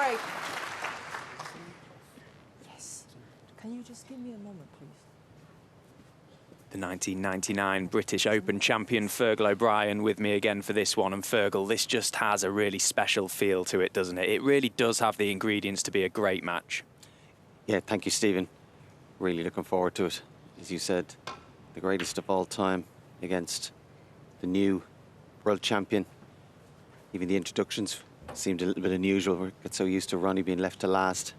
break. Yes. Can you just give me a moment, please? The 1999 British Open champion Fergal O'Brien with me again for this one. And Fergal, this just has a really special feel to it, doesn't it? It really does have the ingredients to be a great match. Yeah, thank you, Stephen. Really looking forward to it. As you said, the greatest of all time against the new world champion. Even the introductions seemed a little bit unusual. We get so used to Ronnie being left to last.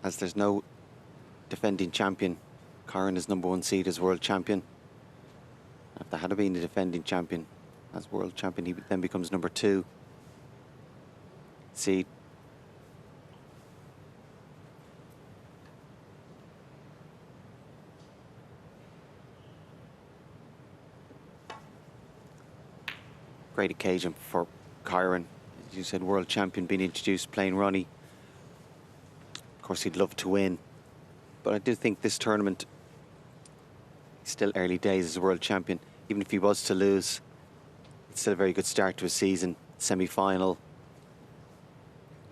As there's no defending champion, Kyren is #1 seed as world champion. If there had been a defending champion as world champion, he then becomes #2 seed. Great occasion for Kyren. As you said, world champion being introduced, playing Ronnie. Of course, he'd love to win. But I do think this tournament, still early days as a world champion. Even if he was to lose, it's still a very good start to a season. Semi-final.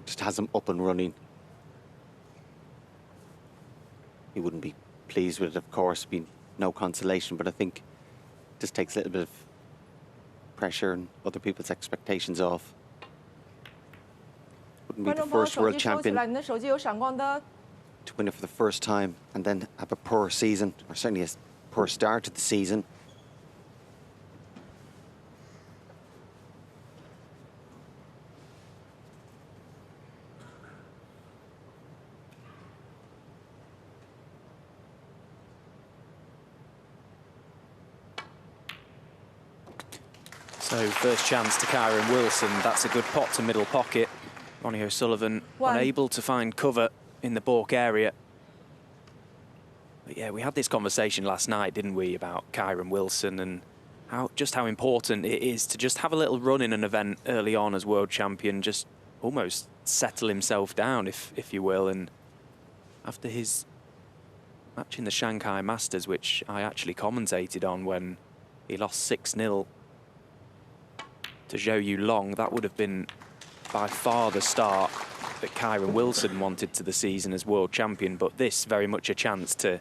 Just has him up and running. He wouldn't be pleased with it, of course, being no consolation. But I think it just takes a little bit of pressure and other people's expectations off. Wouldn't be the first world champion to win it for the first time and then have a poor season, or certainly a poor start to the season. So first chance to Kyren Wilson. That's a good pot to middle pocket. Ronnie O'Sullivan unable to find cover in the baulk area. But yeah, we had this conversation last night, didn't we, about Kyren Wilson and just how important it is to just have a little run in an event early on as world champion, just almost settle himself down, if you will. And after his match in the Shanghai Masters, which I actually commentated on when he lost 6-0 to Zhou Yulong, that would have been by far the start that Kyren Wilson wanted to the season as world champion, but this very much a chance to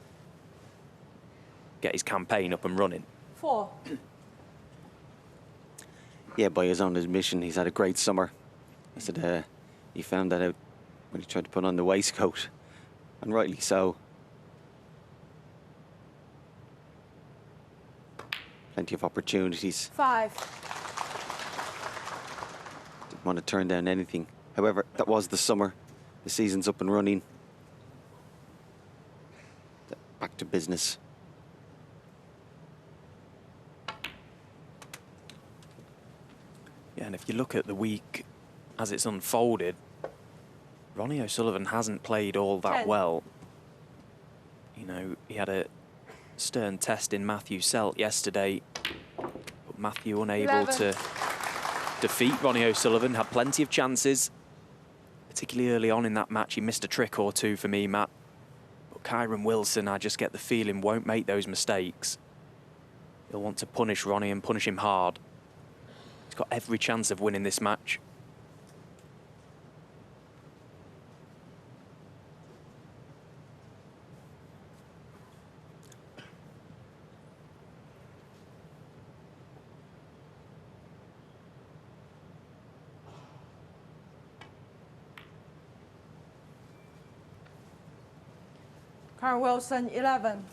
get his campaign up and running. 4. Yeah, by his own admission, he's had a great summer. I said he found that out when he tried to put on the waistcoat, and rightly so. Plenty of opportunities. 5. Didn't want to turn down anything. However, that was the summer. The season's up and running. Back to business. Yeah, and if you look at the week as it's unfolded, Ronnie O'Sullivan hasn't played all that 10. well. You know, he had a stern test in Matthew Selt yesterday, but Matthew unable 11. to defeat Ronnie O'Sullivan. Had plenty of chances, particularly early on in that match. He missed a trick or two for me, Matt. But Kyren Wilson, I just get the feeling, won't make those mistakes. He'll want to punish Ronnie and punish him hard. He's got every chance of winning this match. Kyren Wilson, 11.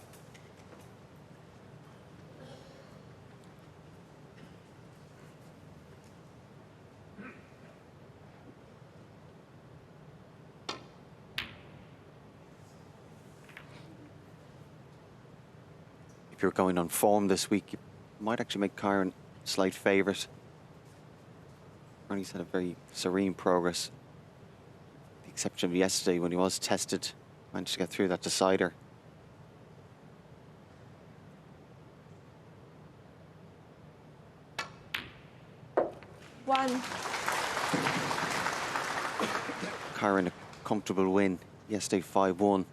If you're going on form this week, you might actually make Kyren a slight favourite. Ronnie's had a very serene progress. The exception of yesterday when he was tested, managed to get through that decider. Kyren a comfortable win yesterday, 5-1.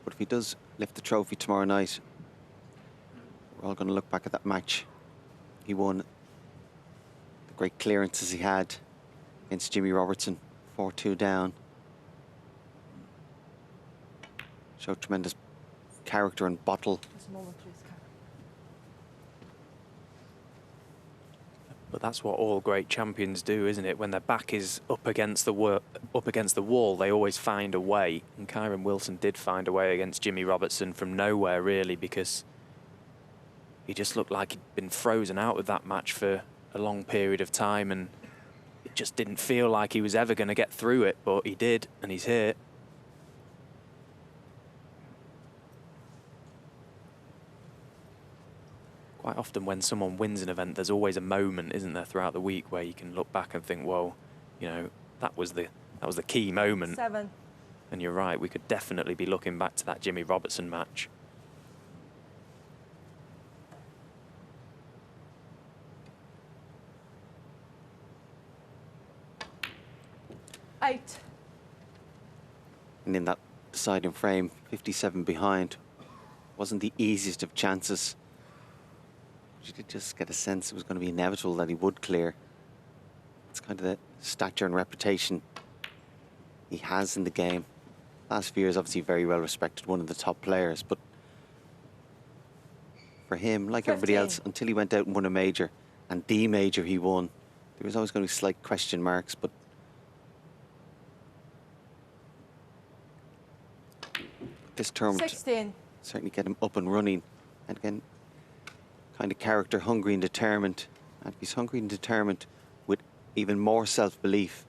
But if he does lift the trophy tomorrow night, we're all going to look back at that match. He won Great clearances he had against Jimmy Robertson, 4-2 down. Showed tremendous character and bottle. Just a moment, please, Kyren. But that's what all great champions do, isn't it? When their back is up against the wall, they always find a way. And Kyren Wilson did find a way against Jimmy Robertson from nowhere, really, because he just looked like he'd been frozen out of that match for a long period of time, and it just didn't feel like he was ever going to get through it, but he did, and he's here. Quite often when someone wins an event, there's always a moment, isn't there, throughout the week where you can look back and think, well, you know, that was the key moment. 7. And you're right, we could definitely be looking back to that Jimmy Robertson match. Eight. And in that deciding frame, 57 behind, wasn't the easiest of chances. You did just get a sense it was going to be inevitable that he would clear. It's kind of the stature and reputation he has in the game. Last few years, obviously very well respected, one of the top players, but for him, like everybody 15. else, until he went out and won a major, and the major he won, there was always going to be slight question marks, but this tournament 16. certainly get him up and running, and again, kind of character, hungry and determined. And if he's hungry and determined with even more self-belief,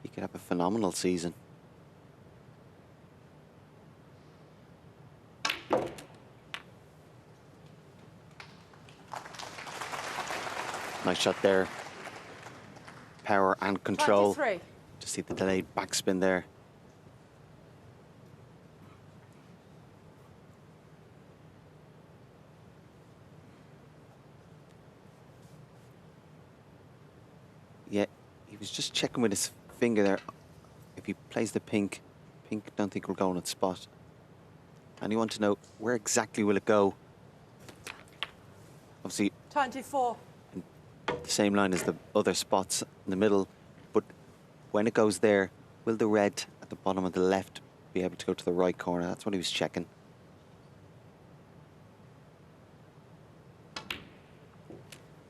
he could have a phenomenal season. Nice shot there. Power and control. 23. Just see the delayed backspin there. Yeah, he was just checking with his finger there. If he plays the pink, pink don't think will go on its spot. And you want to know where exactly will it go. Obviously, 24. the same line as the other spots in the middle, but when it goes there, will the red at the bottom of the left be able to go to the right corner? That's what he was checking.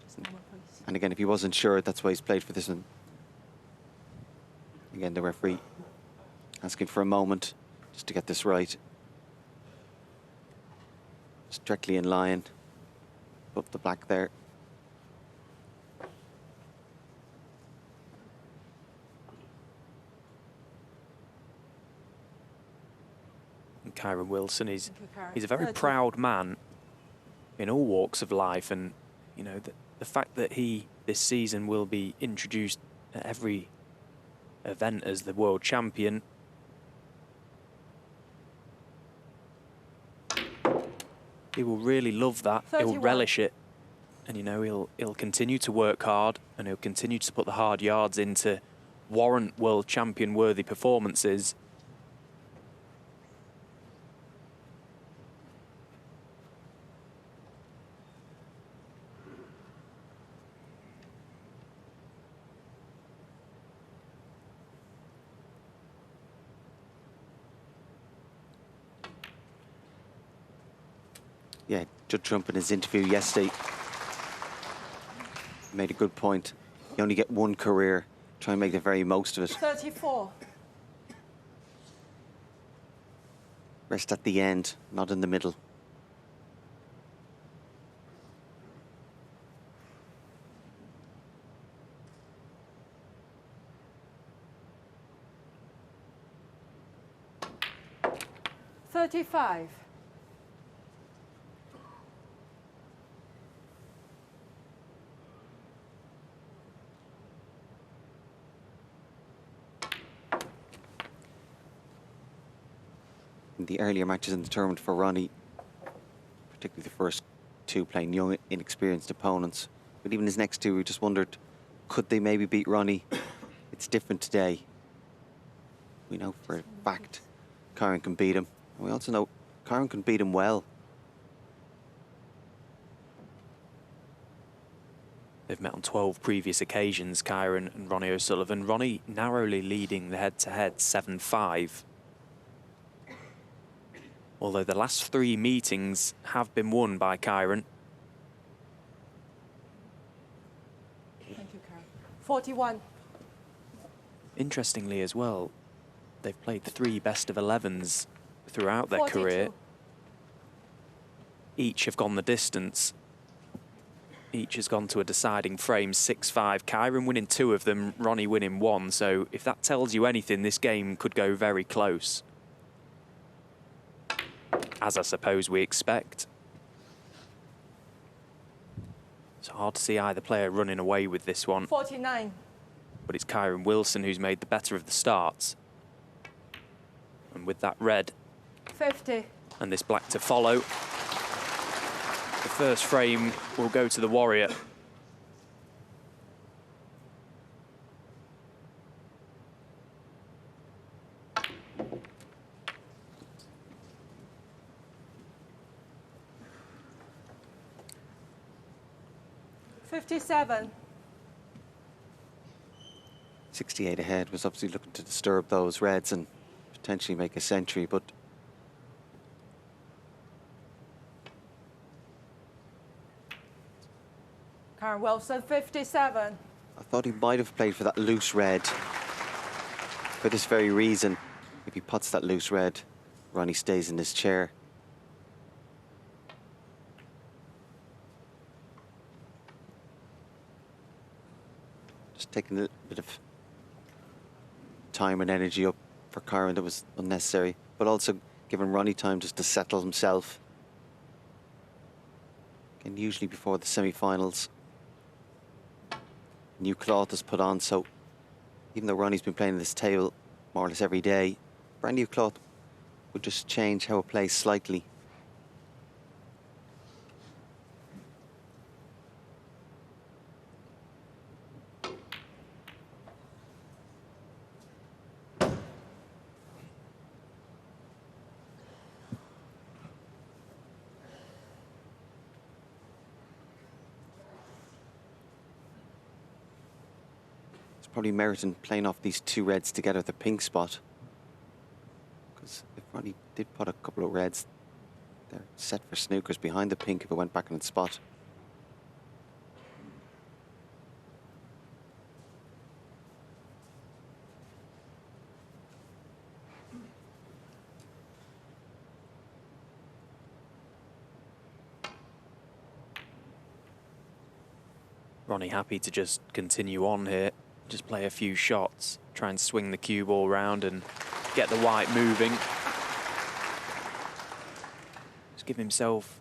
Just a moment, please. And again, if he wasn't sure, that's why he's played for this one. Again, the referee asking for a moment just to get this right. Just directly in line, above the black there. And Kyren Wilson, Thank you, Kyren. he's a very 30. proud man in all walks of life, and you know the fact that he this season will be introduced at every event as the world champion. He will really love that. He'll 31. relish it, and you know he'll continue to work hard, and he'll continue to put the hard yards in to warrant world champion worthy performances. Yeah, Judd Trump in his interview yesterday made a good point. You only get one career. Try and make the very most of it. 34. Rest at the end, not in the middle. $35. In the earlier matches in the tournament for Ronnie, particularly the first two playing young, inexperienced opponents, but even his next two, we just wondered, could they maybe beat Ronnie? It's different today. We know for a fact Kyren can beat him. And we also know Kyren can beat him well. They've met on 12 previous occasions, Kyren and Ronnie O'Sullivan. Ronnie narrowly leading the head-to-head 7-5. Although the last 3 meetings have been won by Kyren. Thank you, Karen. 41. Interestingly as well, they've played 3 best of 11s throughout their 42. career. Each have gone the distance. Each has gone to a deciding frame, 6-5. Kyren winning 2 of them, Ronnie winning 1. So if that tells you anything, this game could go very close. As I suppose we expect. It's hard to see either player running away with this one. 49. But it's Kyren Wilson who's made the better of the starts. And with that red 50. and this black to follow, the first frame will go to the Warrior. $57. 68 ahead, was obviously looking to disturb those reds and potentially make a century, but Kyren Wilson, 57. I thought he might have played for that loose red for this very reason. If he puts that loose red, Ronnie stays in his chair. Just taking a little bit of time and energy up for Kyren that was unnecessary, but also giving Ronnie time just to settle himself. And usually before the semi-finals, new cloth is put on, so even though Ronnie's been playing this table more or less every day, brand new cloth would just change how it plays slightly. Probably meriting playing off these 2 reds together at the pink spot. Because if Ronnie did put a couple of reds, they're set for snookers behind the pink if it went back in its spot. Ronnie happy to just continue on here. Just play a few shots, try and swing the cue ball round and get the white moving. Just give himself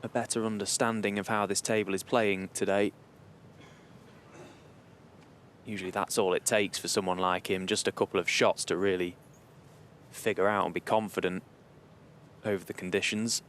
a better understanding of how this table is playing today. Usually that's all it takes for someone like him, just a couple of shots to really figure out and be confident over the conditions.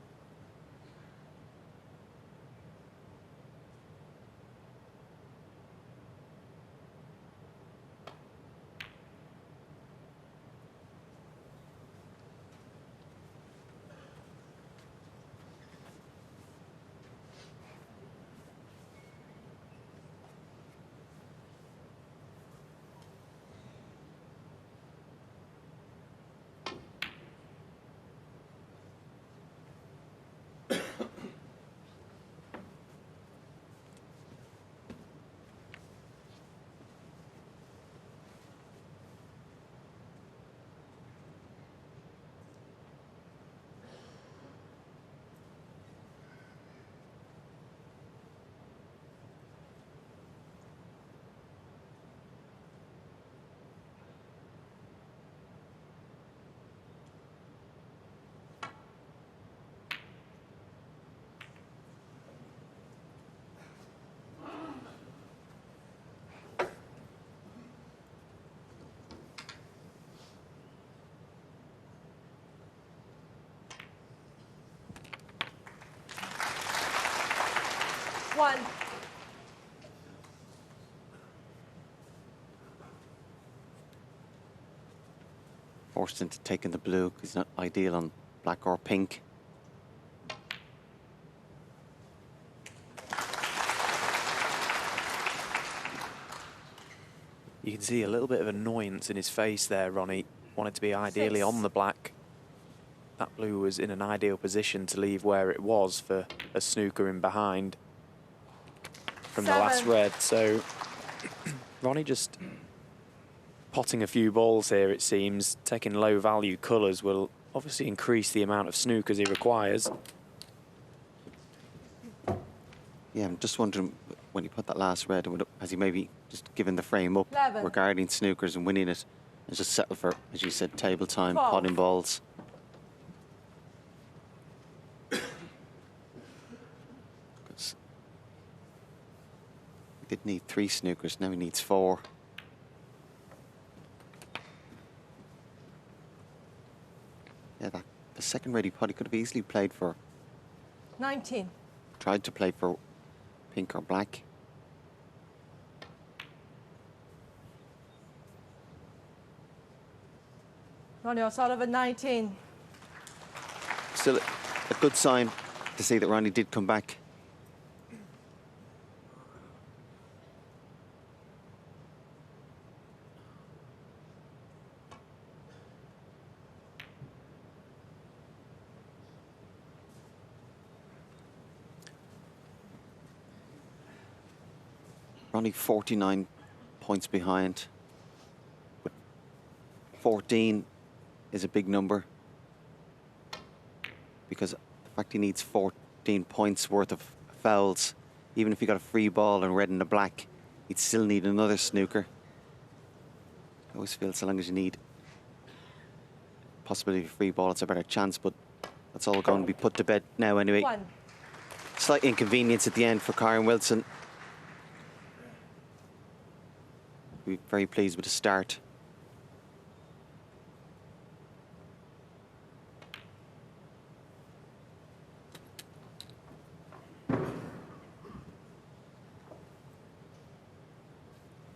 One. Forced into taking the blue because he's not ideal on black or pink. You can see a little bit of annoyance in his face there, Ronnie. Wanted to be ideally 6. on the black. That blue was in an ideal position to leave where it was for a snooker in behind from the last 7. red. So Ronnie just potting a few balls here, it seems. Taking low value colours will obviously increase the amount of snookers he requires. Yeah, I'm just wondering, when he put that last red, has he maybe just given the frame up 11. regarding snookers and winning it, and just settle for, as you said, table time, 12. potting balls? He did need 3 snookers, now he needs 4. Yeah, the second ready pot he could have easily played for, 19. tried to play for pink or black. Ronnie O'Sullivan, 19. Still a good sign to see that Ronnie did come back. Ronnie 49 points behind, but 14 is a big number, because the fact he needs 14 points worth of fouls, even if he got a free ball and red and a black, he'd still need another snooker. I always feel so long as you need possibility of a free ball, it's a better chance, but that's all going to be put to bed now anyway. 1. Slight inconvenience at the end for Kyren Wilson. We're very pleased with the start.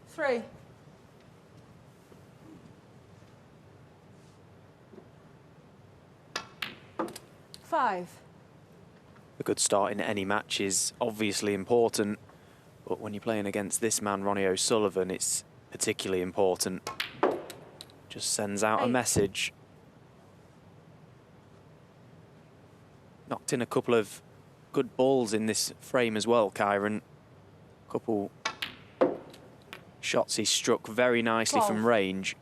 Three. 5. A good start in any match is obviously important, but when you're playing against this man, Ronnie O'Sullivan, it's particularly important. Just sends out a 8. message. Knocked in a couple of good balls in this frame as well, Kyren. Couple shots he struck very nicely 12. from range.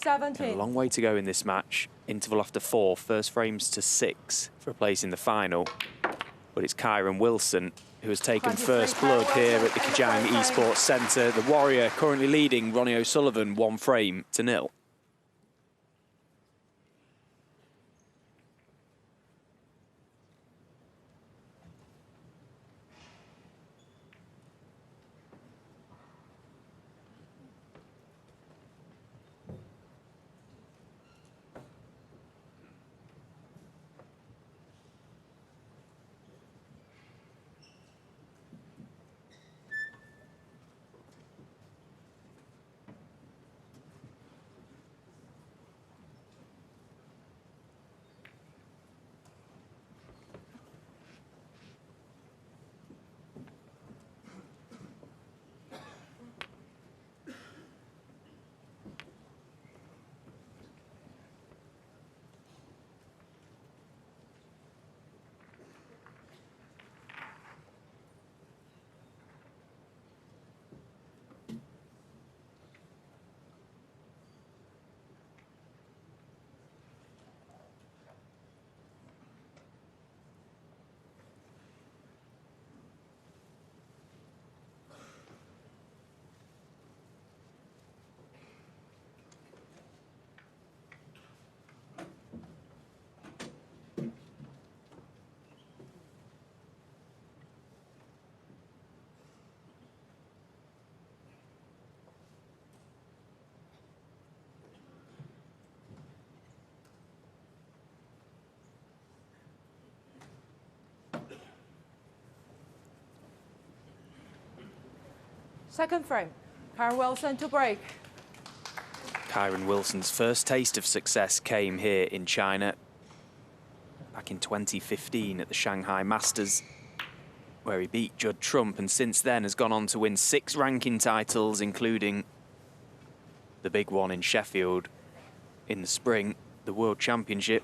And a 17. long way to go in this match. Interval after 4, first frames to 6 for a place in the final. But it's Kyren Wilson who has taken 23, first blood Kyren here Wilson at the in the Xi'an first frame. Esports Centre. The Warrior currently leading Ronnie O'Sullivan 1 frame to 0. Second frame. Kyren Wilson to break. Kyren Wilson's first taste of success came here in China back in 2015 at the Shanghai Masters, where he beat Judd Trump, and since then has gone on to win 6 ranking titles, including the big one in Sheffield in the spring, the World Championship,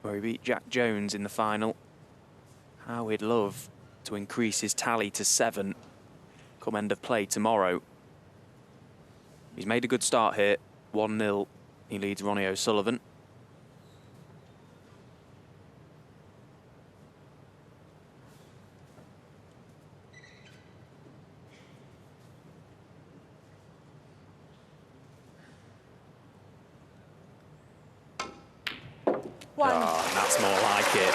where he beat Jack Jones in the final. How he'd love to increase his tally to 7 come end of play tomorrow. He's made a good start here, 1-0. He leads Ronnie O'Sullivan. Oh, and that's more like it.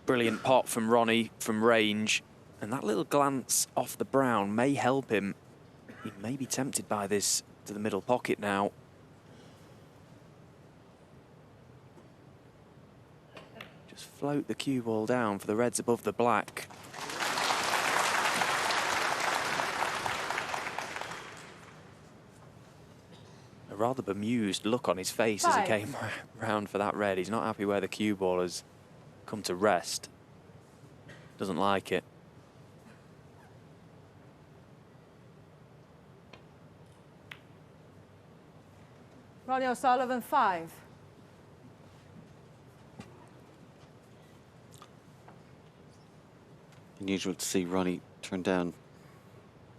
Brilliant pot from Ronnie from range. And that little glance off the brown may help him. He may be tempted by this to the middle pocket now. Just float the cue ball down for the reds above the black. A rather bemused look on his face as he came round for that red. He's not happy where the cue ball has come to rest. Doesn't like it. Ronnie O'Sullivan, 5. Unusual to see Ronnie turn down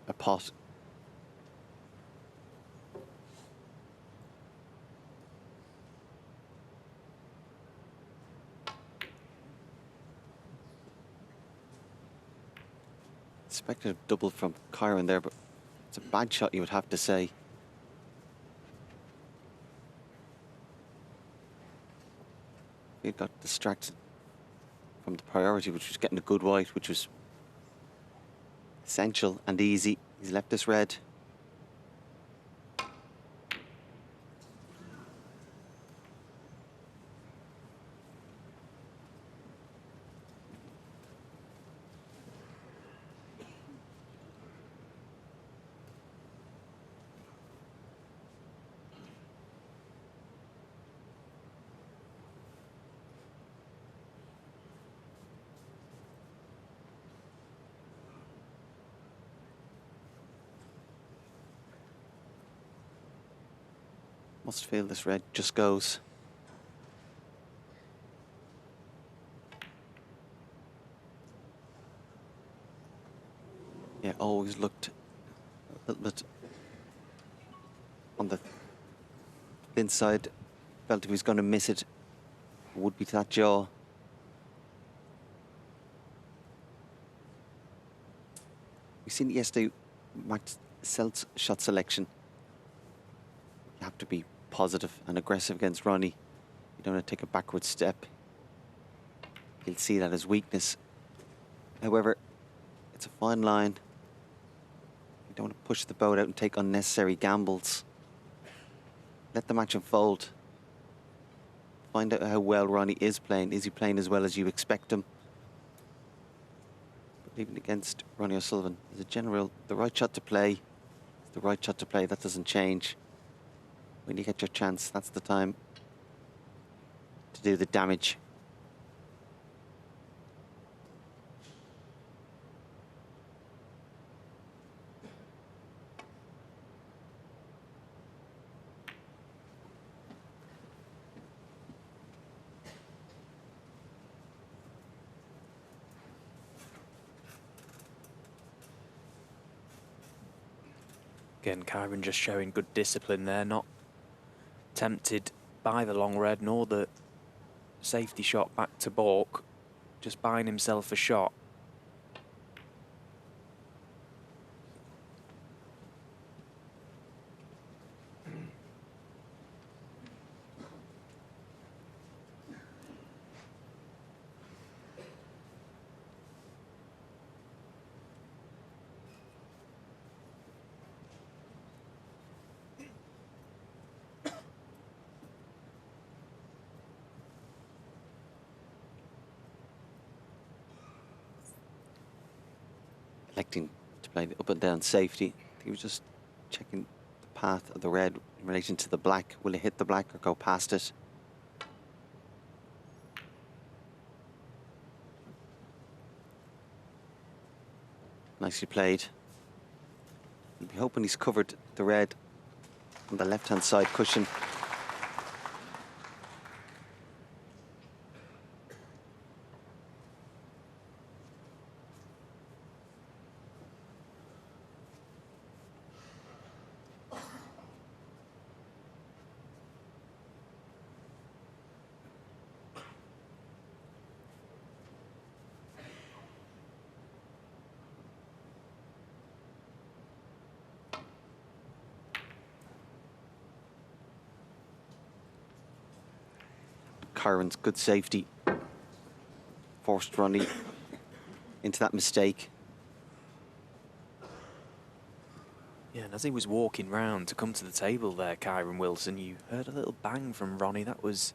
a pot. Expected a double from Kyren there, but it's a bad shot, you would have to say. He got distracted from the priority, which was getting a good white, which was essential and easy. He's left this red. Must feel this red just goes. Yeah, always looked a little bit on the thin side. Felt if he was going to miss it, it would be to that jaw. We've seen it yesterday, Max Selt's shot selection. You have to be positive and aggressive against Ronnie. You don't want to take a backward step. He'll see that as weakness. However, it's a fine line. You don't want to push the boat out and take unnecessary gambles. Let the match unfold. Find out how well Ronnie is playing. Is he playing as well as you expect him? But even against Ronnie O'Sullivan, as a general, the right shot to play is the right shot to play. That doesn't change. When you get your chance, that's the time to do the damage. Again, Kyren just showing good discipline there, not tempted by the long red nor the safety shot back to balk, just buying himself a shot. Electing to play the up and down safety. He was just checking the path of the red in relation to the black. Will it hit the black or go past it? Nicely played. I'll be hoping he's covered the red on the left-hand side cushion. Kyren's good safety forced Ronnie into that mistake. Yeah, and as he was walking round to come to the table there, Kyren Wilson, you heard a little bang from Ronnie. That was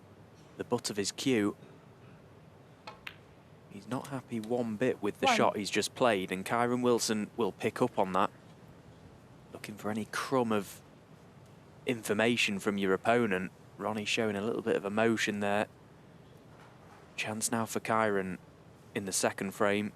the butt of his cue. He's not happy one bit with the shot he's just played, and Kyren Wilson will pick up on that. Looking for any crumb of information from your opponent. Ronnie showing a little bit of emotion there. Chance now for Kyren in the second frame.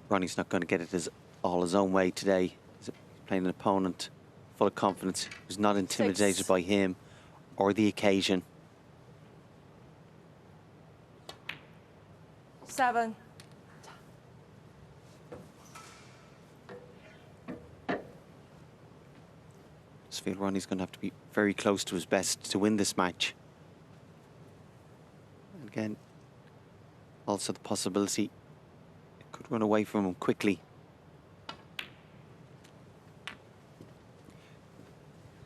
Ronnie's not going to get it all his own way today. He's playing an opponent full of confidence, who's not intimidated by him or the occasion. 7. I feel Ronnie's going to have to be very close to his best to win this match. And again, also the possibility it could run away from him quickly.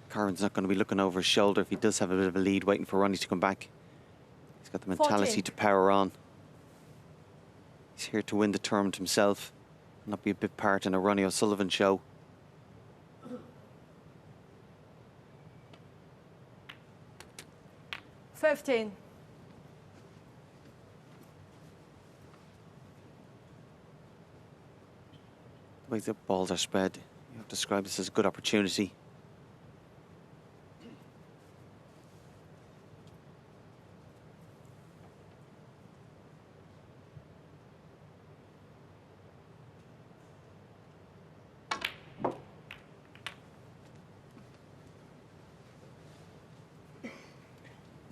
Kyren's not going to be looking over his shoulder if he does have a bit of a lead, waiting for Ronnie to come back. He's got the mentality 14. to power on. He's here to win the tournament himself, not be a bit part in a Ronnie O'Sullivan show. $15. The way the balls are spread, you have to describe this as a good opportunity.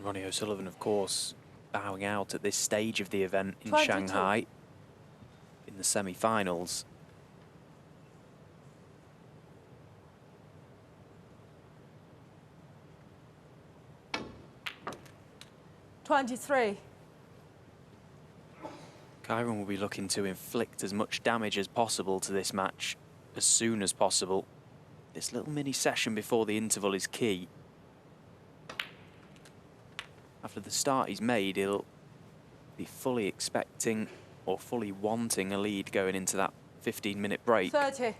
Ronnie O'Sullivan, of course, bowing out at this stage of the event in 22. Shanghai in the semi-finals. $23. Kyren will be looking to inflict as much damage as possible to this match as soon as possible. This little mini session before the interval is key. After the start he's made, he'll be fully expecting or fully wanting a lead going into that 15-minute break. 30.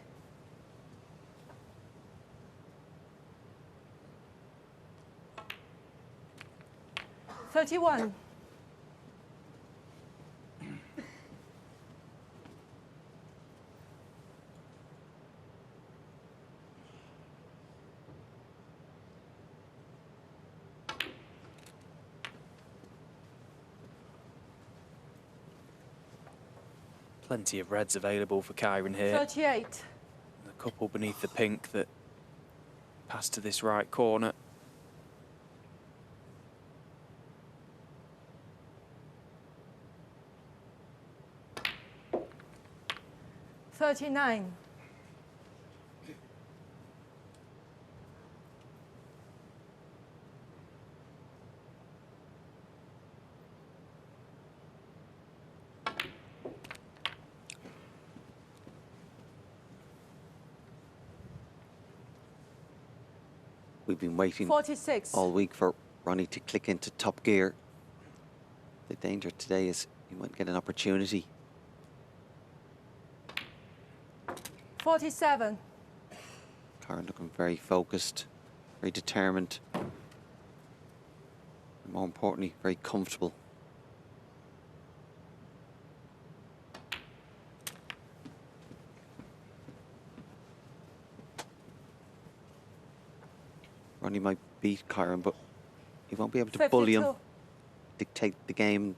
$31. Plenty of reds available for Kyren here. 38. The couple beneath the pink that pass to this right corner. $39. We've been waiting 46. all week for Ronnie to click into top gear. The danger today is he might get an opportunity. 47. Kyren looking very focused, very determined, and more importantly, very comfortable. Ronnie might beat Kyren, but He won't be able to bully him, 52. dictate the game.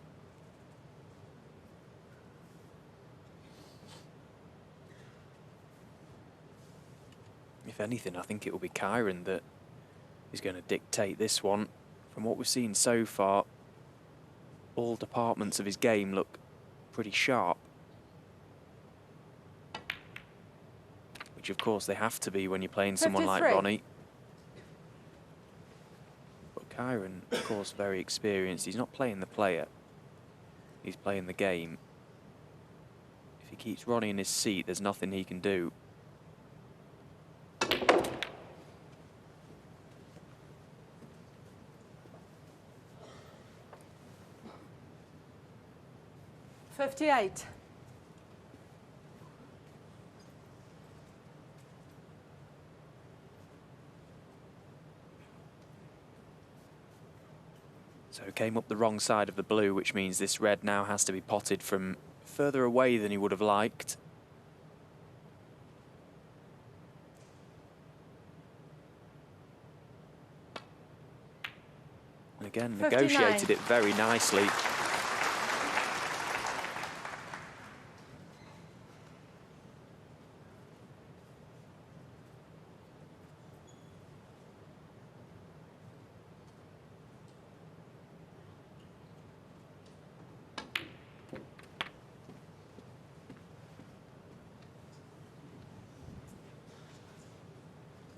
If anything, I think it will be Kyren that is going to dictate this one. From what we've seen so far, all departments of his game look pretty sharp. Which, of course, they have to be when you're playing someone like 53. Ronnie. But Kyren, of course, very experienced. He's not playing the player. He's playing the game. If he keeps Ronnie in his seat, there's nothing he can do. $58. So came up the wrong side of the blue, which means this red now has to be potted from further away than he would have liked. And again, 59. negotiated it very nicely.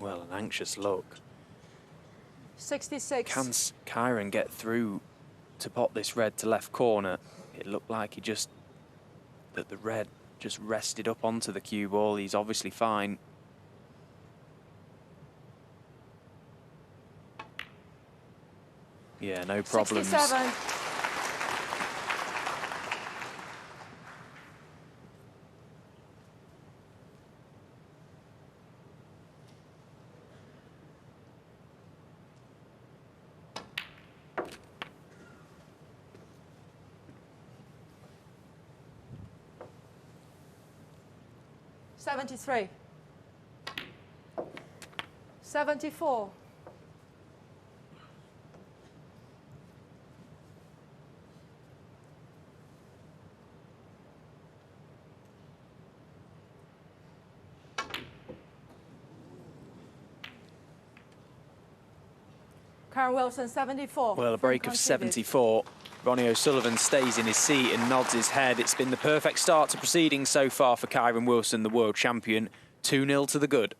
Well, an anxious look. 66. Can Kyren get through to pot this red to left corner? It looked like that the red just rested up onto the cue ball. He's obviously fine. Yeah, no problems. 67. $73. 74. Kyren Wilson, 74. Well, a break of 74. Ronnie O'Sullivan stays in his seat and nods his head. It's been the perfect start to proceedings so far for Kyren Wilson, the world champion. 2-0 to the good.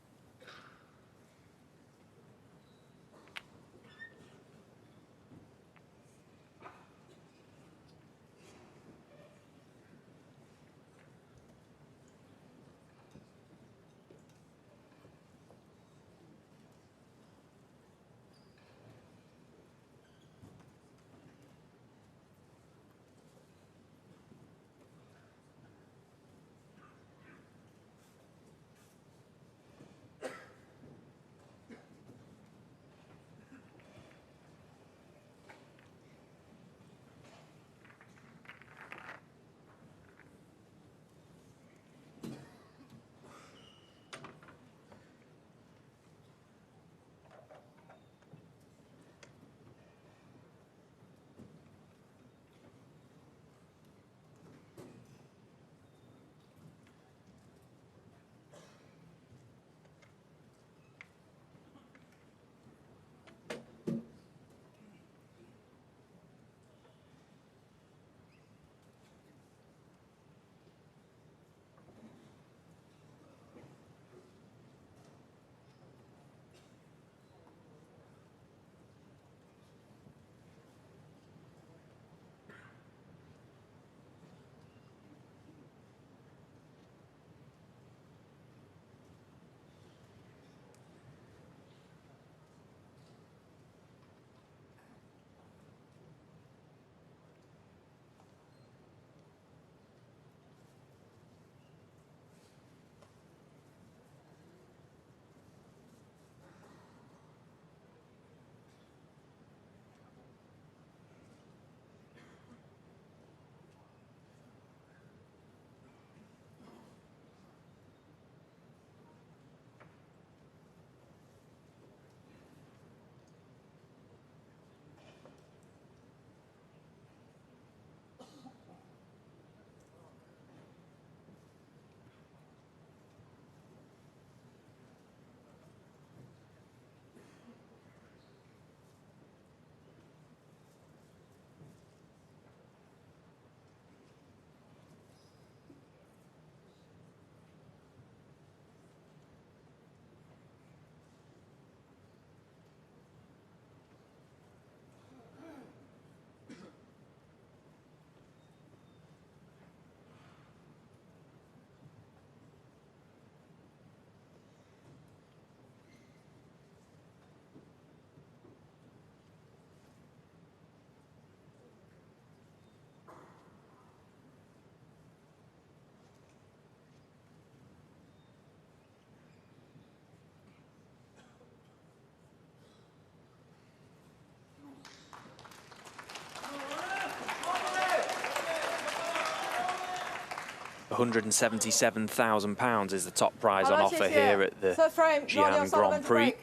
£177,000 is the top prize on 好了， offer 谢 here 谢。 at the Third frame, Ronnie Xi'an O'Sullivan Grand to Prix. break.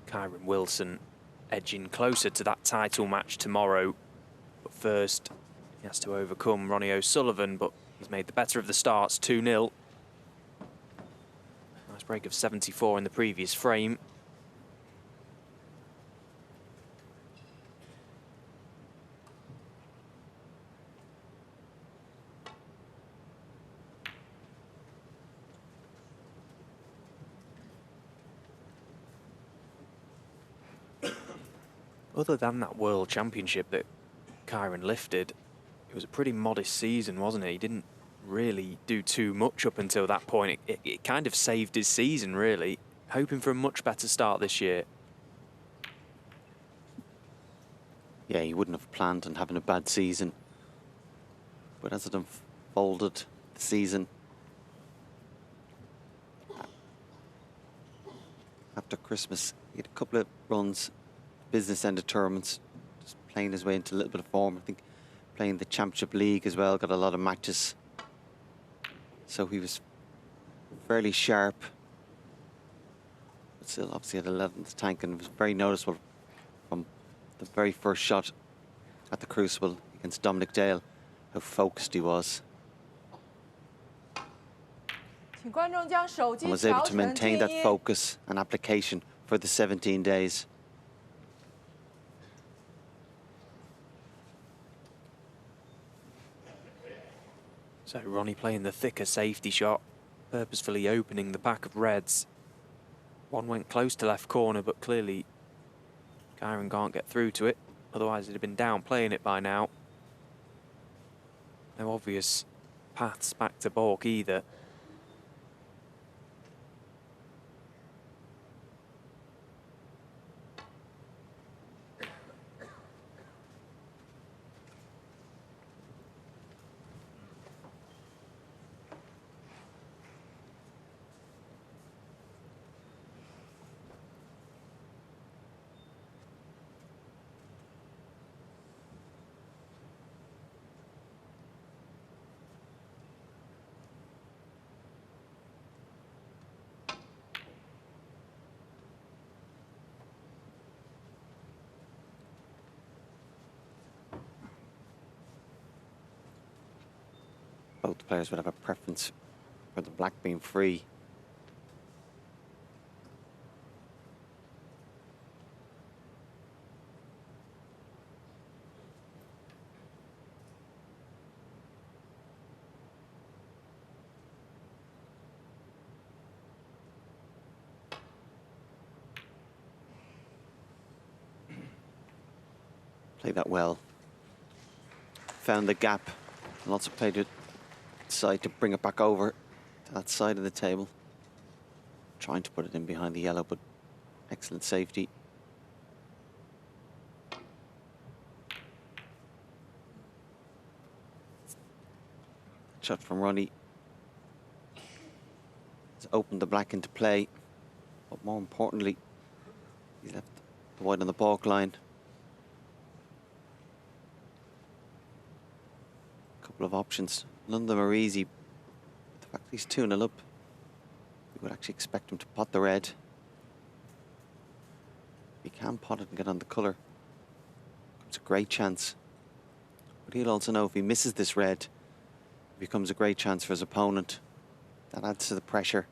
Kyren Wilson edging closer to that title match tomorrow. But first, he has to overcome Ronnie O'Sullivan, but he's made the better of the starts, 2-0. Nice break of 74 in the previous frame. Other than that World Championship that Kyren lifted, it was a pretty modest season, wasn't it? He didn't really do too much up until that point. It kind of saved his season, really. Hoping for a much better start this year. Yeah, he wouldn't have planned on having a bad season. But as it unfolded, the season, after Christmas, he had a couple of runs, business end of tournaments, just playing his way into a little bit of form. I think playing the Championship League as well, got a lot of matches. So he was fairly sharp. But still, obviously had a lot in the tank, and it was very noticeable from the very first shot at the Crucible against Dominic Dale, how focused he was. 请观众将手机 And was able 调 to 成 maintain 静 that 音。 focus and application for the 17 days. So Ronnie playing the thicker safety shot, purposefully opening the pack of reds. One went close to left corner, but clearly Kyren can't get through to it. Otherwise he'd have been down playing it by now. No obvious paths back to baulk either. Both players would have a preference for the black being free. Played that well. Found the gap and also played it side to bring it back over to that side of the table. Trying to put it in behind the yellow, but excellent safety. Shot from Ronnie. It's opened the black into play, but more importantly, he left the white on the baulk line. Couple of options. None of them are easy. The fact that he's 2-0 up, we would actually expect him to pot the red. If he can pot it and get on the colour, it's a great chance. But he'll also know if he misses this red, it becomes a great chance for his opponent. That adds to the pressure.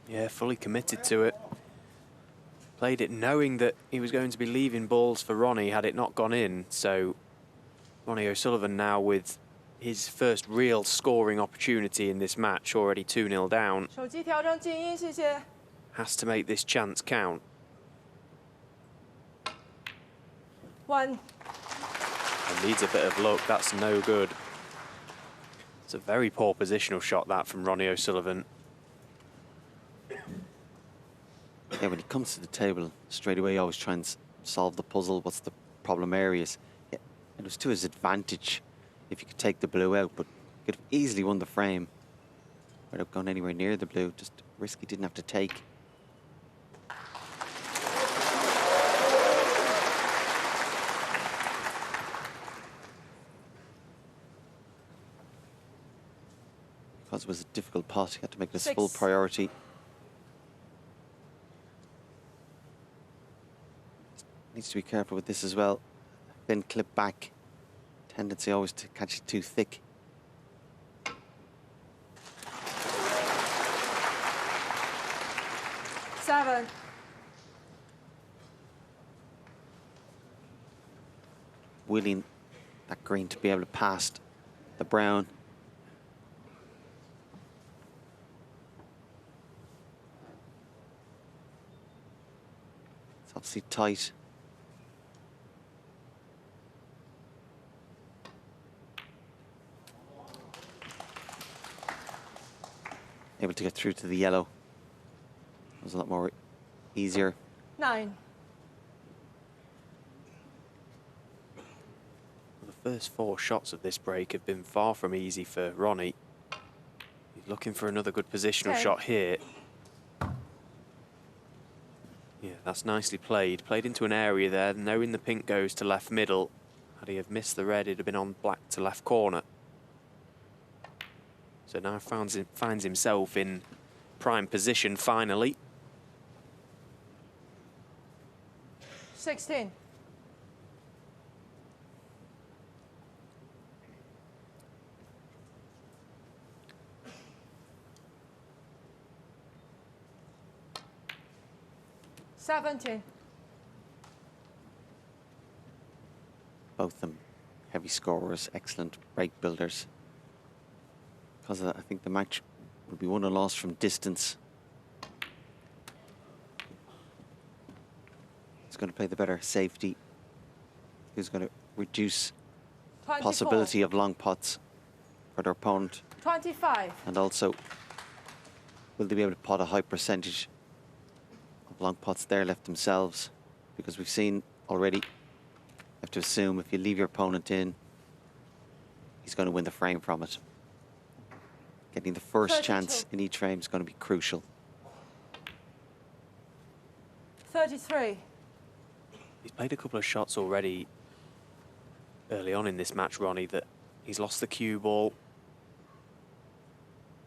Yeah, fully committed to it. Played it knowing that he was going to be leaving balls for Ronnie had it not gone in. So Ronnie O'Sullivan now with his first real scoring opportunity in this match, already 2-0 down, 手机调成静音，谢谢。 has to make this chance count. 1. And needs a bit of luck, that's no good. It's a very poor positional shot, that, from Ronnie O'Sullivan. Yeah, when he comes to the table, straight away, always try and solve the puzzle. What's the problem areas? Yeah, it was to his advantage if you could take the blue out, but could have easily won the frame without going anywhere near the blue. Just a risk he didn't have to take. Because it was a difficult pot, he had to make this full priority. Needs to be careful with this as well. Thin clip back. Tendency always to catch it too thick. Seven. Willing that green to be able to pass the brown. It's obviously tight. Able to get through to the yellow. It was a lot more easier. 9. The first 4 shots of this break have been far from easy for Ronnie. He's looking for another good positional shot here. Yeah, that's nicely played. Played into an area there, knowing the pink goes to left middle. Had he have missed the red, it'd have been on black to left corner. So now finds himself in prime position finally. 16. Seventeen. Both of them heavy scorers, excellent break builders. Because of that, I think the match will be won or lost from distance. Who's going to play the better safety? Who's going to reduce 24. possibility of long pots for their opponent? 25. And also, will they be able to pot a high percentage of long pots there left themselves? Because we've seen already, you have to assume if you leave your opponent in, he's going to win the frame from it. Getting the first 32. chance in each frame is going to be crucial. 33. He's played a couple of shots already early on in this match, Ronnie, that he's lost the cue ball.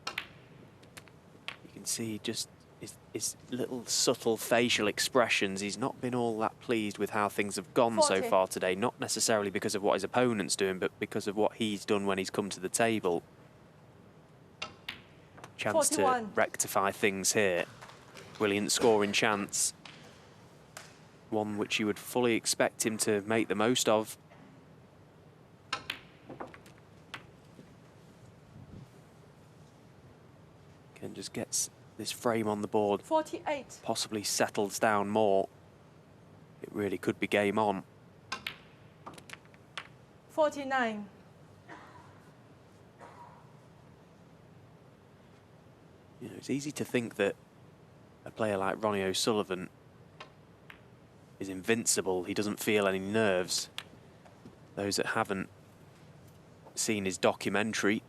You can see just his little subtle facial expressions. He's not been all that pleased with how things have gone 40. so far today, not necessarily because of what his opponent's doing, but because of what he's done when he's come to the table. Chance 41. to rectify things here. Brilliant scoring chance. One which you would fully expect him to make the most of. Again, just gets this frame on the board. 48. Possibly settles down more. It really could be game on. 49. You know, it's easy to think that a player like Ronnie O'Sullivan is invincible. He doesn't feel any nerves. Those that haven't seen his documentary,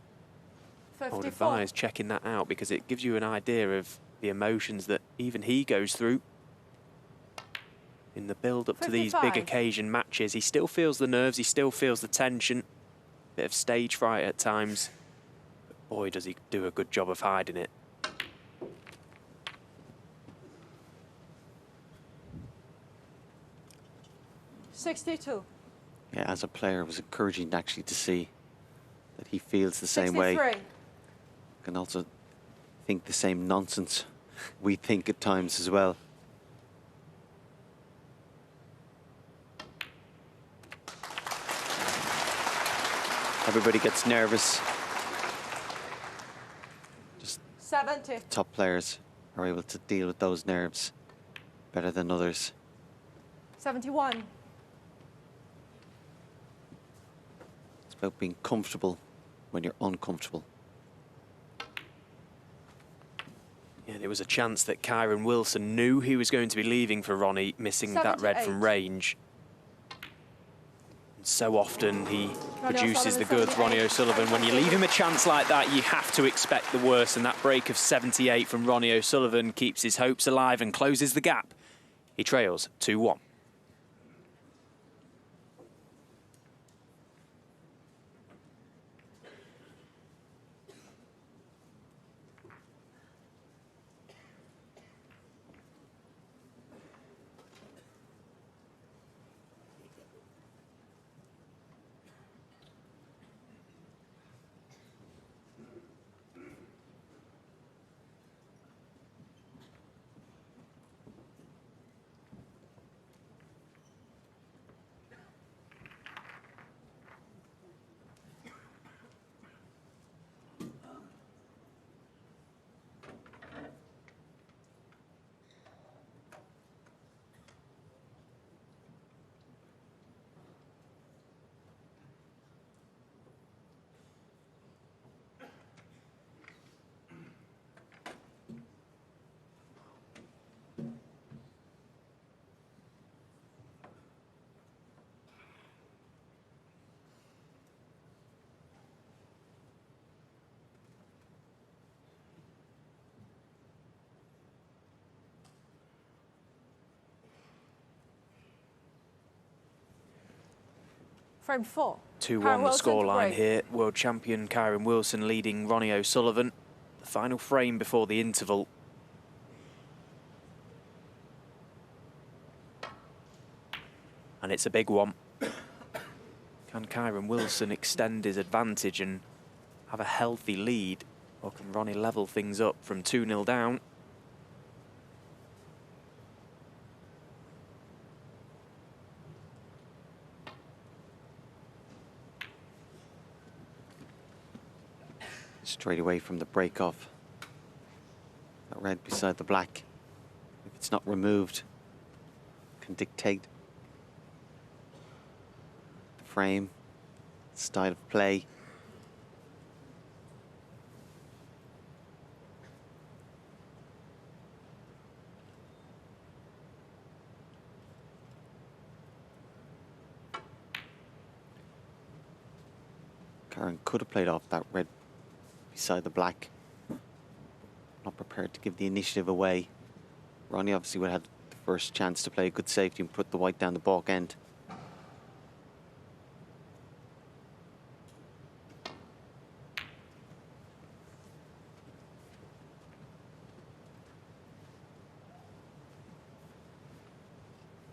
54. I would advise checking that out, because it gives you an idea of the emotions that even he goes through in the build-up to these big 55. occasion matches. He still feels the nerves, he still feels the tension, bit of stage fright at times, but boy does he do a good job of hiding it. $62. Yeah, as a player, it was encouraging actually to see that he feels the same way. 63. Can also think the same nonsense we think at times as well. Everybody gets nervous. Just 70. top players are able to deal with those nerves better than others. 71. It's about being comfortable when you're uncomfortable. Yeah, there was a chance that Kyren Wilson knew he was going to be leaving for Ronnie, missing that red from 78. range. And So often he Ronnie produces the O'Sullivan, goods, Ronnie 78. O'Sullivan. When you leave him a chance like that, you have to expect the worst, and that break of 78 from Ronnie O'Sullivan keeps his hopes alive and closes the gap. He trails 2-1. Frame 4. 2-1 Kyren the Wilson to scoreline break. here. World champion Kyren Wilson leading Ronnie O'Sullivan. The final frame before the interval. And it's a big one. Can Kyren Wilson extend his advantage and have a healthy lead? Or can Ronnie level things up from 2-0 down? Straight away from the break off. That red beside the black, if it's not removed, can dictate the frame, style of play. Kyren could have played off that red beside the black. Not prepared to give the initiative away. Ronnie obviously would have had the first chance to play a good safety and put the white down the baulk end.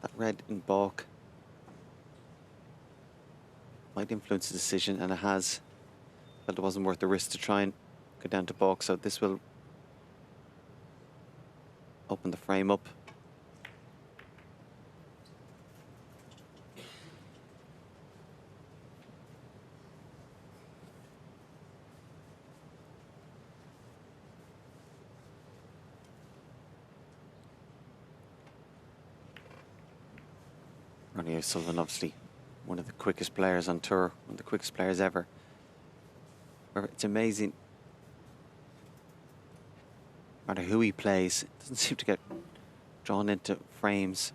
That red in baulk might influence the decision, and it has. Felt it wasn't worth the risk to try and go down to baulk, so this will open the frame up. Ronnie O'Sullivan, obviously one of the quickest players on tour, one of the quickest players ever. It's amazing, no matter who he plays, it doesn't seem to get drawn into frames.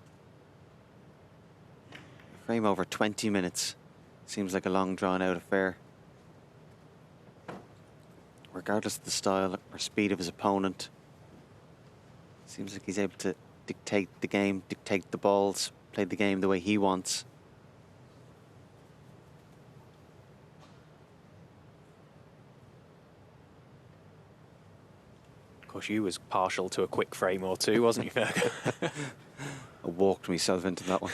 A frame over 20 minutes seems like a long drawn out affair. Regardless of the style or speed of his opponent, seems like he's able to dictate the game, dictate the balls, play the game the way he wants. Of course, you was partial to a quick frame or two, wasn't you, Ferg? I walked myself into that one.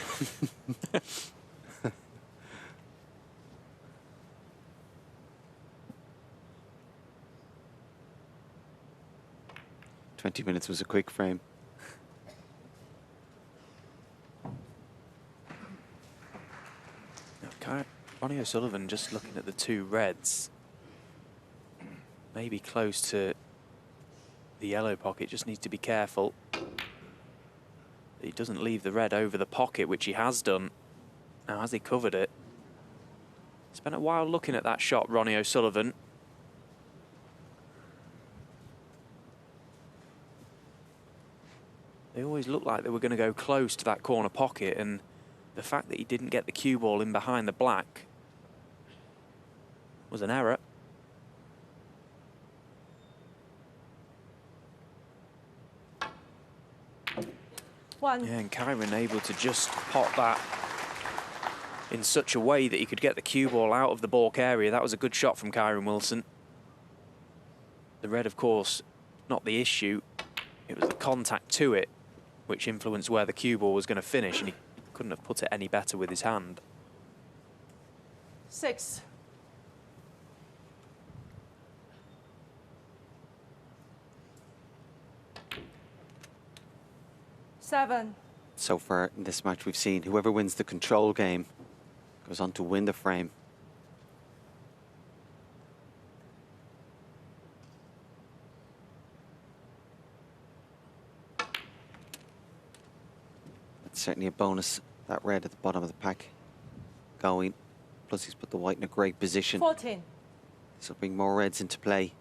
20 minutes was a quick frame. Ronnie O'Sullivan, just looking at the two reds, maybe close to the yellow pocket, just needs to be careful. He doesn't leave the red over the pocket, which he has done. Now, has he covered it? Spent a while looking at that shot, Ronnie O'Sullivan. They always looked like they were going to go close to that corner pocket, and The fact that he didn't get the cue ball in behind the black was an error. One. Yeah, and Kyren able to just pot that in such a way that he could get the cue ball out of the baulk area. That was a good shot from Kyren Wilson. The red, of course, not the issue. It was the contact to it which influenced where the cue ball was going to finish, and he couldn't have put it any better with his hand. 6. Seven. So far in this match, we've seen whoever wins the control game goes on to win the frame. That's certainly a bonus, that red at the bottom of the pack going. Plus he's put the white in a great position. 14. This will bring more reds into play.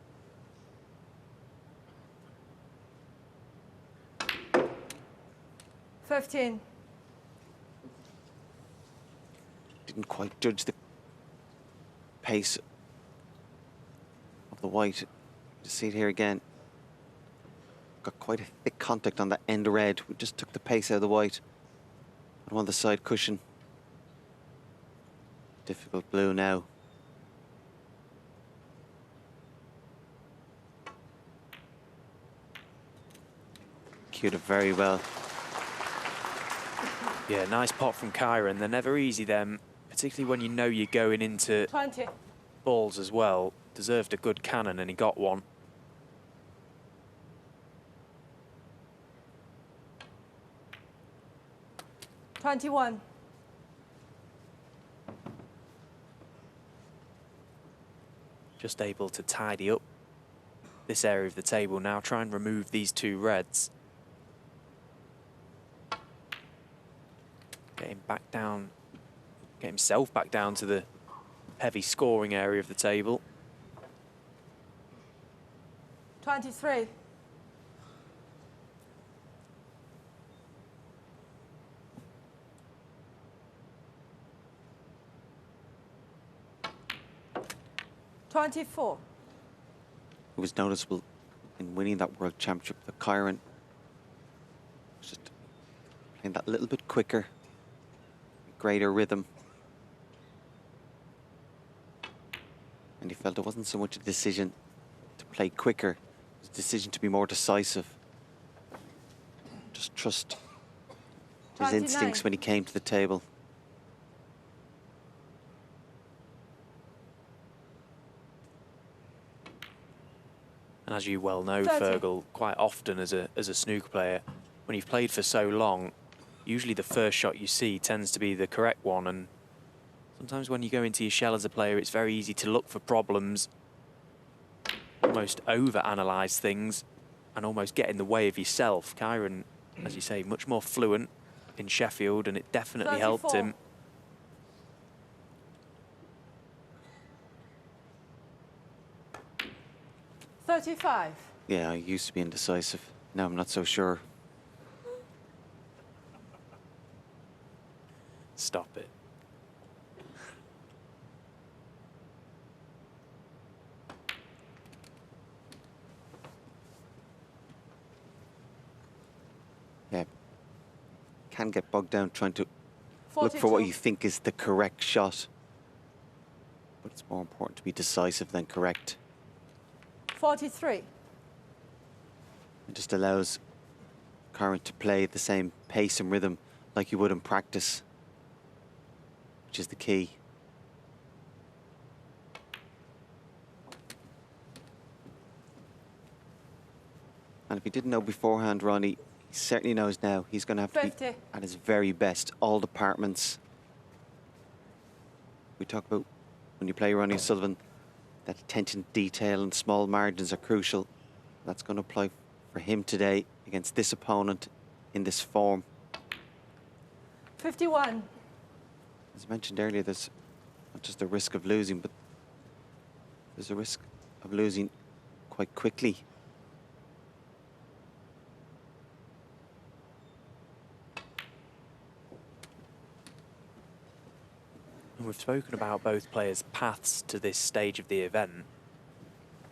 $15. Didn't quite judge the pace of the white. Just see it here again. Got quite a thick contact on that end red. We just took the pace out of the white. On the side cushion. Difficult blue now. Cued it very well. Yeah, nice pot from Kyren. They're never easy, them, particularly when you know you're going into 20. balls as well. Deserved a good cannon, and he got one. $21. Just able to tidy up this area of the table now. Try and remove these two reds. Get him back down, get himself back down to the heavy scoring area of the table. 23. $24. It was noticeable in winning that World Championship that Kyren was just playing that little bit quicker, greater rhythm. And he felt it wasn't so much a decision to play quicker, it was a decision to be more decisive. Just trust his 29. instincts when he came to the table. And as you well know, 30. Fergal, quite often as a snooker player, when you've played for so long, usually the first shot you see tends to be the correct one. And sometimes when you go into your shell as a player, it's very easy to look for problems, almost over-analyse things, and almost get in the way of yourself. Kyren, as you say, much more fluent in Sheffield, and it definitely helped 34. him. $35. Yeah, I used to be indecisive. Now I'm not so sure. Stop it. Yeah, can get bogged down trying to 42. look for what you think is the correct shot. But it's more important to be decisive than correct. 43. It just allows Kyren to play at the same pace and rhythm like you would in practice, which is the key. And if he didn't know beforehand, Ronnie, he certainly knows now. He's going to have to 50. be at his very best, all departments. We talk about when you play Ronnie O'Sullivan, that attention to detail and small margins are crucial. That's going to apply for him today against this opponent in this form. 51. As mentioned earlier, there's not just a risk of losing, but there's a risk of losing quite quickly. We've spoken about both players' paths to this stage of the event.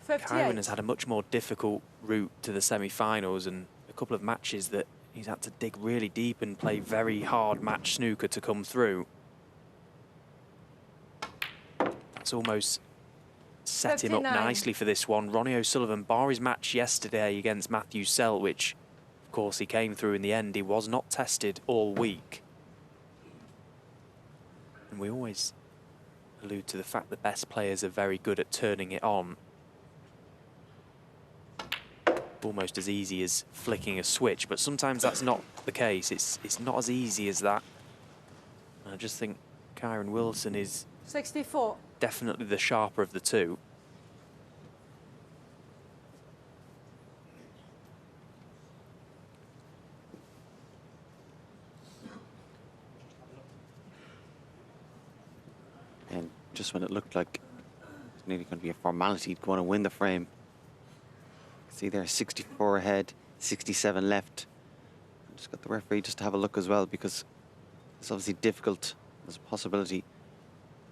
58. Kyren has had a much more difficult route to the semi-finals, and a couple of matches that he's had to dig really deep and play very hard match snooker to come through. That's almost set him up 59. nicely for this one. Ronnie O'Sullivan, bar his match yesterday against Matthew Selt, which of course he came through in the end. He was not tested all week. And we always allude to the fact that best players are very good at turning it on. Almost as easy as flicking a switch, but sometimes that's not the case. It's not as easy as that. And I just think Kyren Wilson is 64. definitely the sharper of the two. And just when it looked like it's nearly going to be a formality to go on and win the frame. See there, 64 ahead, 67 left. Just got the referee just to have a look as well, because it's obviously difficult. There's a possibility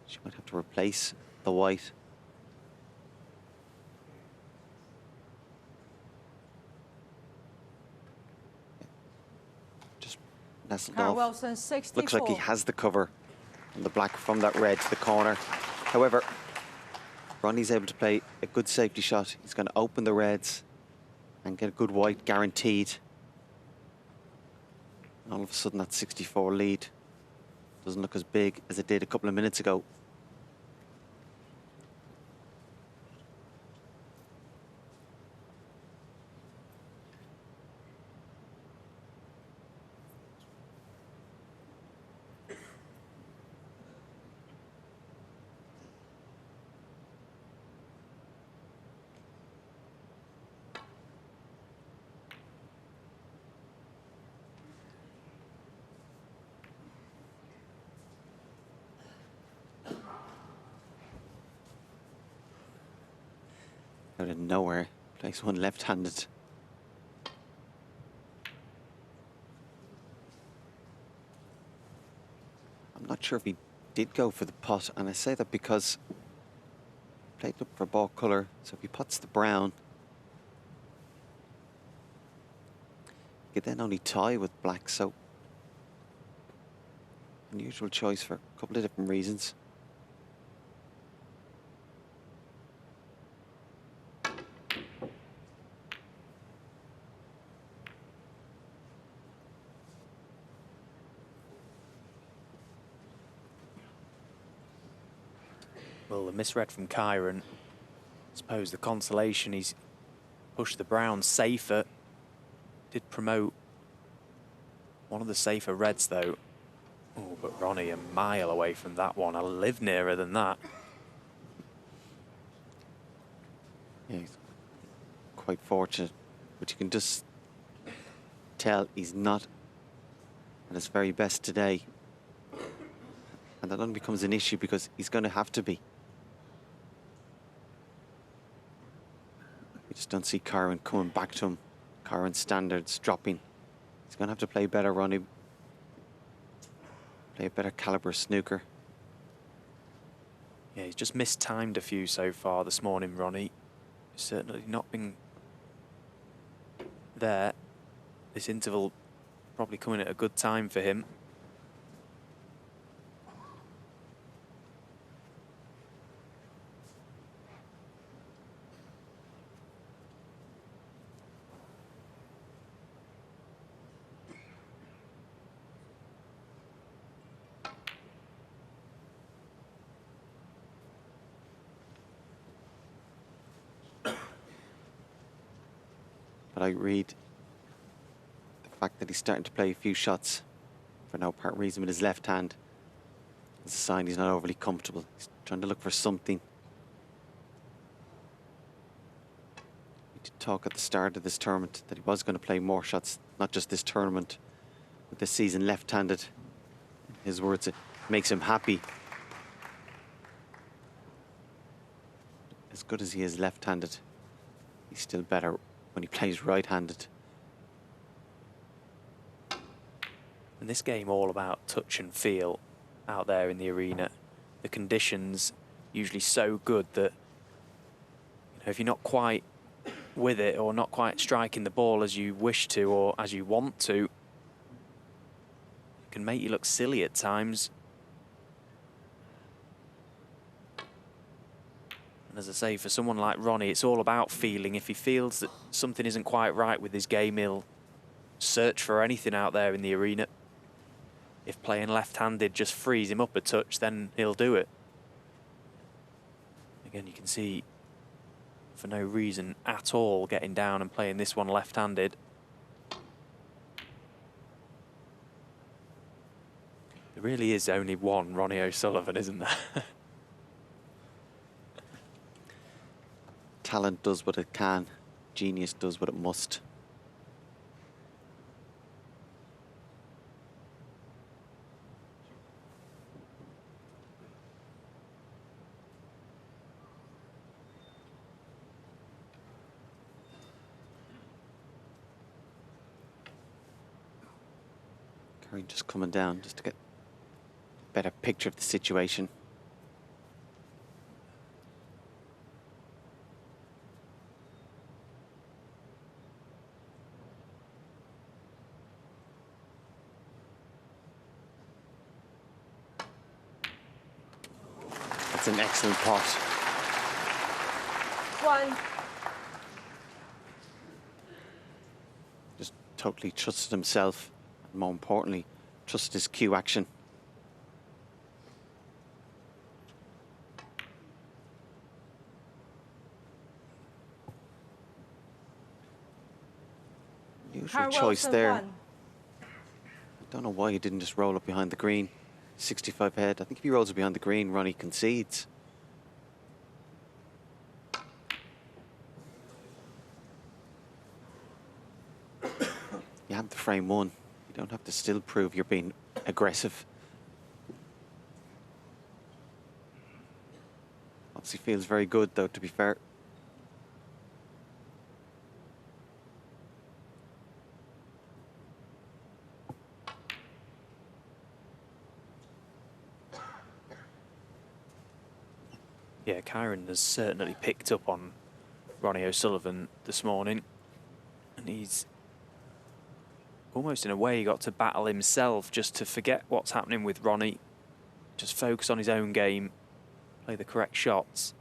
she might have to replace the white. Just nestled Kyren off. Wilson, 64. Looks like he has the cover on the black from that red to the corner. However, Ronnie's able to play a good safety shot. He's going to open the reds and get a good white guaranteed. And all of a sudden that 64 lead doesn't look as big as it did a couple of minutes ago. Out of nowhere, plays one left-handed. I'm not sure if he did go for the pot, and I say that because he played up for ball colour, so if he pots the brown, he could then only tie with black, so unusual choice for a couple of different reasons. Well, the misread from Kyren. I suppose the consolation, he's pushed the brown safer. Did promote one of the safer reds, though. Oh, but Ronnie a mile away from that one. I live nearer than that. Yeah, he's quite fortunate, but you can just tell he's not at his very best today. And that only becomes an issue because he's going to have to be. You just don't see Kyren coming back to him. Kyren's standards dropping. He's going to have to play better, Ronnie. Play a better caliber snooker. Yeah, he's just mistimed a few so far this morning, Ronnie. Certainly not been there. This interval probably coming at a good time for him. But I read the fact that he's starting to play a few shots for no apparent reason with his left hand as a sign he's not overly comfortable. He's trying to look for something. He did talk at the start of this tournament that he was going to play more shots, not just this tournament, but this season left-handed. In his words, it makes him happy. As good as he is left-handed, he's still better when he plays right-handed. And this game all about touch and feel out there in the arena. the conditions usually so good that, you know, if you're not quite with it or not quite striking the ball as you wish to or as you want to, it can make you look silly at times. And as I say, for someone like Ronnie, it's all about feeling. If he feels that something isn't quite right with his game, he'll search for anything out there in the arena. If playing left-handed just frees him up a touch, then he'll do it. Again, you can see for no reason at all getting down and playing this one left-handed. There really is only one Ronnie O'Sullivan, isn't there? Talent does what it can. Genius does what it must. Kyren just coming down just to get a better picture of the situation. That's an excellent pot. 1. Just totally trusted himself, and more importantly, trusted his cue action. Usual choice there. 1. I don't know why he didn't just roll up behind the green. 65 head. I think if he rolls it behind the green, Ronnie concedes. You have the frame won. You don't have to still prove you're being aggressive. Obviously feels very good though, to be fair. Yeah, Kyren has certainly picked up on Ronnie O'Sullivan this morning, and he's almost in a way got to battle himself just to forget what's happening with Ronnie, just focus on his own game, play the correct shots.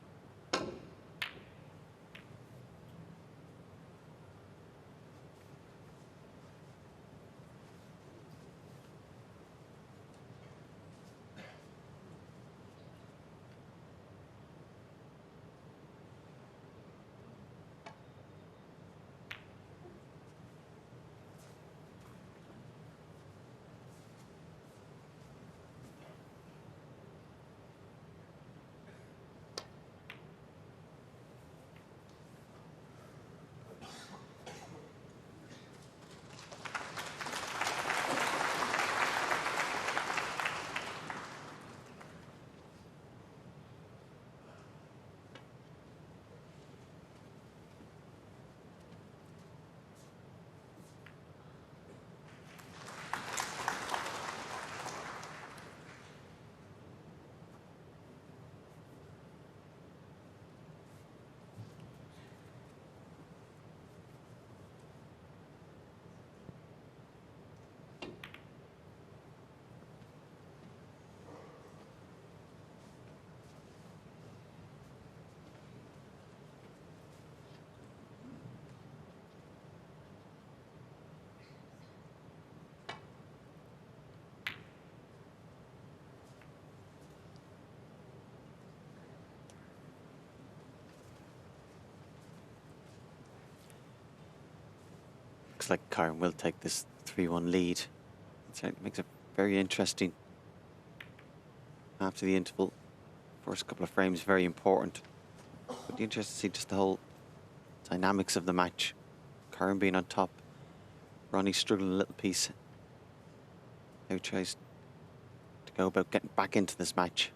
Looks like Kyren will take this 3-1 lead. It makes it very interesting. After the interval, first couple of frames very important. But be interested to see just the whole dynamics of the match. Kyren being on top, Ronnie struggling a little piece. How he tries to go about getting back into this match.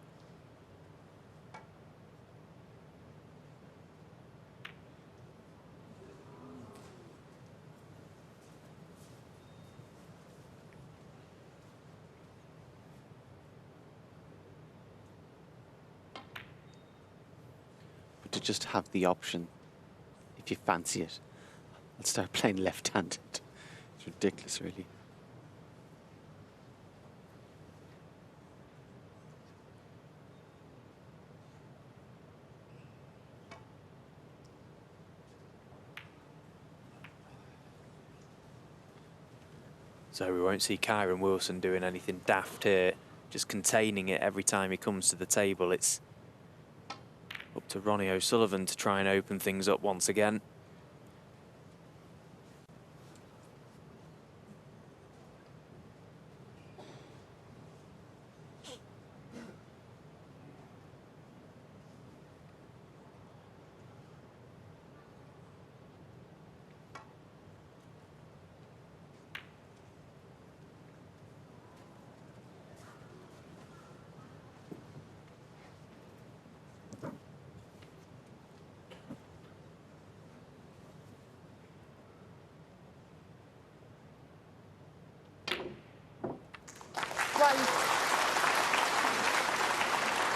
to just have the option, if you fancy it, I'll start playing left-handed. It's ridiculous, really. So we won't see Kyren Wilson doing anything daft here, just containing it every time he comes to the table. It's up to Ronnie O'Sullivan to try and open things up once again.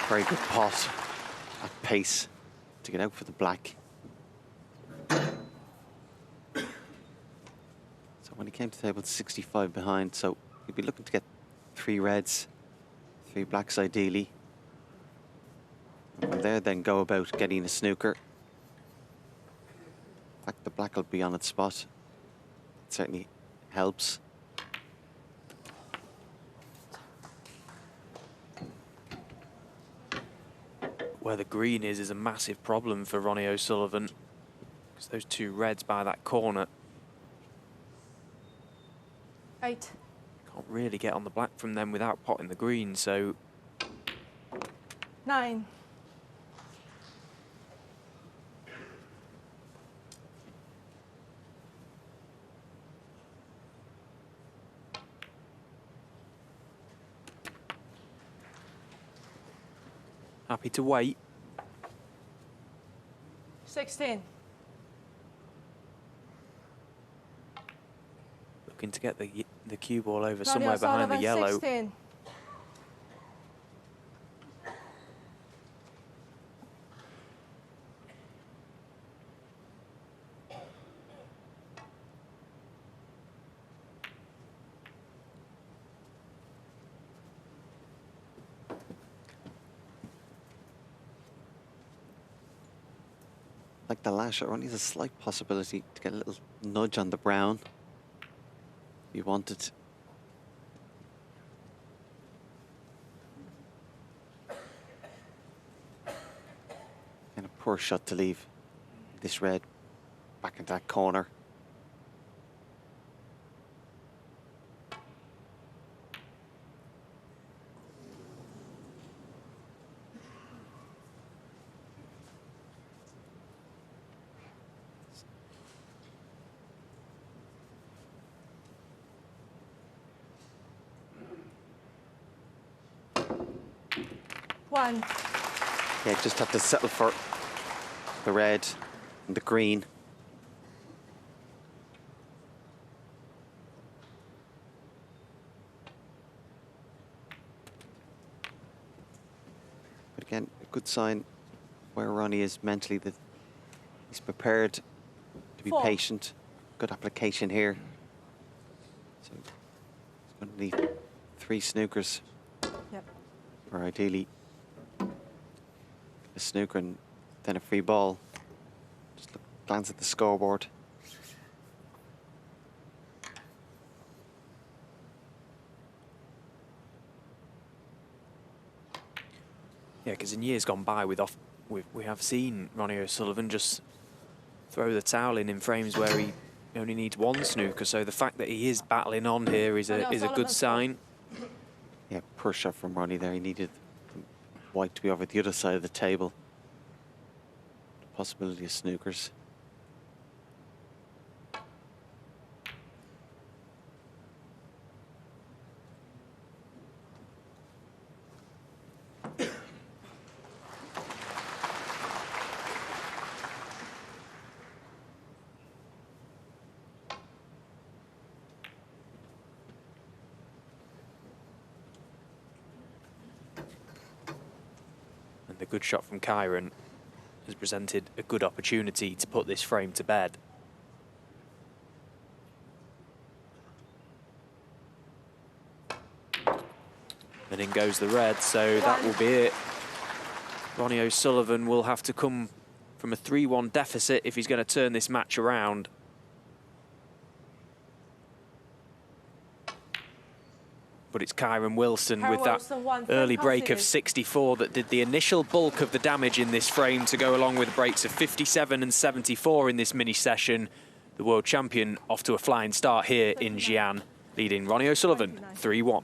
Very good pot at pace to get out for the black. So when he came to the table, 65 behind, so he'd be looking to get 3 reds, 3 blacks ideally. And from there, then go about getting a snooker. In fact, the black will be on its spot. It certainly helps. Where the green is a massive problem for Ronnie O'Sullivan, because those 2 reds by that corner 8. can't really get on the black from them without potting the green, so 9. happy to wait. 16. Looking to get the cue ball over Ronnie somewhere behind the O'Sullivan, yellow. 16. Like the lash, only has a slight possibility to get a little nudge on the brown. If you wanted. And a poor shot to leave this red back into that corner. One. Yeah, just have to settle for the red and the green. But again, a good sign where Ronnie is mentally, that he's prepared to be 4. patient. Good application here. So he's going to need 3 snookers, Yep. or ideally a snooker and then a free ball. Just look, glance at the scoreboard. Yeah, because in years gone by, we have seen Ronnie O'Sullivan just throw the towel in frames where he only needs 1 snooker. So the fact that he is battling on here is a good sign. Yeah, poor shot from Ronnie there. He needed white to be over the other side of the table. The possibility of snookers. The good shot from Kyren has presented a good opportunity to put this frame to bed. And in goes the red, so that will be it. Ronnie O'Sullivan will have to come from a 3-1 deficit if he's going to turn this match around. But it's Kyren Wilson with that early break of 64 that did the initial bulk of the damage in this frame to go along with breaks of 57 and 74 in this mini session. The world champion off to a flying start here in Xi'an, leading Ronnie O'Sullivan 3-1.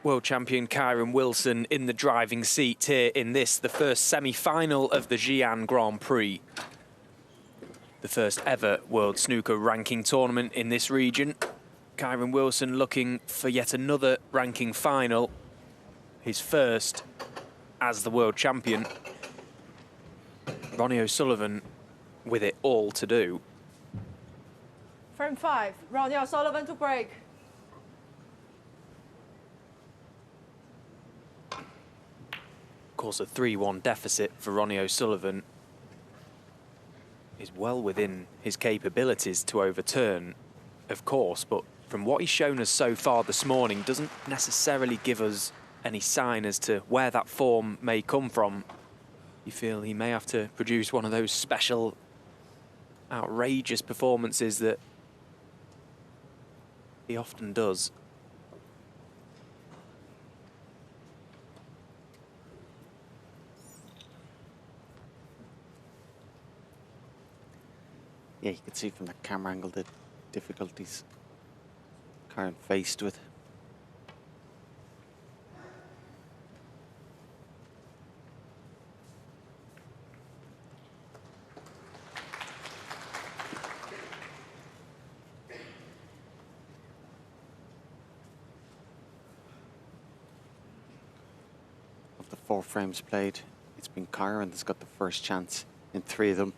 world champion Kyren Wilson in the driving seat here in this, the first semi-final of the Xi'an Grand Prix. The first ever World Snooker ranking tournament in this region. Kyren Wilson looking for yet another ranking final, his first as the world champion. Ronnie O'Sullivan with it all to do. Frame 5, Ronnie O'Sullivan to break. Of course, a 3-1 deficit for Ronnie O'Sullivan is well within his capabilities to overturn, of course, but from what he's shown us so far this morning, doesn't necessarily give us any sign as to where that form may come from. You feel he may have to produce one of those special, outrageous performances that he often does. Yeah, you can see from that camera angle the difficulties Kyren faced with. Of the 4 frames played, it's been Kyren that's got the first chance in 3 of them.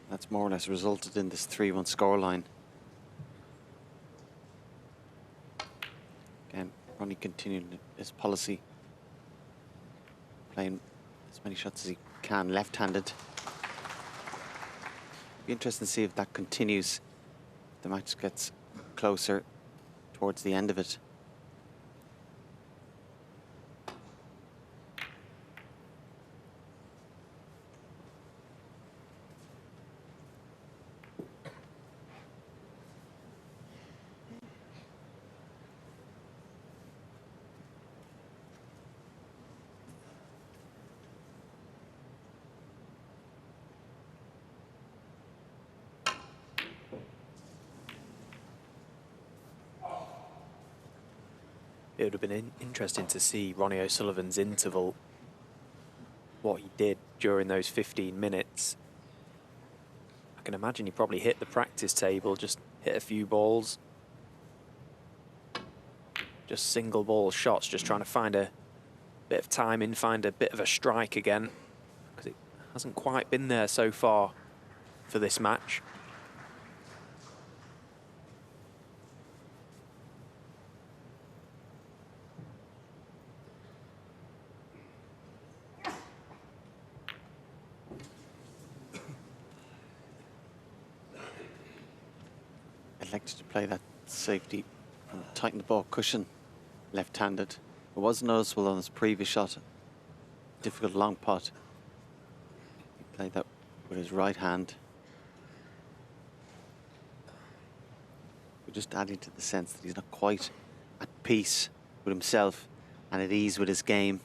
That's more or less resulted in this 3-1 scoreline. Again, Ronnie continuing his policy, playing as many shots as he can left-handed. Be interesting to see if that continues. The match gets closer towards the end of it. It would have been interesting to see Ronnie O'Sullivan's interval, what he did during those 15 minutes. I can imagine he probably hit the practice table, just hit a few balls. Just single ball shots, just trying to find a bit of timing, find a bit of a strike again, because it hasn't quite been there so far for this match. Elected to play that safety and tighten the ball cushion left-handed. It was noticeable on his previous shot, difficult long pot. He played that with his right hand. We're just adding to the sense that he's not quite at peace with himself and at ease with his game.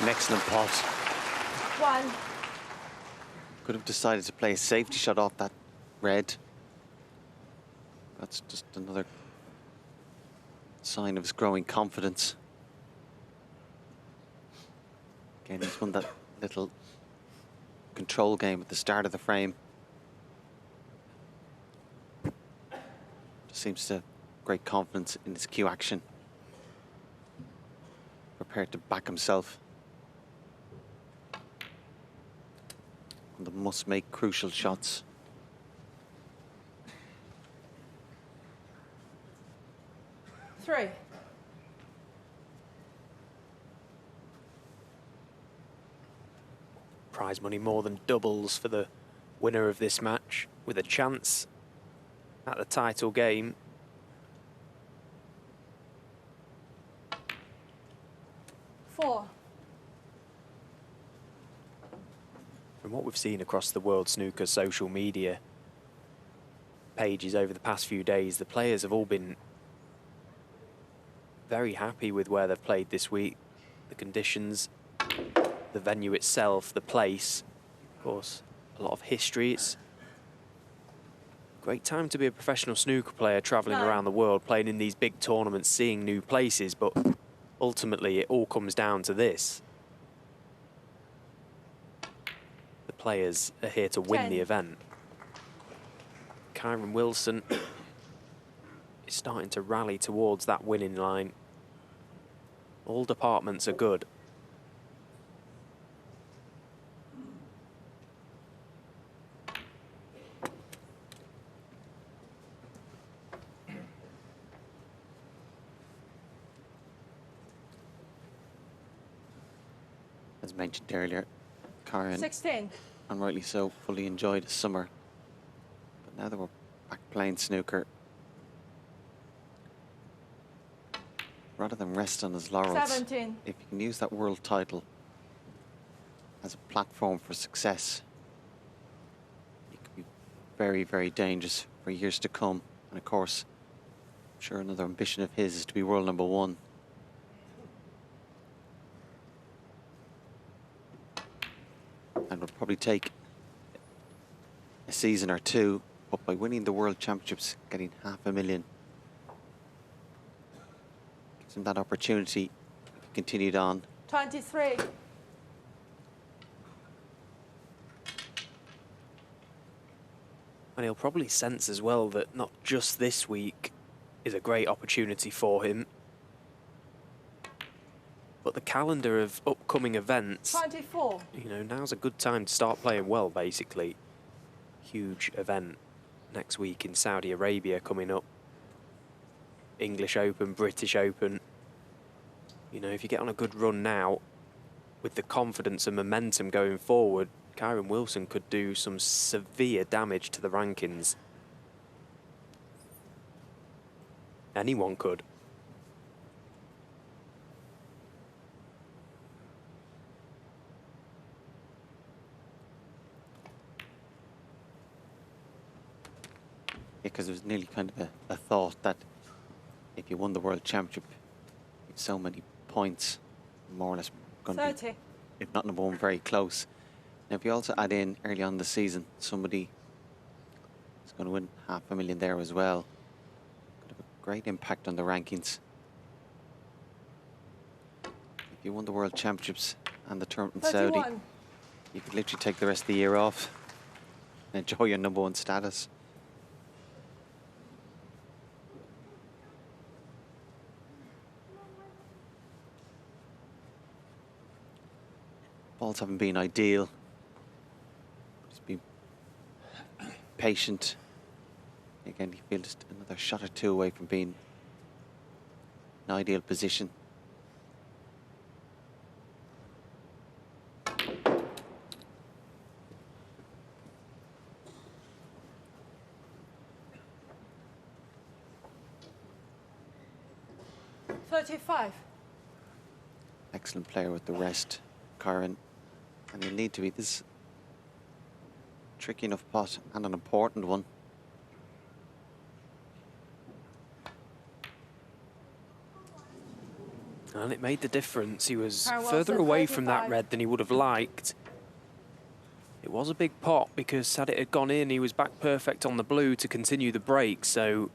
An excellent pot. 1. Could have decided to play a safety shot off that red. That's just another sign of his growing confidence. Again, he's won that little control game at the start of the frame. Just seems to have great confidence in his cue action. Prepared to back himself. On the must-make crucial shots. Prize money more than doubles for the winner of this match, with a chance at the title game. Four. From what we've seen across the World Snooker social media pages over the past few days, the players have all been very happy with where they've played this week. The conditions, the venue itself, the place, of course, a lot of history. It's a great time to be a professional snooker player, travelling around the world, playing in these big tournaments, seeing new places, but ultimately it all comes down to this. The players are here to win the event. Kyren Wilson is starting to rally towards that winning line. All departments are good. As mentioned earlier, Kyren, 16. and rightly so, fully enjoyed the summer. But now that we're back playing snooker, rather than rest on his laurels, 17. if you can use that world title as a platform for success, it could be very, very dangerous for years to come. And of course, I'm sure another ambition of his is to be world #1. And would probably take a season or two, but by winning the World Championships, getting $500,000 gives him that opportunity if he continued on. 23. And he'll probably sense as well that not just this week is a great opportunity for him, but the calendar of upcoming events, 24. you know, now's a good time to start playing well, basically. Huge event next week in Saudi Arabia coming up. English Open, British Open. You know, if you get on a good run now, with the confidence and momentum going forward, Kyren Wilson could do some severe damage to the rankings. Anyone could. Because it was nearly kind of a thought that if you won the World Championship, you'd so many points, more or less going to 30. be, if not #1, very close. Now, if you also add in early on in the season, somebody is going to win $500,000 there as well. Could have a great impact on the rankings. If you won the World Championships and the tournament in Saudi, 31. you could literally take the rest of the year off and enjoy your #1 status. Balls haven't been ideal. Just been patient. Again, you feel just another shot or two away from being an ideal position. $35. Excellent player with the rest, Kyren. And he'll need to be this tricky enough pot and an important one. And it made the difference. He was Kyren further Wilson, away from that 35. red than he would have liked. It was a big pot because had it had gone in, he was back perfect on the blue to continue the break. So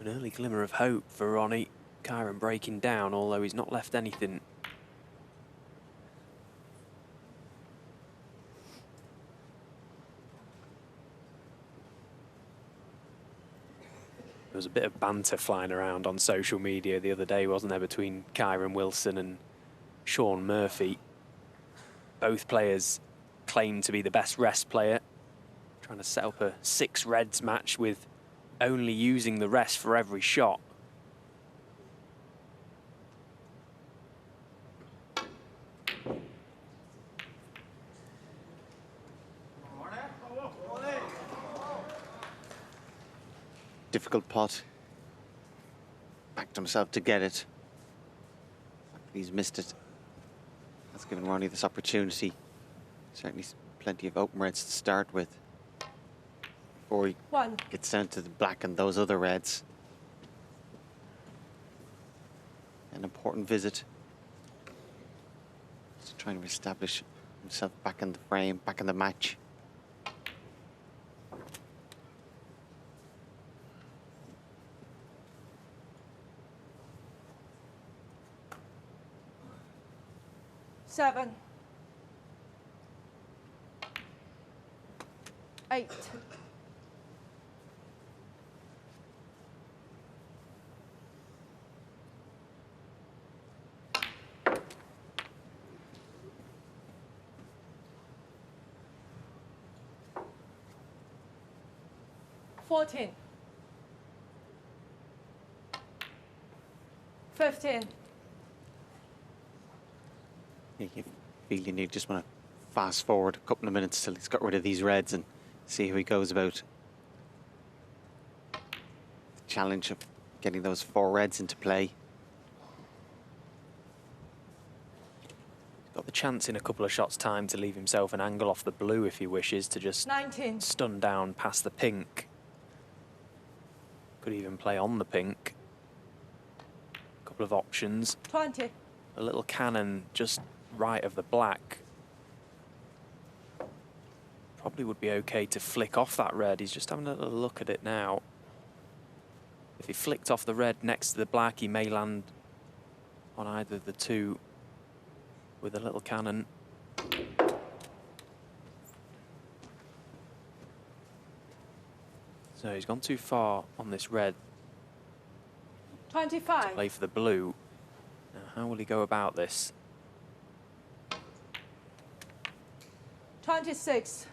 an early glimmer of hope for Ronnie. Kyren breaking down, although he's not left anything. There was a bit of banter flying around on social media the other day, wasn't there, between Kyren Wilson and Sean Murphy. Both players claim to be the best rest player, trying to set up a 6 reds match with only using the rest for every shot. difficult putt. Backed himself to get it. He's missed it. That's given Ronnie this opportunity. Certainly plenty of open reds to start with before he gets down to the black and those other reds. An important visit. Just trying to establish himself back in the frame, back in the match. Seven. 8. Fourteen. 15. You feel you just want to fast forward a couple of minutes till he's got rid of these reds and see how he goes about the challenge of getting those 4 reds into play. Got the chance in a couple of shots' time to leave himself an angle off the blue if he wishes to just 19. stun down past the pink. Could even play on the pink. A couple of options. 20. A little cannon just right of the black. Probably would be okay to flick off that red. He's just having a little look at it now. If he flicked off the red next to the black, he may land on either of the two with a little cannon. So he's gone too far on this red. 25. Play for the blue. Now, how will he go about this? 26.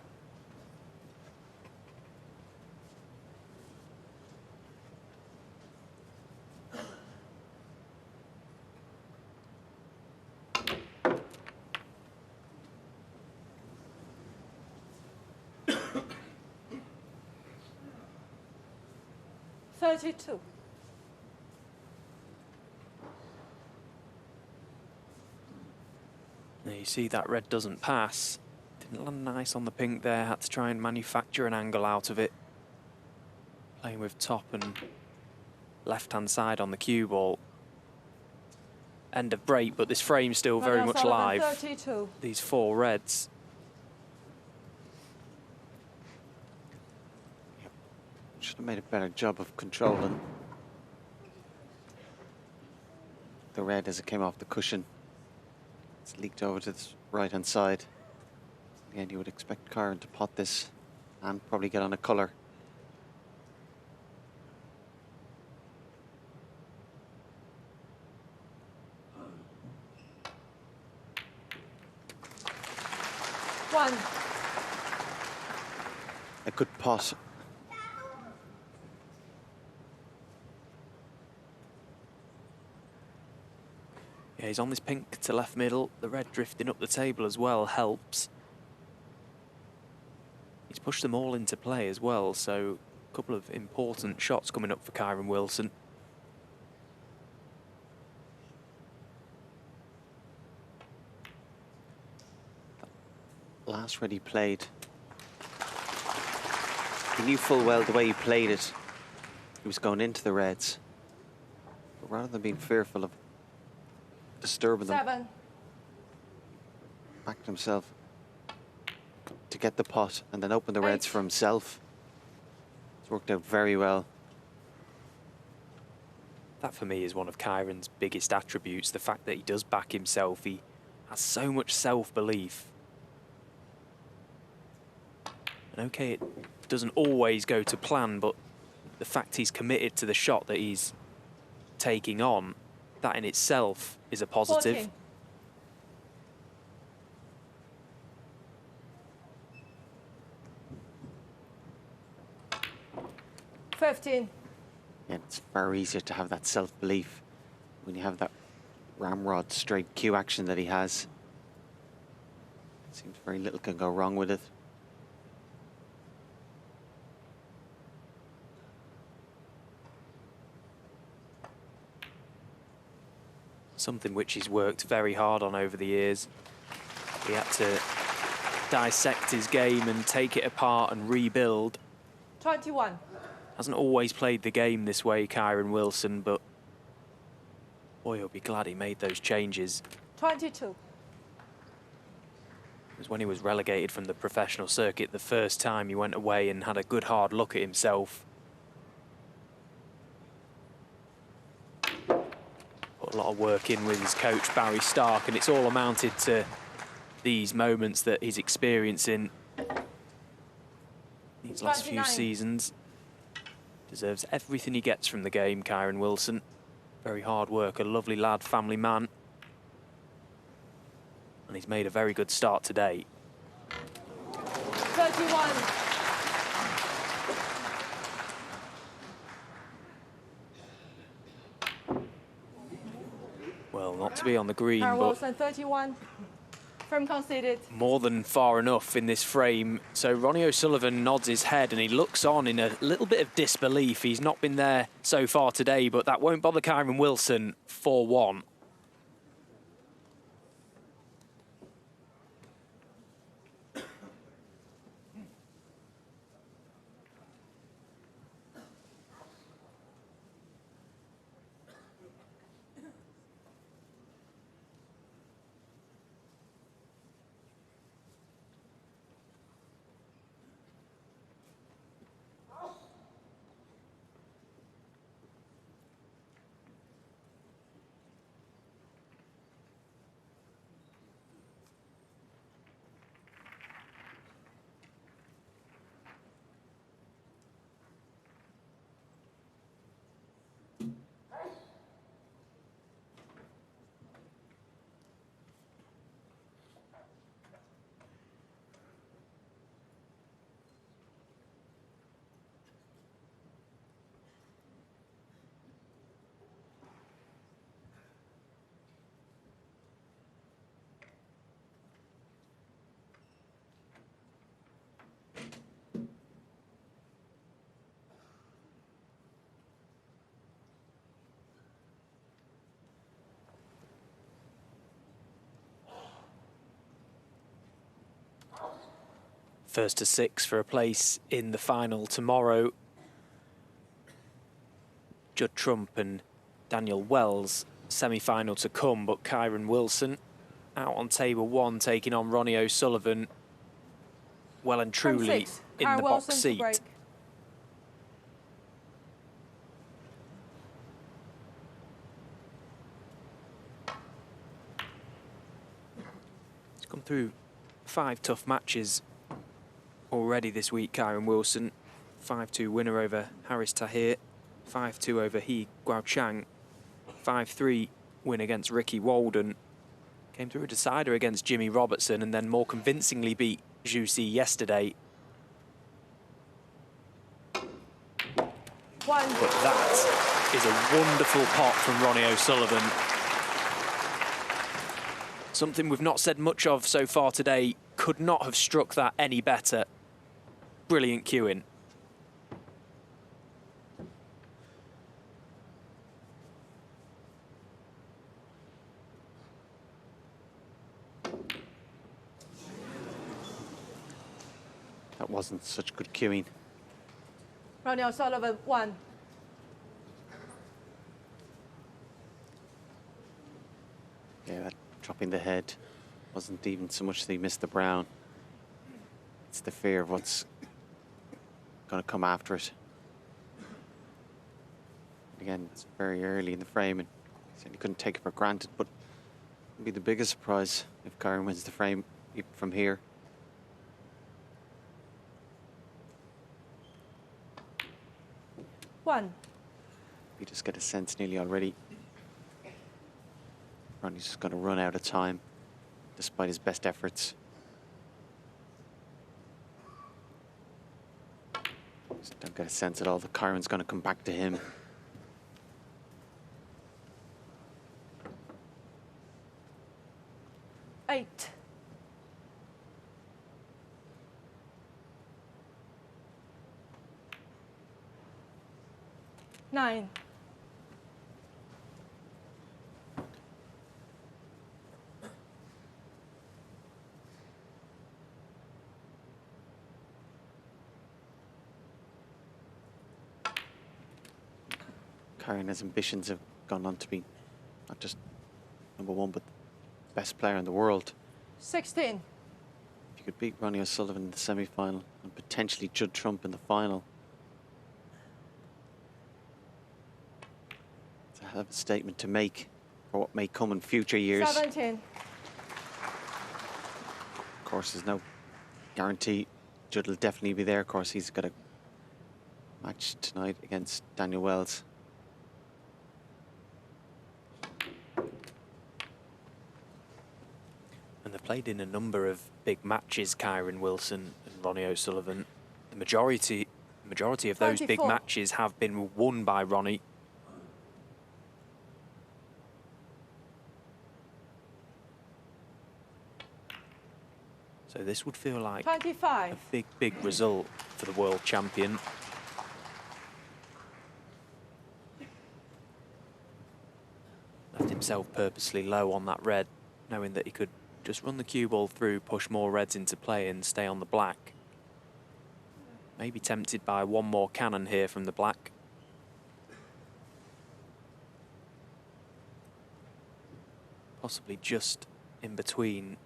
$32. Now you see that red doesn't pass. Didn't land nice on the pink there. Had to try and manufacture an angle out of it. Playing with top and left-hand side on the cue ball. End of break, but this frame's still very much live. 32. These 4 reds. Should have made a better job of controlling the red as it came off the cushion. It's leaked over to the right-hand side. In the end, you would expect Kyren to pot this and probably get on a colour. One. A good pot. Yeah, he's on this pink to left middle. The red drifting up the table as well helps. He's pushed them all into play as well, so a couple of important shots coming up for Kyren Wilson. Last red he played, he knew full well the way he played it, he was going into the reds. But rather than being fearful of disturbing them, 7. backed himself to get the pot and then open the reds 8. for himself. It's worked out very well. That for me is one of Kyren's biggest attributes, the fact that he does back himself. He has so much self-belief. And okay, it doesn't always go to plan, but the fact he's committed to the shot that he's taking on, that in itself is a positive. 14. 15. Yeah, it's far easier to have that self-belief when you have that ramrod straight cue action that he has. It seems very little can go wrong with it. something which he's worked very hard on over the years. He had to dissect his game and take it apart and rebuild. 21. Hasn't always played the game this way, Kyren Wilson, but boy, he'll be glad he made those changes. 22. It was when he was relegated from the professional circuit the first time he went away and had a good hard look at himself. Put a lot of work in with his coach Barry Stark, and it's all amounted to these moments that he's experiencing these last 29. few seasons. Deserves everything he gets from the game, Kyren Wilson. Very hard worker, lovely lad, family man. And he's made a very good start today. 31. Well, not to be on the green, Kyren but Wilson, 31. Frame conceded. more than far enough in this frame. So Ronnie O'Sullivan nods his head and he looks on in a little bit of disbelief. He's not been there so far today, but that won't bother Kyren Wilson. 4-1. First to 6 for a place in the final tomorrow. Judd Trump and Daniel Wells, semi-final to come, but Kyren Wilson out on table 1, taking on Ronnie O'Sullivan, well and Frame truly 6. in Kyren the Wilson box to seat. break. He's gone through 5 tough matches already this week, Kyren Wilson. 5-2 winner over Haris Tahir, 5-2 over He Guochang, 5-3 win against Ricky Walden. Came through a decider against Jimmy Robertson and then more convincingly beat Zhu Si yesterday. One. But that is a wonderful pot from Ronnie O'Sullivan. Something we've not said much of so far today. Could not have struck that any better. Brilliant cueing. That wasn't such good cueing. Ronnie O'Sullivan, 1. Yeah, that dropping the head wasn't even so much that he missed the brown. It's the fear of what's going to come after it. Again, it's very early in the frame, and he said he couldn't take it for granted, but it'd be the biggest surprise if Kyren wins the frame from here. One. You just get a sense nearly already. Ronnie's just going to run out of time, despite his best efforts. Just don't get a sense at all that Kyren's going to come back to him. Eight. Nine. Kyren's ambitions have gone on to be not just #1, but the best player in the world. 16. If you could beat Ronnie O'Sullivan in the semi-final and potentially Judd Trump in the final, it's a hell of a statement to make for what may come in future years. 17. Of course, there's no guarantee Judd will definitely be there. Of course, he's got a match tonight against Daniel Wells. And they've played in a number of big matches, Kyren Wilson and Ronnie O'Sullivan. The majority of those big 24. matches have been won by Ronnie. So this would feel like 25. a big result for the world champion. Left himself purposely low on that red, knowing that he could just run the cue ball through, push more reds into play and stay on the black. Maybe tempted by one more cannon here from the black. Possibly just in between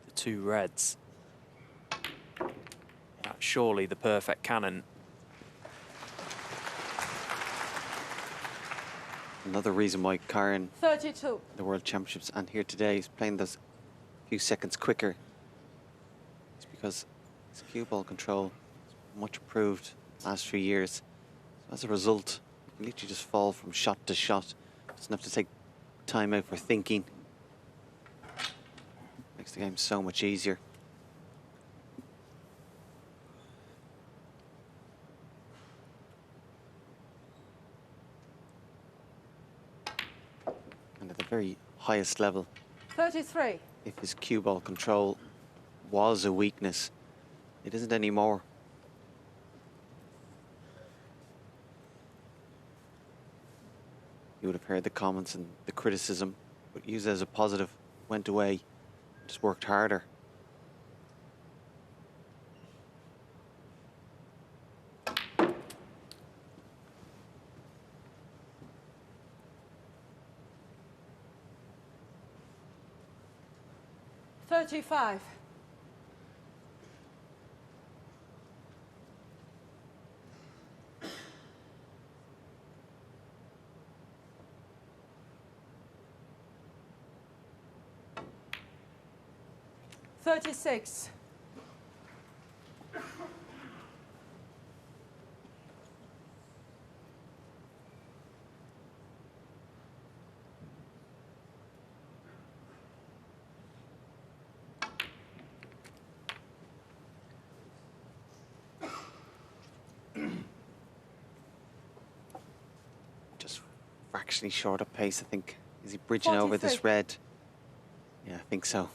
the two reds. That's surely the perfect cannon. Another reason why Kyren, 32. the World Championships and here today, is playing those few seconds quicker. It's because his cue ball control is much improved last few years. So as a result, you can literally just fall from shot to shot. Doesn't have to take time out for thinking. Makes the game so much easier. And at the very highest level, 33. if his cue ball control was a weakness, it isn't anymore. You would have heard the comments and the criticism, but used as a positive, went away, just worked harder. $35. $36. Just fractionally short of pace, I think. Is he bridging over this 43. red? Yeah, I think so.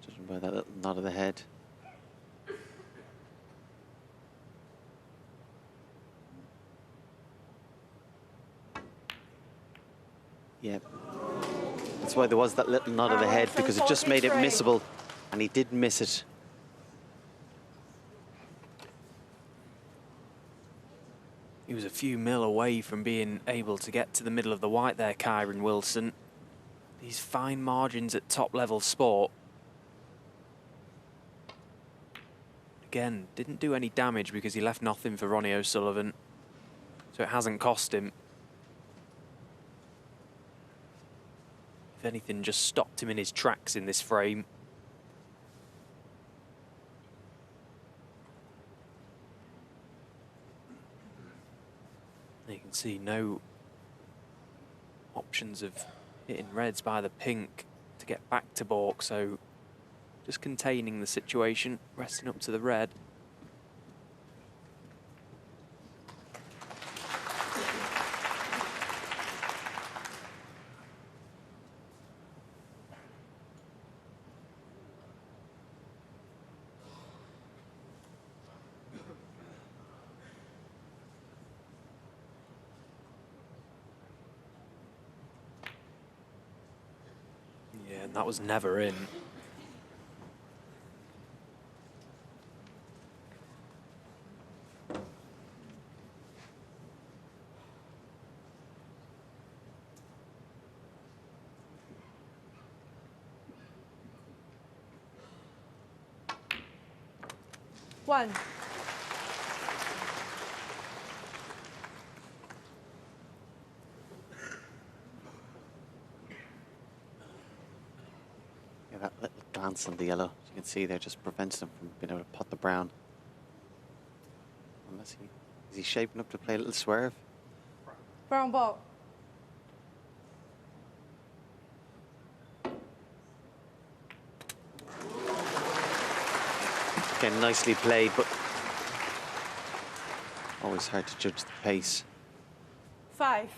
Judging by that little nod of the head. Yeah. That's why there was that little nod of the head, because it just made it 43. missable, and he did miss it. He was a few mil away from being able to get to the middle of the white there, Kyren Wilson. These fine margins at top level sport. Again, didn't do any damage because he left nothing for Ronnie O'Sullivan. So it hasn't cost him. If anything, just stopped him in his tracks in this frame. You can see no options of hitting reds by the pink to get back to balk, so just containing the situation, resting up to the red. Yeah, and that was never in. 1. Yeah, that little glance on the yellow, as you can see there, just prevents him from being able to pot the brown. Unless is he shaping up to play a little swerve? Brown ball. Again, nicely played, but always hard to judge the pace. 5.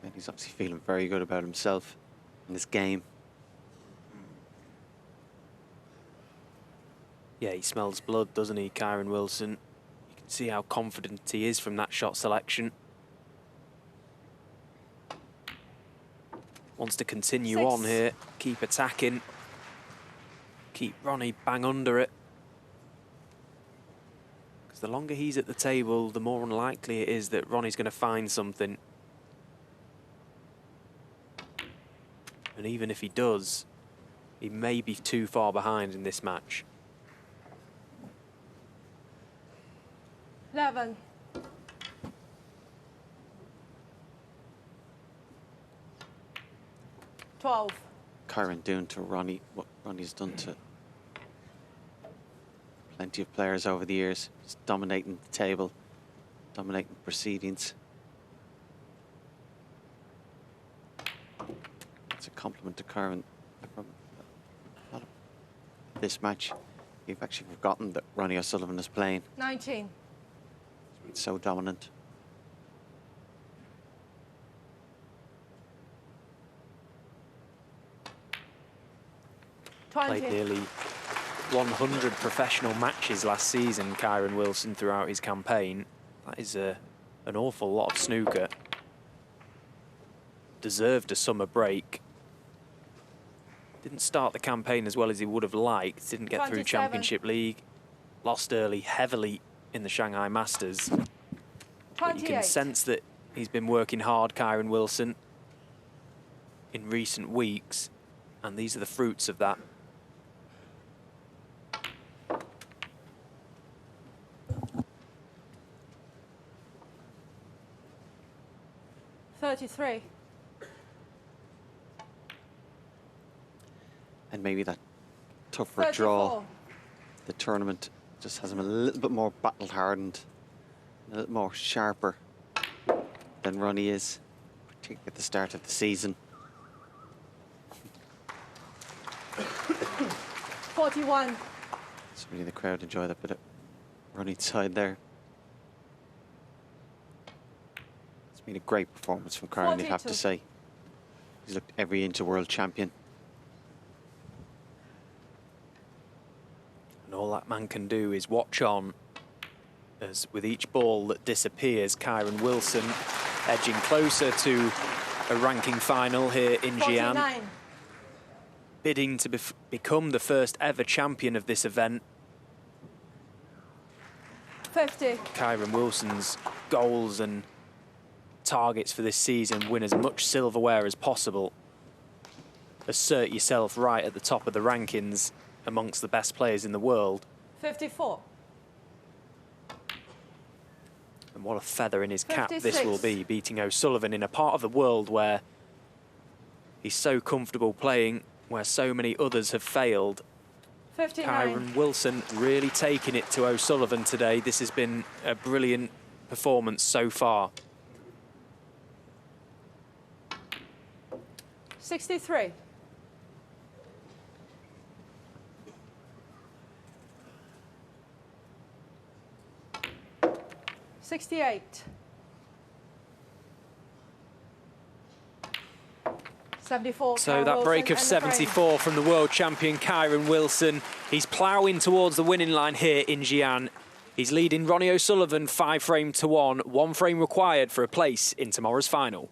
And he's obviously feeling very good about himself in this game. Yeah, he smells blood, doesn't he, Kyren Wilson? You can see how confident he is from that shot selection. Wants to continue 6. on here, keep attacking, keep Ronnie bang under it. Because the longer he's at the table, the more unlikely it is that Ronnie's going to find something. And even if he does, he may be too far behind in this match. 11. $12. Kyren doing to Ronnie what Ronnie's done to plenty of players over the years. Just dominating the table, dominating proceedings. It's a compliment to Kyren. From a lot of this match, you've actually forgotten that Ronnie O'Sullivan is playing. 19. He's been so dominant. Played nearly 100 professional matches last season, Kyren Wilson, throughout his campaign. That is an awful lot of snooker. Deserved a summer break. Didn't start the campaign as well as he would have liked. Didn't get through 27. Championship League. Lost early, heavily in the Shanghai Masters. But you can 28. sense that he's been working hard, Kyren Wilson, in recent weeks. And these are the fruits of that. 33. And maybe that tougher 34. draw, the tournament just has him a little bit more battle hardened, a little more sharper than Ronnie is, particularly at the start of the season. 41. So really the crowd enjoy that bit of Ronnie's side there. It's been a great performance from Kyren, you'd have to 42. say. He's looked every inch a world champion. And all that man can do is watch on as with each ball that disappears, Kyren Wilson edging closer to a ranking final here in Xi'an. 49. Bidding to become the first ever champion of this event. 50. Kyren Wilson's goals and targets for this season: win as much silverware as possible, assert yourself right at the top of the rankings amongst the best players in the world. 54. And what a feather in his cap 56. this will be, beating O'Sullivan in a part of the world where he's so comfortable playing, where so many others have failed. 59. Kyren Wilson really taking it to O'Sullivan today. This has been a brilliant performance so far. 63. 68. 74. So Kyren that Wilson break of and the frame. 74 from the world champion Kyren Wilson. He's ploughing towards the winning line here in Xi'an. He's leading Ronnie O'Sullivan 5 frames to 1. 1 frame required for a place in tomorrow's final.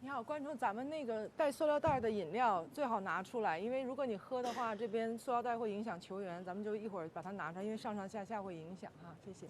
你好，观众，咱们那个带塑料袋的饮料最好拿出来，因为如果你喝的话，这边塑料袋会影响球员，咱们就一会儿把它拿出来，因为上上下下会影响哈，谢谢。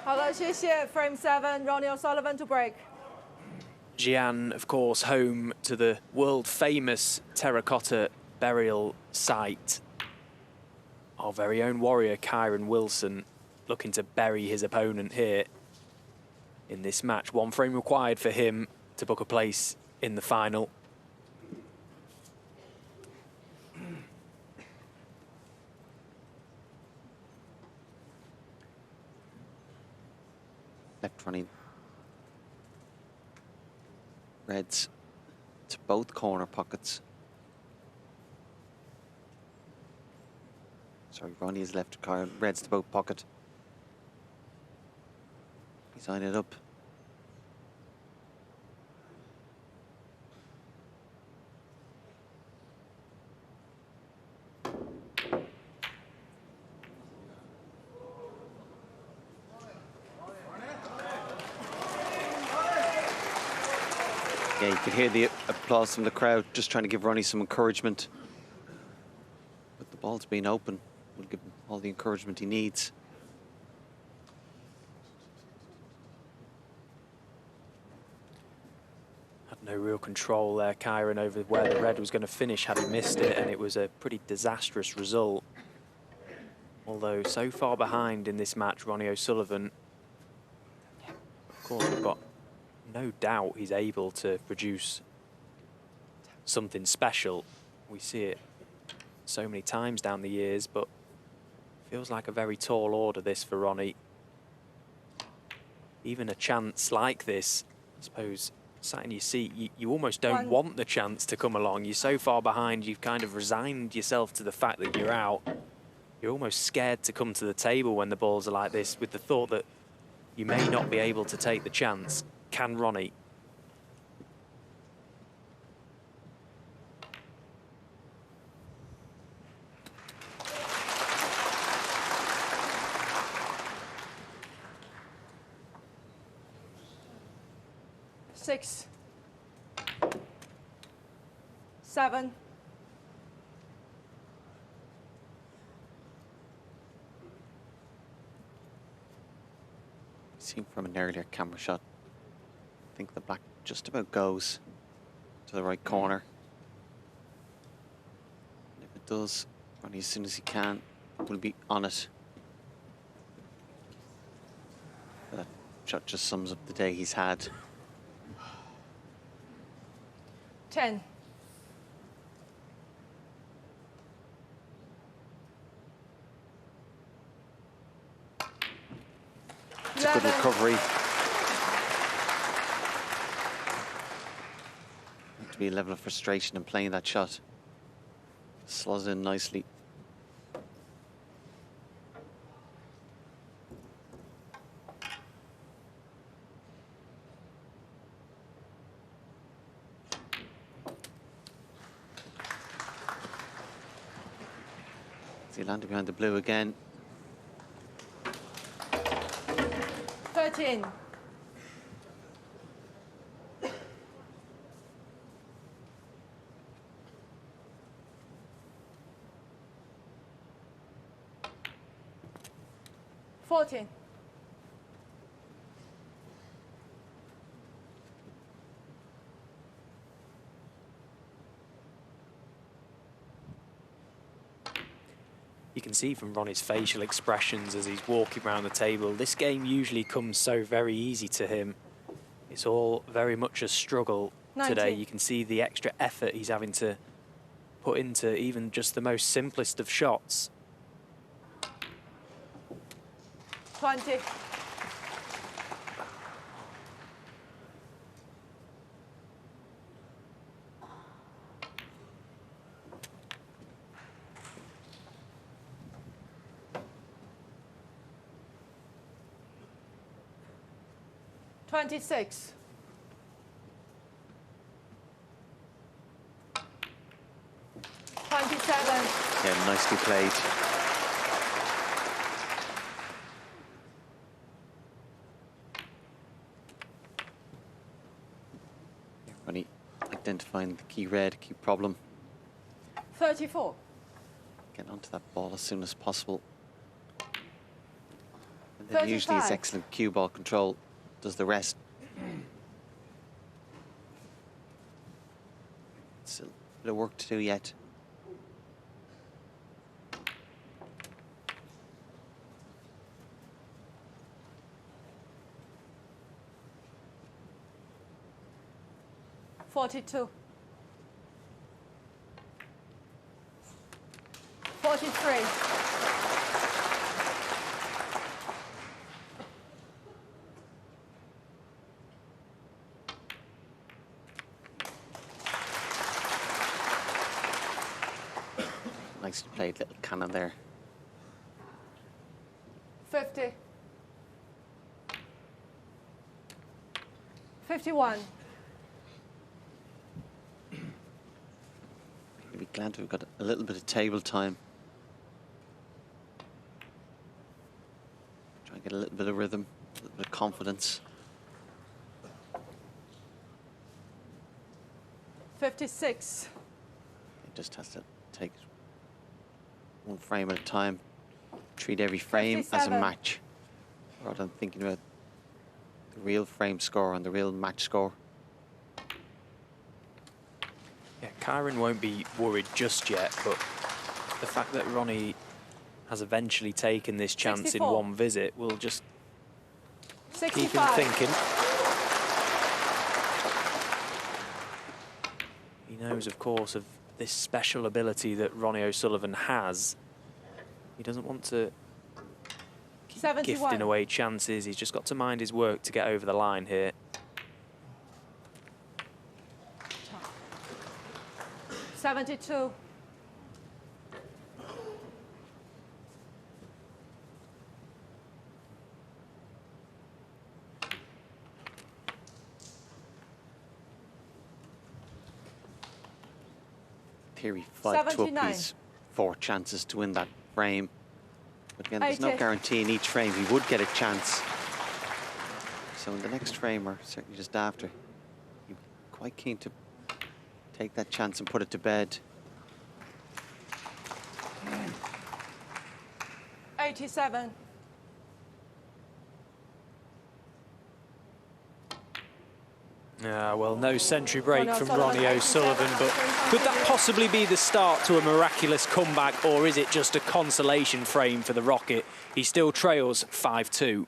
好了，谢谢 Frame 7, Ronnie O'Sullivan to break. Xi'an, of course, home to the world-famous terracotta burial site. Our very own warrior, Kyren Wilson, looking to bury his opponent here in this match. One frame required for him to book a place in the final. Left running. Reds to both corner pockets. Sorry, Ronnie is left to Kyren. Reds to both pocket. He's eyeing it up. Yeah, you can hear the applause from the crowd, just trying to give Ronnie some encouragement. But the ball's been open. We'll give him all the encouragement he needs. Had no real control there, Kyren, over where the red was going to finish had he missed it, and it was a pretty disastrous result. Although so far behind in this match, Ronnie O'Sullivan, of course, we've got no doubt he's able to produce something special. We see it so many times down the years, but feels like a very tall order, this, for Ronnie. Even a chance like this, I suppose, sat in your seat, you almost don't want the chance to come along. You're so far behind, you've kind of resigned yourself to the fact that you're out. You're almost scared to come to the table when the balls are like this, with the thought that you may not be able to take the chance. Can Ronnie? Six, 7. Seen from an earlier camera shot, I think the black just about goes to the right corner. And if it does, Ronnie, as soon as he can, will be on it. That shot just sums up the day he's had. 10. It's a good recovery. To be a level of frustration in playing that shot. Slots in nicely. He landed behind the blue again. 13. $14. You can see from Ronnie's facial expressions as he's walking around the table, this game usually comes so very easy to him. It's all very much a struggle 19. today. You can see the extra effort he's having to put into even just the most simplest of shots. 20. $26. 27. Yeah, nicely played. Ronnie identifying the key red, key problem. 34. Get onto that ball as soon as possible. And then usually his 35. excellent cue ball control does the rest. Still a bit of work to do yet. $42. 43. Nicely played, little cannon there. 50. 51. We'll be glad to have got a little bit of table time. Try and get a little bit of rhythm, a little bit of confidence. 56. It just has to take one frame at a time. Treat every frame as a 57. match, rather than thinking about the real frame score and the real match score. Yeah, Kyren won't be worried just yet, but the fact that Ronnie has eventually taken this chance 64. in one visit will just keep him 65. thinking. He knows, of course, of this special ability that Ronnie O'Sullivan has. He doesn't want to keep 71. gifting away chances. He's just got to mind his work to get over the line here. 72. Theory 5 to up, 79. he's 4 chances to win that frame. But again, there's no 80. guarantee in each frame he would get a chance. So in the next frame, or certainly just after, he'd be quite keen to take that chance and put it to bed. 87. Yeah, well, no century break Ronnie from O'Sullivan, Ronnie O'Sullivan, but could that possibly be the start to a miraculous comeback, or is it just a consolation frame for the Rocket? He still trails 5-2.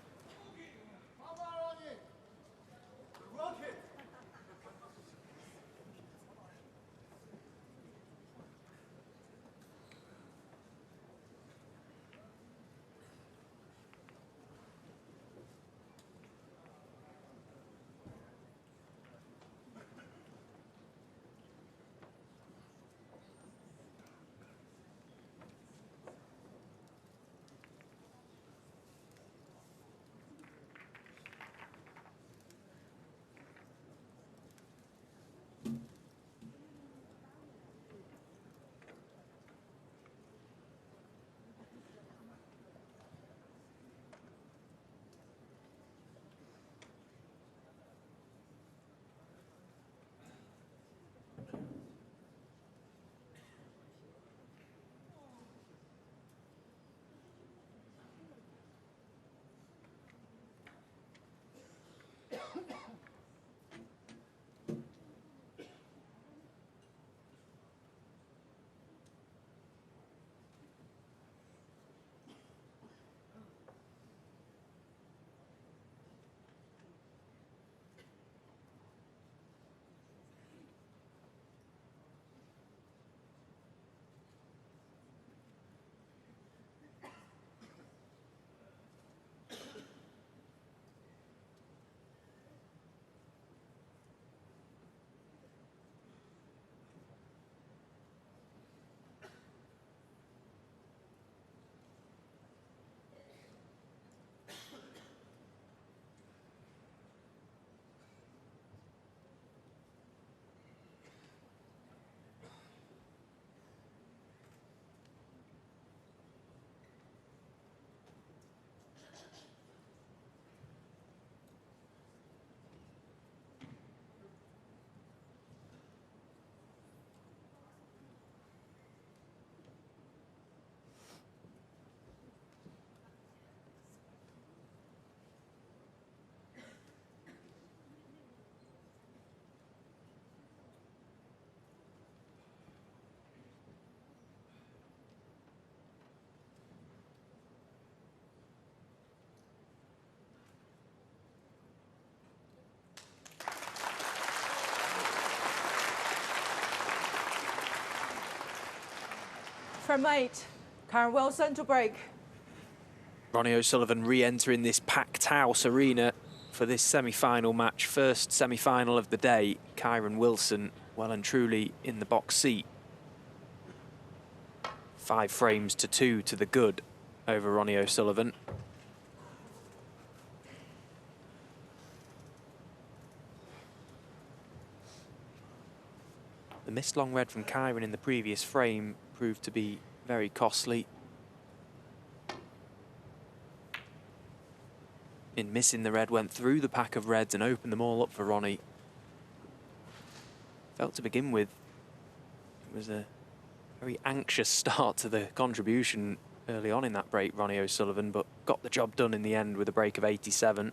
from 8. Kyren Wilson to break. Ronnie O'Sullivan re-entering this packed house arena for this semi-final match. First semi-final of the day. Kyren Wilson well and truly in the box seat. 5 frames to 2 to the good over Ronnie O'Sullivan. The missed long red from Kyren in the previous frame proved to be very costly. In missing the red, went through the pack of reds and opened them all up for Ronnie. Felt to begin with, it was a very anxious start to the contribution early on in that break, Ronnie O'Sullivan, but got the job done in the end with a break of 87.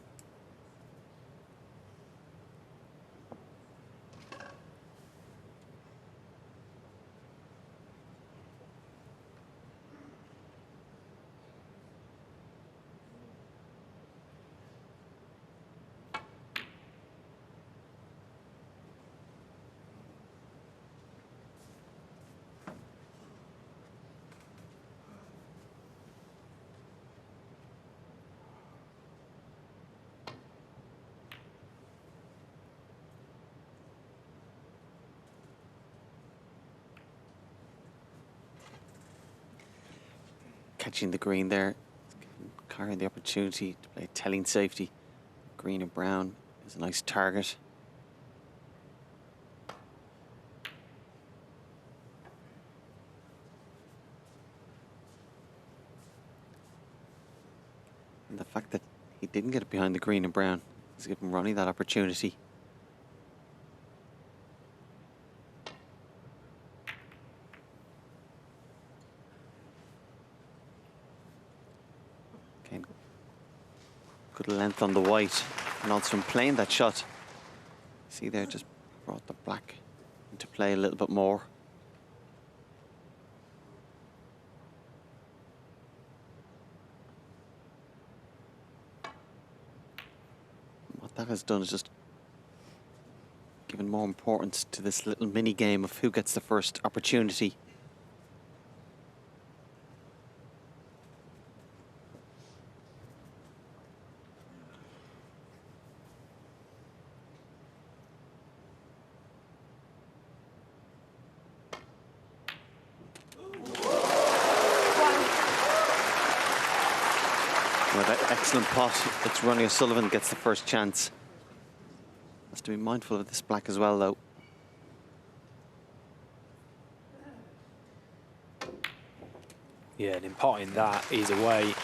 Catching the green there, giving Kyren the opportunity to play telling safety. Green and brown is a nice target. And the fact that he didn't get it behind the green and brown is giving Ronnie that opportunity. Good length on the white, and also from playing that shot, see there, just brought the black into play a little bit more. What that has done is just given more importance to this little mini game of who gets the first opportunity. Excellent pot. It's Ronnie O'Sullivan gets the first chance. Has to be mindful of this black as well, though. Yeah, and in potting that, he's away.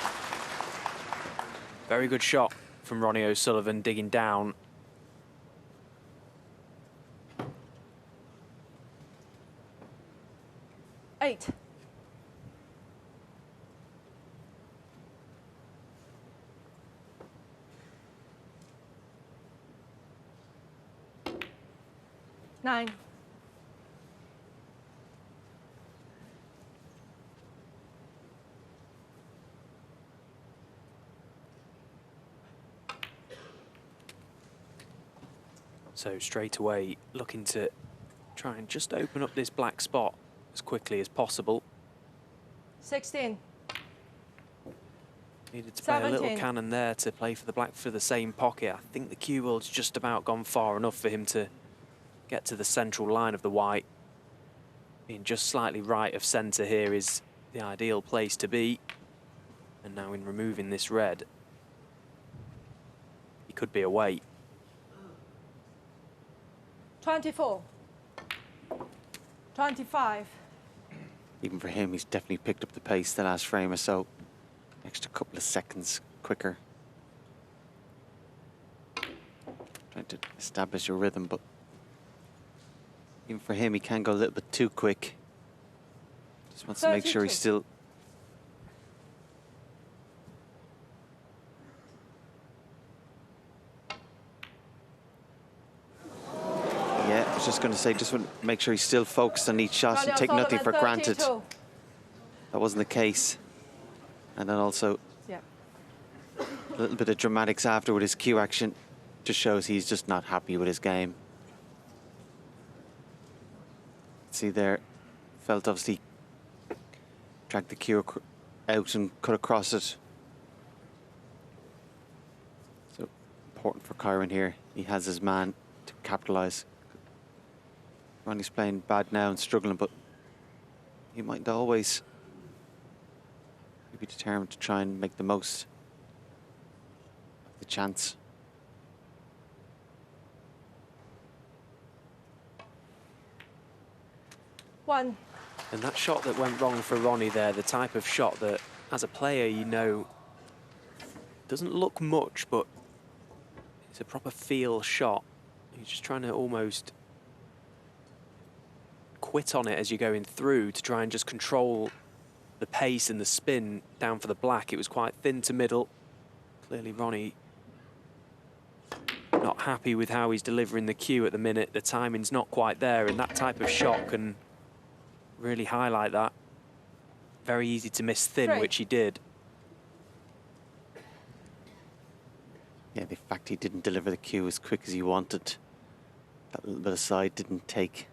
Very good shot from Ronnie O'Sullivan, digging down. Eight. Nine. So straight away, looking to try and just open up this black spot as quickly as possible. 16. Needed to play a little 17. cannon there to play for the black for the same pocket. I think the cue ball's just about gone far enough for him to get to the central line of the white. Being just slightly right of centre here is the ideal place to be. And now in removing this red, he could be away. 24. 25. Even for him, he's definitely picked up the pace the last frame or so. Extra couple of seconds quicker. Trying to establish a rhythm, but even for him, he can go a little bit too quick. Just wants to make sure he's still... Yeah, I was just going to say, just want to make sure he's still focused on each shot and take nothing for granted. That wasn't the case. And then also a little bit of dramatics after with his cue action just shows he's just not happy with his game. See there, felt obviously drag the cue out and cut across it. So important for Kyren here. He has his man to capitalise. Ronnie's playing bad now and struggling, but he might always be determined to try and make the most of the chance. One. And that shot that went wrong for Ronnie there, the type of shot that, as a player, you know, doesn't look much, but it's a proper feel shot. You're just trying to almost quit on it as you're going through to try and just control the pace and the spin down for the black. It was quite thin to middle. Clearly Ronnie not happy with how he's delivering the cue at the minute. The timing's not quite there, and that type of shot can really highlight that. Very easy to miss thin, Prix. which he did. Yeah, the fact he didn't deliver the cue as quick as he wanted, that little bit of side didn't take.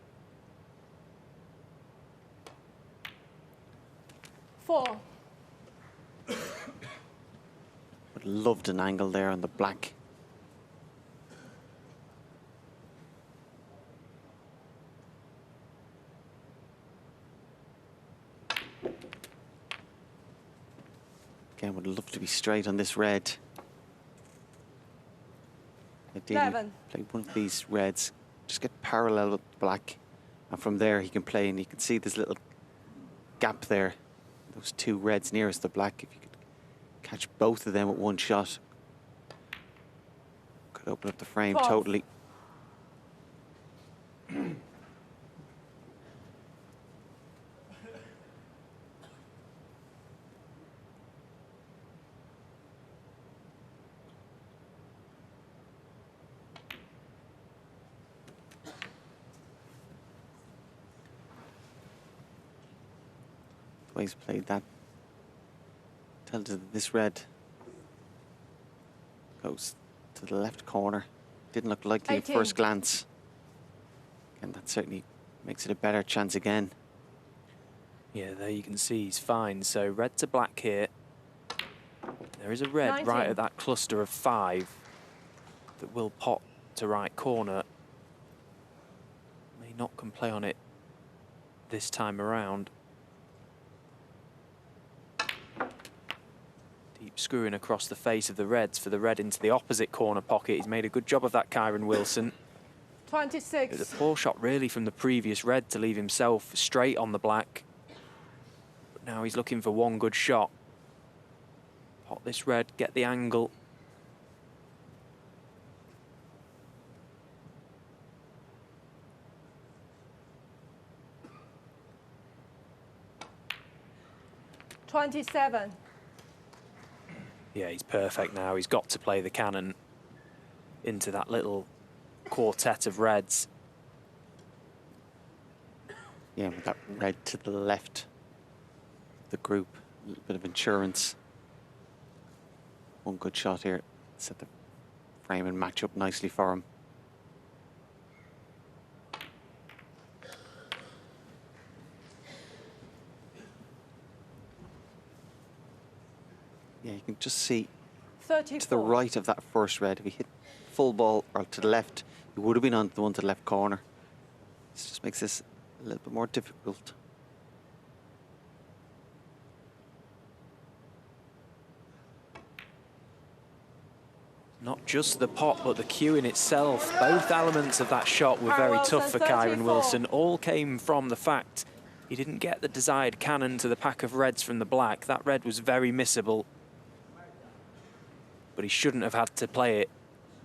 4. But loved an angle there on the black. Again, would love to be straight on this red. Ideally, 11. play one of these reds, just get parallel with the black, and from there he can play, and you can see this little gap there. Those two reds nearest the black, if you could catch both of them with one shot, could open up the frame 12. totally. The way he's played that tells you that this red goes to the left corner. Didn't look likely at 18. first glance. And that certainly makes it a better chance again. Yeah, there you can see he's fine. So red to black here. There is a red 19. right at that cluster of 5 that will pop to right corner. May not can play on it this time around. Deep screwing across the face of the reds for the red into the opposite corner pocket. He's made a good job of that, Kyren Wilson. 26. It was a poor shot really from the previous red to leave himself straight on the black. But now he's looking for one good shot. Pot this red, get the angle. $27. Yeah, he's perfect now. He's got to play the cannon into that little quartet of reds. Yeah, with that red to the left of the group, a little bit of insurance. One good shot here, set the frame and match up nicely for him. Yeah, you can just see 34. to the right of that first red, if he hit full ball or to the left, he would have been on the one to the left corner. This just makes this a little bit more difficult. Not just the pot, but the cue in itself. Both elements of that shot were very Kyren tough for Wilson, Kyren 34. Wilson. All came from the fact he didn't get the desired cannon to the pack of reds from the black. That red was very missable. But he shouldn't have had to play it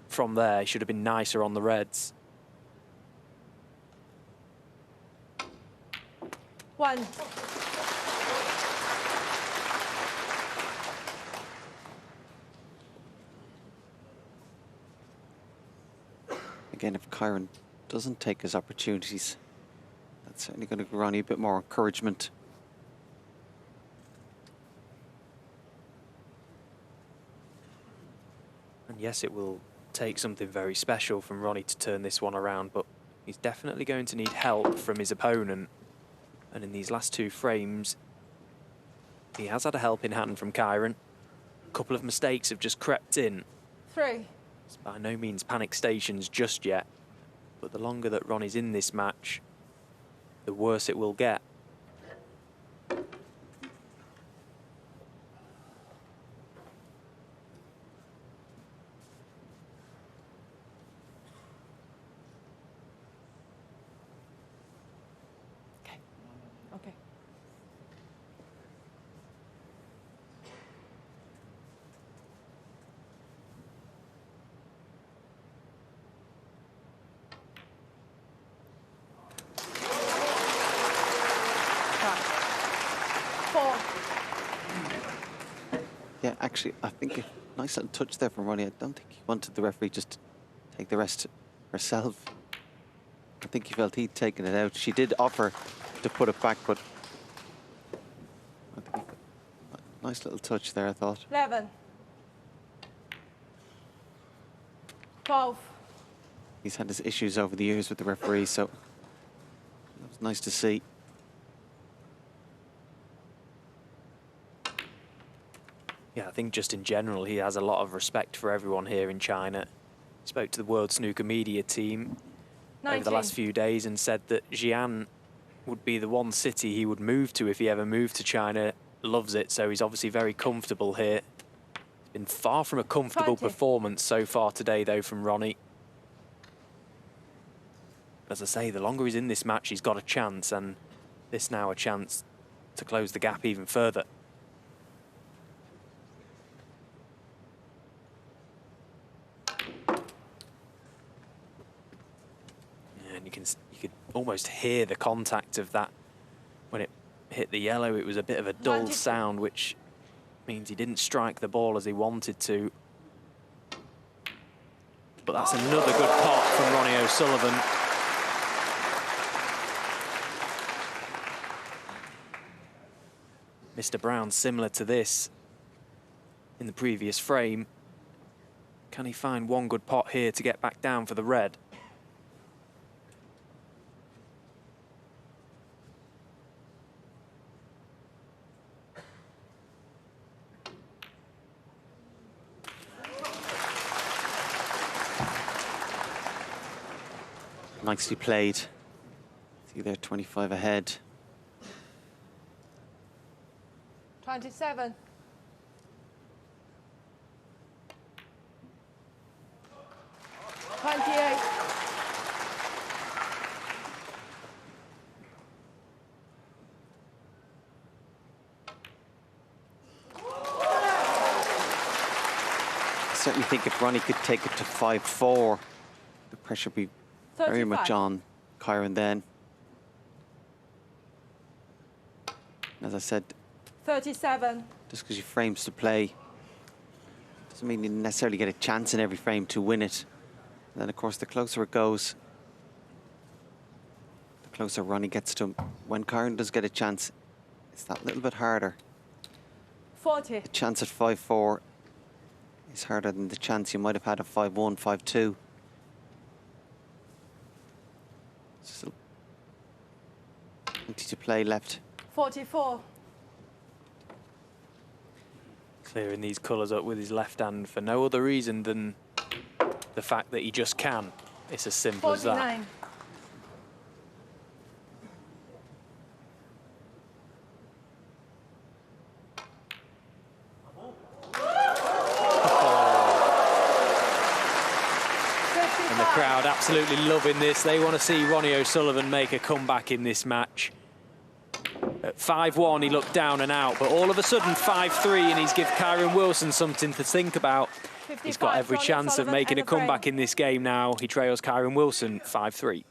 from there. He should have been nicer on the reds. 1. Again, if Kyren doesn't take his opportunities, that's certainly going to give Ronnie a bit more encouragement. And yes, it will take something very special from Ronnie to turn this one around, but he's definitely going to need help from his opponent. And in these last 2 frames, He has had a helping hand from Kyren. A couple of mistakes have just crept in. 3. It's by no means panic stations just yet, but the longer that Ronnie's in this match, the worse it will get. Okay. Yeah, actually, I think a nice little touch there from Ronnie. I don't think he wanted the referee just to take the rest herself. I think he felt he'd taken it out. She did offer to put it back, but I think nice little touch there, I thought. 11. 12. He's had his issues over the years with the referee, so it was nice to see. Yeah, I think just in general, he has a lot of respect for everyone here in China. He spoke to the World Snooker media team 19. over the last few days and said that Xi'an would be the one city he would move to if he ever moved to China. Loves it, so he's obviously very comfortable here. It's been far from a comfortable 20. performance so far today, though, from Ronnie. As I say, the longer he's in this match, he's got a chance, and this now a chance to close the gap even further. And you could almost hear the contact of that when it hit the yellow. It was a bit of a dull 92. sound, which means he didn't strike the ball as he wanted to. But that's another good pot from Ronnie O'Sullivan. Mr. Brown, similar to this in the previous frame. Can he find one good pot here to get back down for the red? Nicely played. See there, 25 ahead. 27. 28. I certainly think if Ronnie could take it to 5-4, the pressure would be very much 35. on Kyren then. As I said, 37. just because you frames to play doesn't mean you necessarily get a chance in every frame to win it. And then, of course, the closer it goes, the closer Ronnie gets to him. When Kyren does get a chance, it's that little bit harder. 40. The chance at 5-4 is harder than the chance you might have had at 5-1, 5-2. Still plenty to play left. 44. Clearing these colours up with his left hand for no other reason than the fact that he just can. It's as simple as that. 49. And the crowd absolutely loving this. They want to see Ronnie O'Sullivan make a comeback in this match. At 5-1, he looked down and out, but all of a sudden 5-3, and he's give Kyren Wilson something to think about. He's got every chance of making a comeback in this game now. He trails Kyren Wilson 5-3.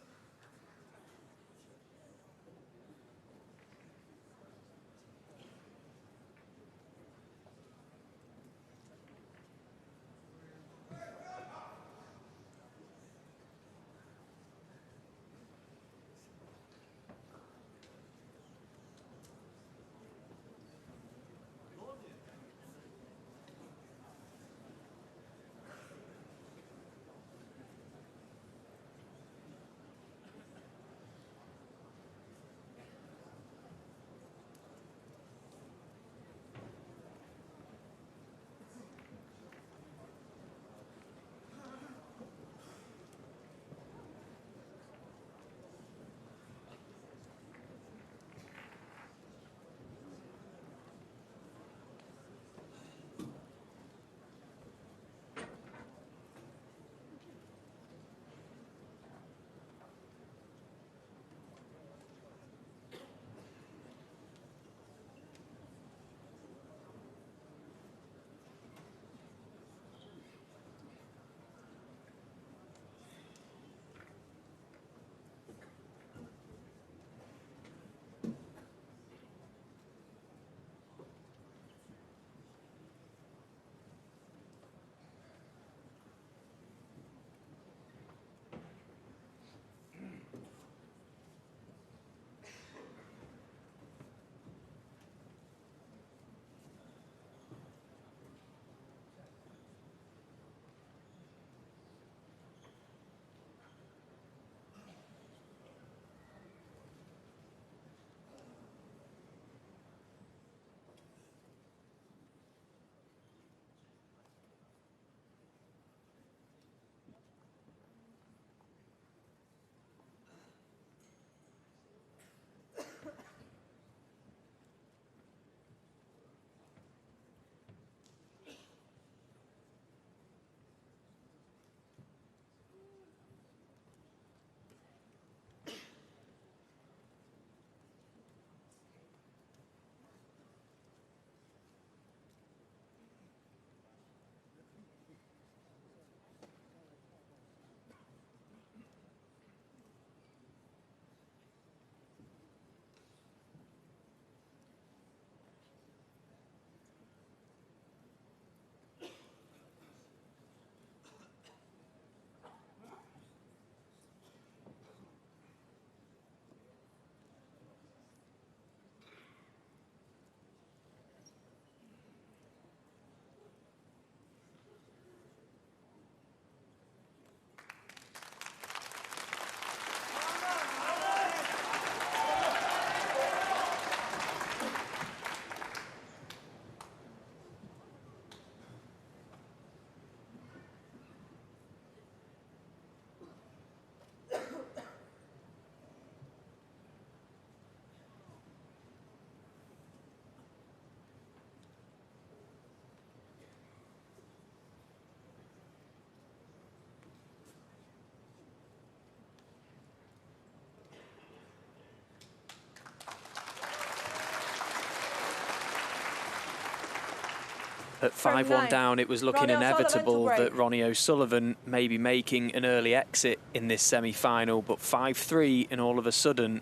At 5-1 down, it was looking inevitable that Ronnie O'Sullivan may be making an early exit in this semi-final, but 5-3, and all of a sudden,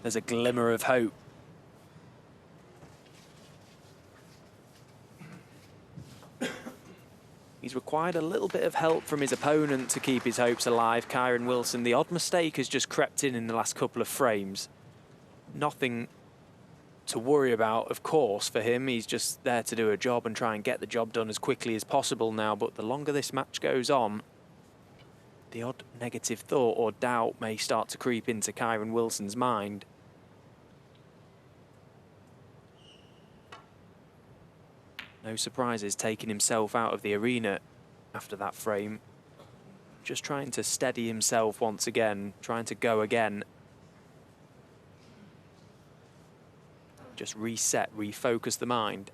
there's a glimmer of hope. He's required a little bit of help from his opponent to keep his hopes alive. Kyren Wilson, the odd mistake has just crept in the last couple of frames. Nothing to worry about, of course, for him. He's just there to do a job and try and get the job done as quickly as possible now. But the longer this match goes on, the odd negative thought or doubt may start to creep into Kyren Wilson's mind. No surprises taking himself out of the arena after that frame. Just trying to steady himself once again, trying to go again. Just reset, refocus the mind.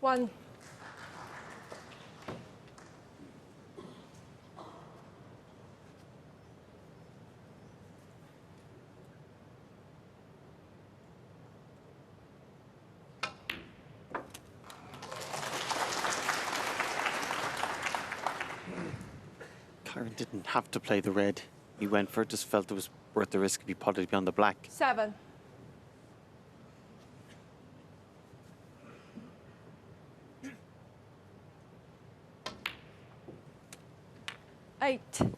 One. Kyren didn't have to play the red. He went for it, just felt it was worth the risk if he potted beyond the black. 7.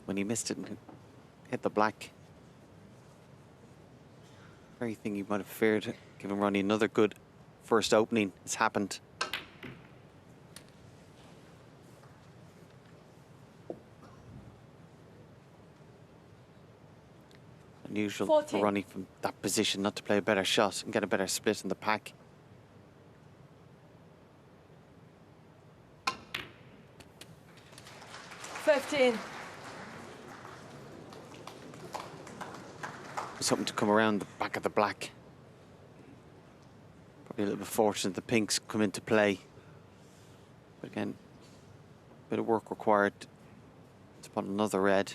When he missed it and hit the black, very thing you might have feared, giving Ronnie another good first opening, has happened. Unusual 14. for Ronnie from that position not to play a better shot and get a better split in the pack. Something to come around the back of the black. Probably a little bit fortunate the pinks come into play. But again, a bit of work required to put another red.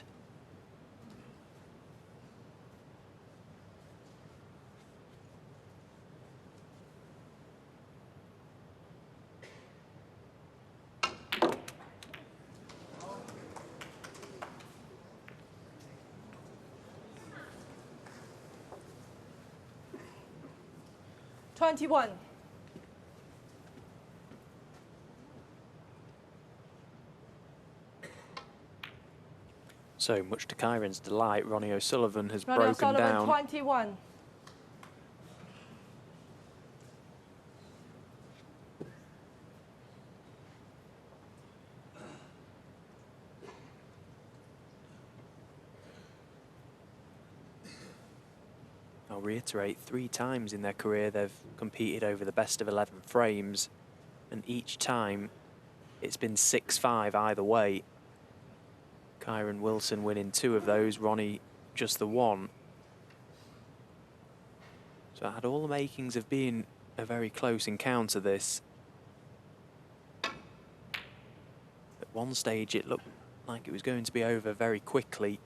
$21. So much to Kyren's delight, Ronnie O'Sullivan has broken down. 21. I'll reiterate, 3 times in their career they've competed over the best of 11 frames, and each time it's been 6-5 either way. Kyren Wilson winning 2 of those, Ronnie just the 1. So it had all the makings of being a very close encounter, this. At one stage it looked like it was going to be over very quickly.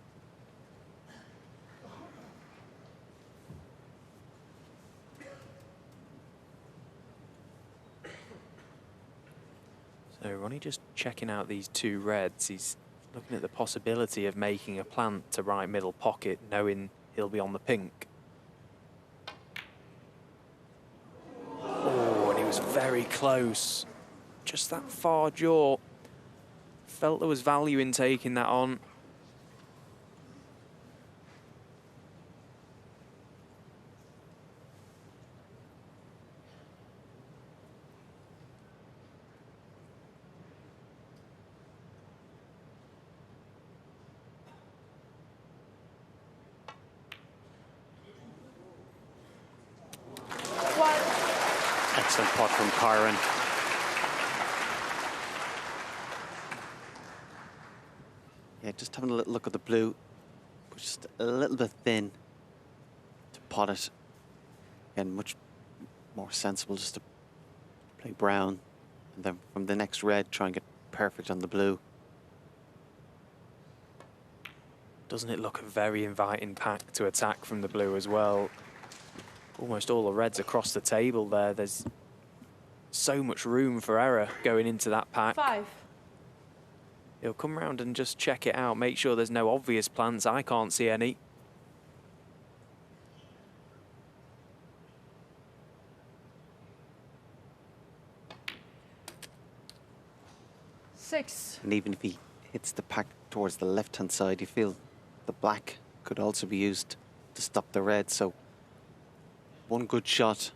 So Ronnie just checking out these 2 reds. He's looking at the possibility of making a plant to right middle pocket, knowing he'll be on the pink. Oh, and he was very close. Just that far jaw. felt there was value in taking that on. Excellent putt from Kyren. Yeah, just having a little look at the blue. Just a little bit thin to pot it. Again, much more sensible just to play brown. And then from the next red, try and get perfect on the blue. Doesn't it look a very inviting pack to attack from the blue as well? Almost all the reds across the table there. There's so much room for error going into that pack. 5. He'll come round and just check it out, make sure there's no obvious plants. I can't see any. Six. And even if he hits the pack towards the left-hand side, you feel the black could also be used to stop the red. So one good shot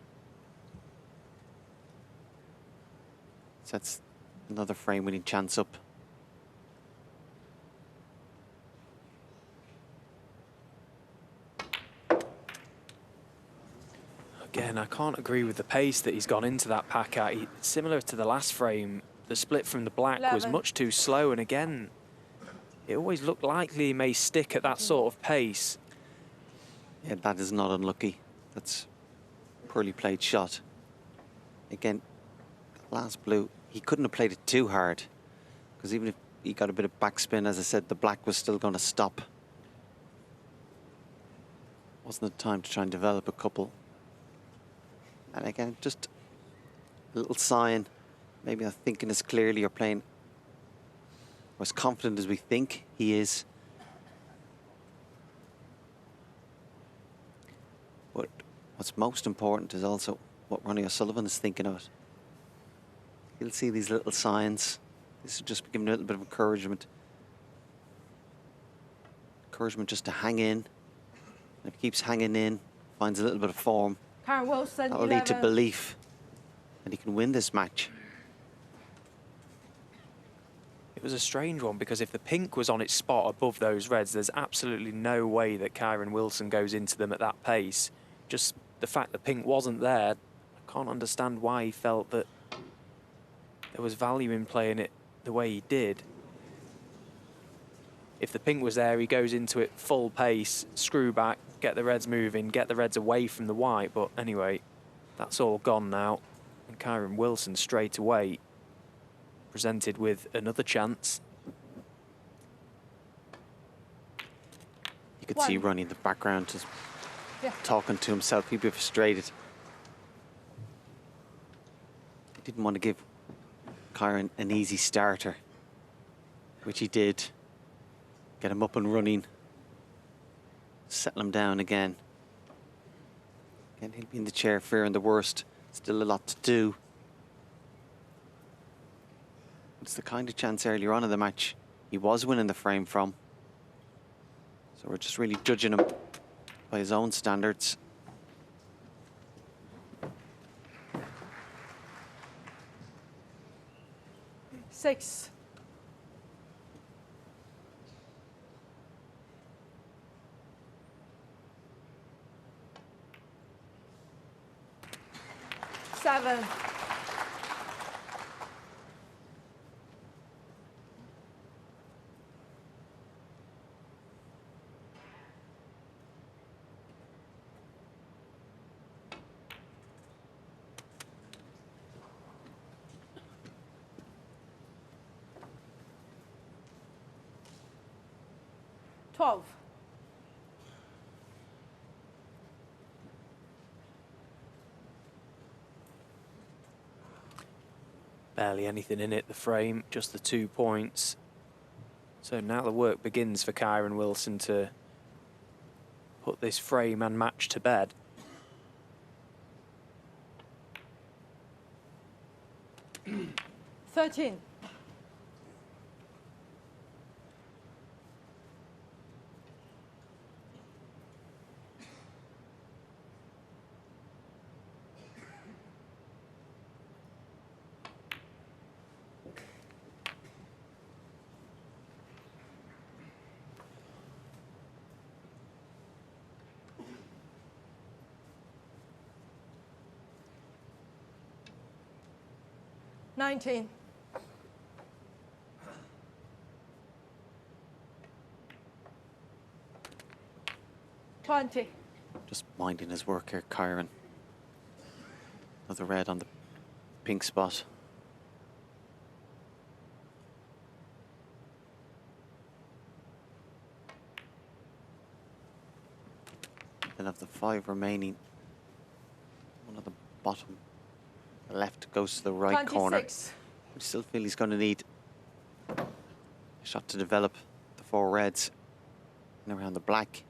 sets another frame-winning chance up. Again, I can't agree with the pace that he's gone into that pack at. Similar to the last frame, the split from the black 11. was much too slow, and again, it always looked likely he may stick at that sort of pace. Yeah, that is not unlucky. That's a poorly played shot. Again, the last blue, he couldn't have played it too hard, because even if he got a bit of backspin, as I said, the black was still going to stop. Wasn't the time to try and develop a couple. And again, just a little sign. Maybe not thinking as clearly or playing as confident as we think he is. But what's most important is also what Ronnie O'Sullivan is thinking of it. He'll see these little signs. This will just be giving a little bit of encouragement. Encouragement just to hang in. And if he keeps hanging in, finds a little bit of form, Kyren Wilson, that will lead to belief that he can win this match. It was a strange one, because if the pink was on its spot above those reds, there's absolutely no way that Kyren Wilson goes into them at that pace. Just the fact that pink wasn't there, I can't understand why he felt that there was value in playing it the way he did. If the pink was there, he goes into it full pace, screw back, get the reds moving, get the reds away from the white. But anyway, that's all gone now. And Kyren Wilson straight away presented with another chance. You could see Ronnie in the background just talking to himself. He'd be frustrated. He didn't want to give Kyren an easy starter, which he did. Get him up and running. Settle him down again. Again, he'll be in the chair fearing the worst. Still a lot to do. It's the kind of chance earlier on in the match he was winning the frame from. So we're just really judging him by his own standards. Six. Seven. Twelve. Barely anything in it, the frame, just the 2 points. So now the work begins for Kyren Wilson to put this frame and match to bed. 19. $20. Just minding his work here, Kyren. Another red on the pink spot. Then of the 5 remaining, one of the bottom, the left goes to the right 26. corner. I still feel he's going to need a shot to develop the 4 reds and around the black.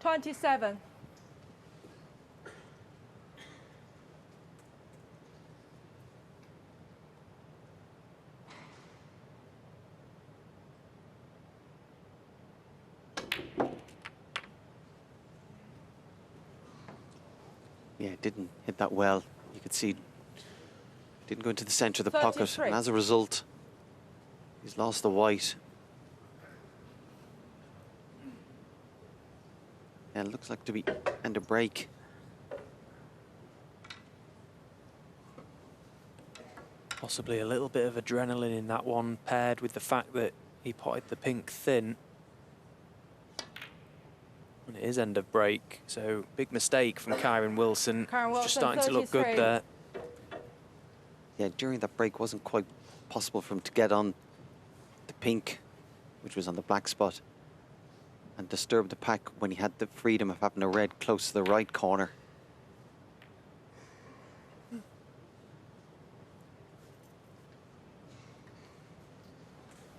$27. Yeah, it didn't hit that well. You could see it didn't go into the centre of the pocket. 33. And as a result, he's lost the white. And it looks like to be end of break. Possibly a little bit of adrenaline in that one, paired with the fact that he potted the pink thin. And it is end of break, so big mistake from Kyren Wilson. Kyren Wilson, Just starting to look good 33. there. Yeah, during that break wasn't quite possible for him to get on the pink, which was on the black spot, and disturb the pack when he had the freedom of having a red close to the right corner.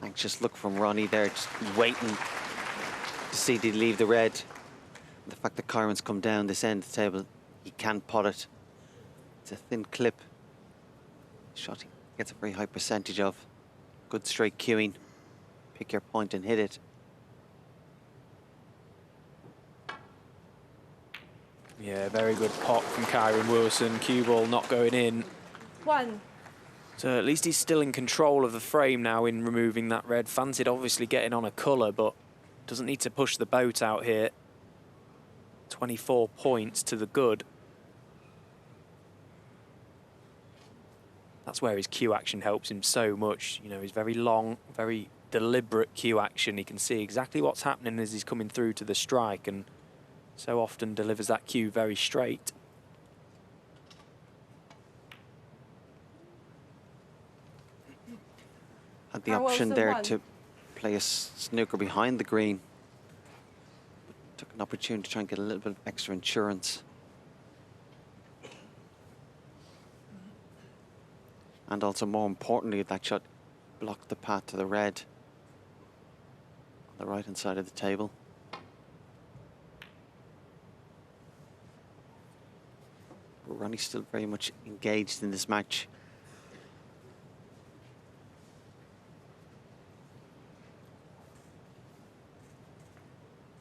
Anxious look from Ronnie there, just waiting to see did he leave the red. The fact that Kyren's come down this end of the table, he can pot it. It's a thin clip. Shot he gets a very high percentage of. Good straight cueing. Pick your point and hit it. Yeah, very good pot from Kyren Wilson. Cue ball not going in. 1. So at least he's still in control of the frame now in removing that red. Fancied obviously getting on a colour, but doesn't need to push the boat out here. 24 points to the good. That's where his cue action helps him so much. You know, he's very long, very deliberate cue action. He can see exactly what's happening as he's coming through to the strike, and so often delivers that cue very straight. Had the option Wilson there won. to play a snooker behind the green. Took an opportunity to try and get a little bit of extra insurance. And also, more importantly, that shot blocked the path to the red on the right-hand side of the table. But Ronnie's still very much engaged in this match.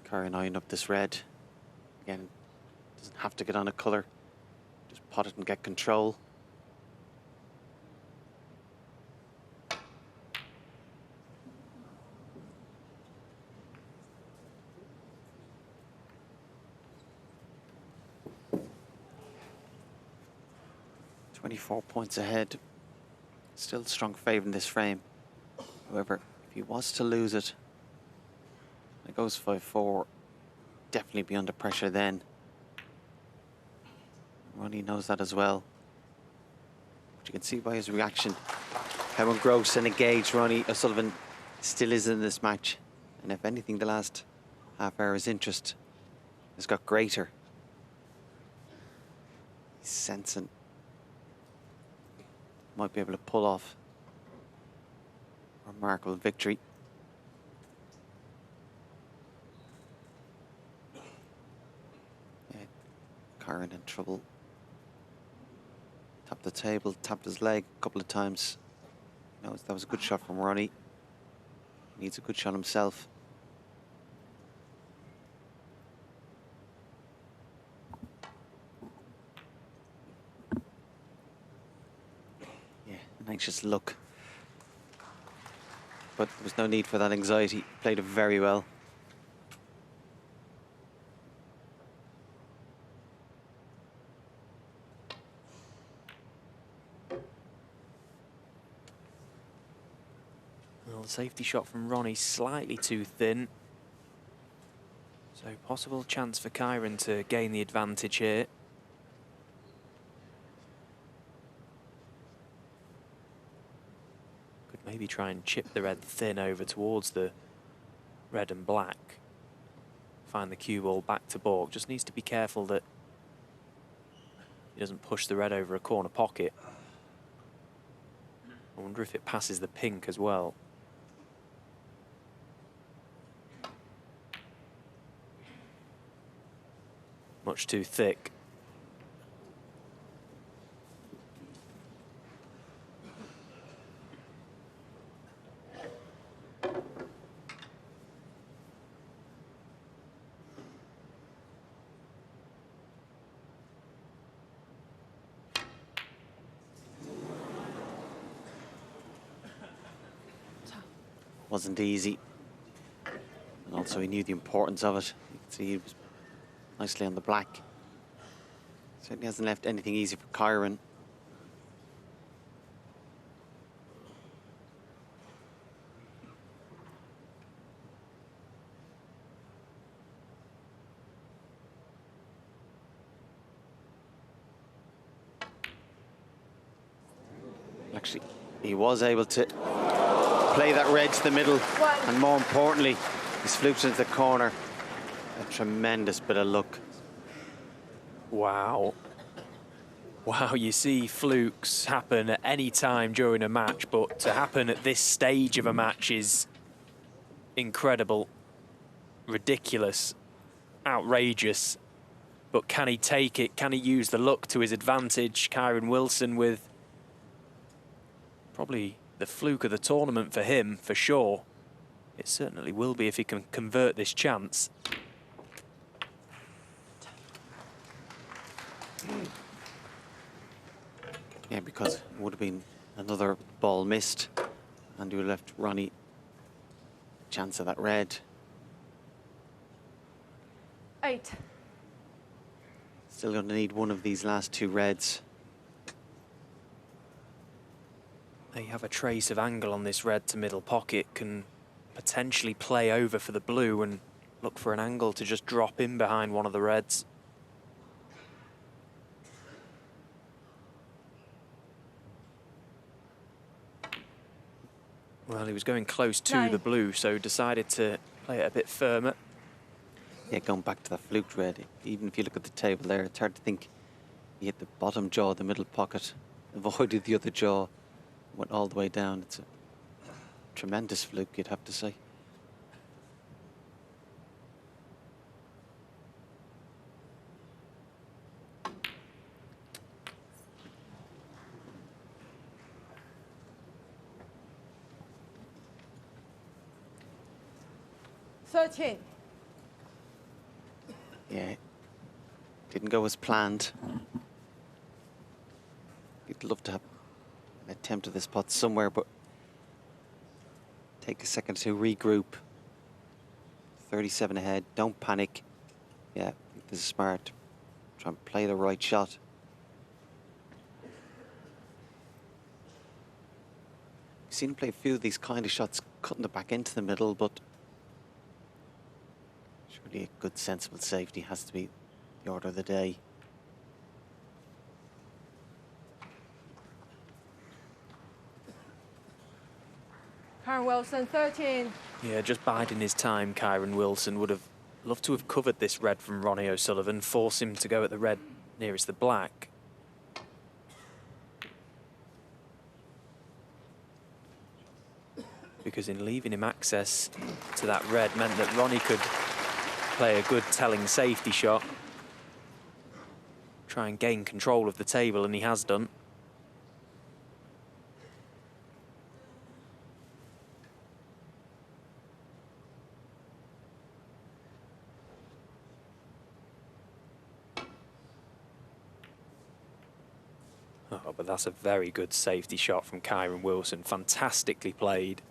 Kyren eyeing up this red. Again, doesn't have to get on a colour. Just pot it and get control. .24 points ahead. Still strong favourite in this frame. However, if he was to lose it, it goes 5-4, definitely be under pressure then. Ronnie knows that as well. But you can see by his reaction how engrossed and engaged Ronnie O'Sullivan still is in this match. And if anything, the last half hour's interest has got greater. He's sensing might be able to pull off a remarkable victory. Yeah, Kyren in trouble. Tapped the table, tapped his leg a couple of times. No, that was a good shot from Ronnie. Needs a good shot himself. Anxious look, but there was no need for that anxiety. Played it very well. safety shot from Ronnie slightly too thin. So possible chance for Kyren to gain the advantage here. Could maybe try and chip the red thin over towards the red and black. Find the cue ball back to baulk. Just needs to be careful that he doesn't push the red over a corner pocket. I wonder if it passes the pink as well. Much too thick. Wasn't easy. And also he knew the importance of it. You can see he was nicely on the black. Certainly hasn't left anything easy for Kyren. Actually, he was able to play that red to the middle, and more importantly, he's fluked into the corner. A tremendous bit of luck. Wow. Wow, you see flukes happen at any time during a match, but to happen at this stage of a match is incredible, ridiculous, outrageous. But can he take it? Can he use the luck to his advantage? Kyren Wilson with probably the fluke of the tournament for him, for sure. It certainly will be if he can convert this chance. Yeah, because it would have been another ball missed, and you would have left Ronnie a chance of that red. 8. Still going to need one of these last two reds. They have a trace of angle on this red to middle pocket, can potentially play over for the blue and look for an angle to just drop in behind one of the reds. Well, he was going close to the blue, so decided to play it a bit firmer. Yeah, going back to that fluked red, even if you look at the table there, it's hard to think he hit the bottom jaw, the middle pocket, avoided the other jaw, went all the way down. It's a tremendous fluke, you'd have to say. Yeah, didn't go as planned. You'd love to have an attempt at this pot somewhere, but take a second to regroup. 37 ahead, don't panic. Yeah, I think this is smart. Try and play the right shot. We've seen him play a few of these kind of shots, cutting the back into the middle, but surely a good, sensible safety has to be the order of the day. Kyren Wilson, 13. Yeah, just biding his time, Kyren Wilson would have loved to have covered this red from Ronnie O'Sullivan, force him to go at the red nearest the black. Because in leaving him access to that red meant that Ronnie could play a good telling safety shot, try and gain control of the table, and he has done. Oh, but that's a very good safety shot from Kyren Wilson, fantastically played.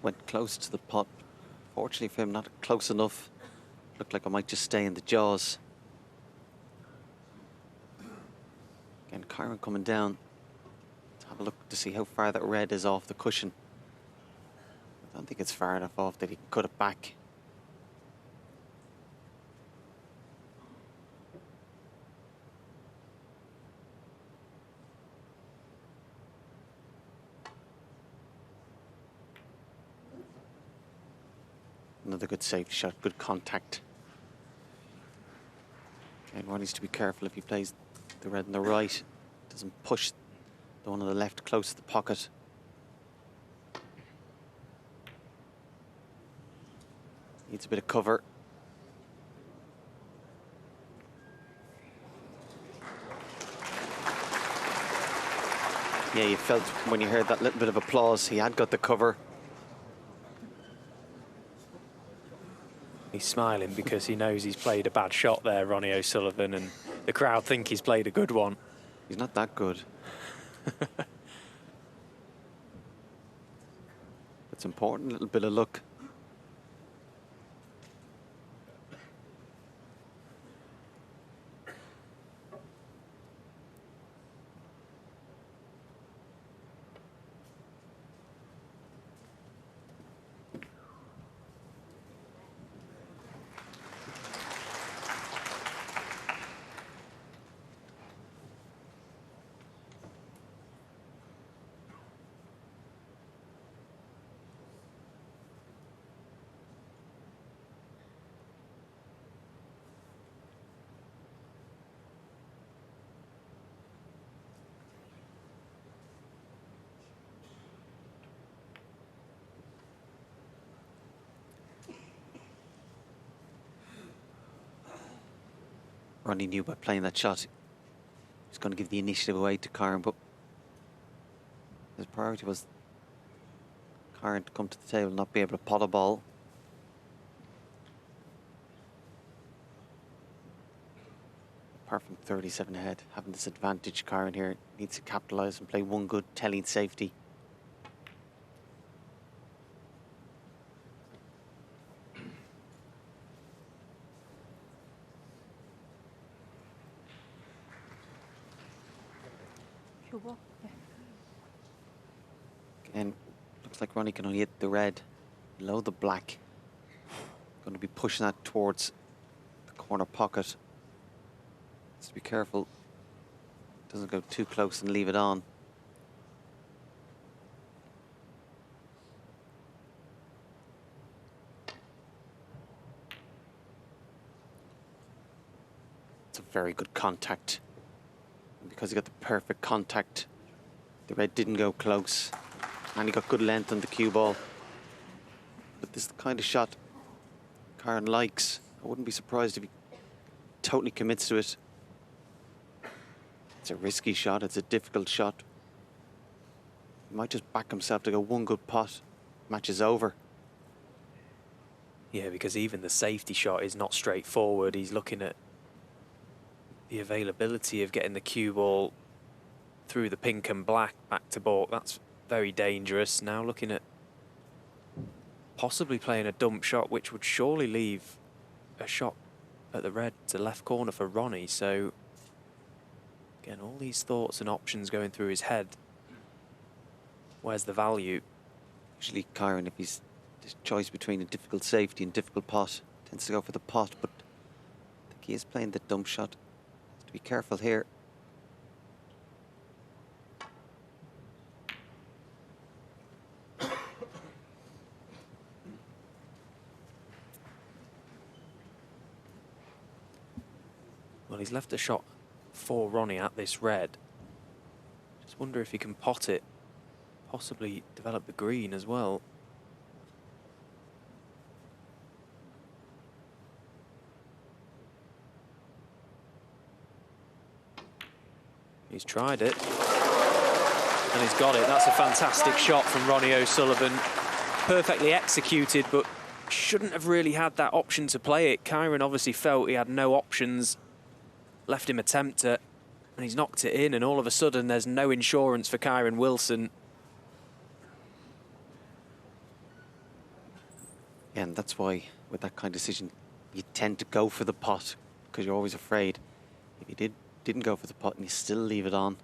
went close to the pot. Fortunately for him, not close enough. Looked like I might just stay in the jaws. Again, Kyren coming down to have a look to see how far that red is off the cushion. I don't think it's far enough off that he can cut it back. Another good safety shot, good contact. And Ronnie needs to be careful if he plays the red on the right. Doesn't push the one on the left close to the pocket. Needs a bit of cover. Yeah, you felt when you heard that little bit of applause, he had got the cover. He's smiling because he knows he's played a bad shot there, Ronnie O'Sullivan, and the crowd think he's played a good one. He's not that good. It's important, a little bit of luck. Ronnie knew by playing that shot he's going to give the initiative away to Kyren, but his priority was Kyren to come to the table and not be able to pot a ball. Apart from 37 ahead, having this advantage, Kyren here needs to capitalise and play one good telling safety. Again, looks like Ronnie can only hit the red below the black. Going to be pushing that towards the corner pocket. Just be careful. Doesn't go too close and leave it on. It's a very good contact. And because he got the perfect contact, the red didn't go close. And he got good length on the cue ball. But this is the kind of shot Kyren likes. I wouldn't be surprised if he totally commits to it. It's a risky shot, it's a difficult shot. He might just back himself to go one good pot, match is over. Yeah, because even the safety shot is not straightforward. He's looking at the availability of getting the cue ball through the pink and black back to baulk. That's very dangerous. Now looking at possibly playing a dump shot, which would surely leave a shot at the red to left corner for Ronnie. So again, all these thoughts and options going through his head. Where's the value? Usually Kyren, if he's this choice between a difficult safety and difficult pot, tends to go for the pot, but I think he is playing the dump shot. Has to be careful here. Well, he's left a shot for Ronnie at this red. Just wonder if he can pot it, possibly develop the green as well. He's tried it, and he's got it. That's a fantastic shot from Ronnie O'Sullivan. Perfectly executed, but shouldn't have really had that option to play it. Kyren obviously felt he had no options. Left him attempt it, and he's knocked it in, and all of a sudden there's no insurance for Kyren Wilson. And that's why, with that kind of decision, you tend to go for the pot, because you're always afraid. If you didn't go for the pot and you still leave it on.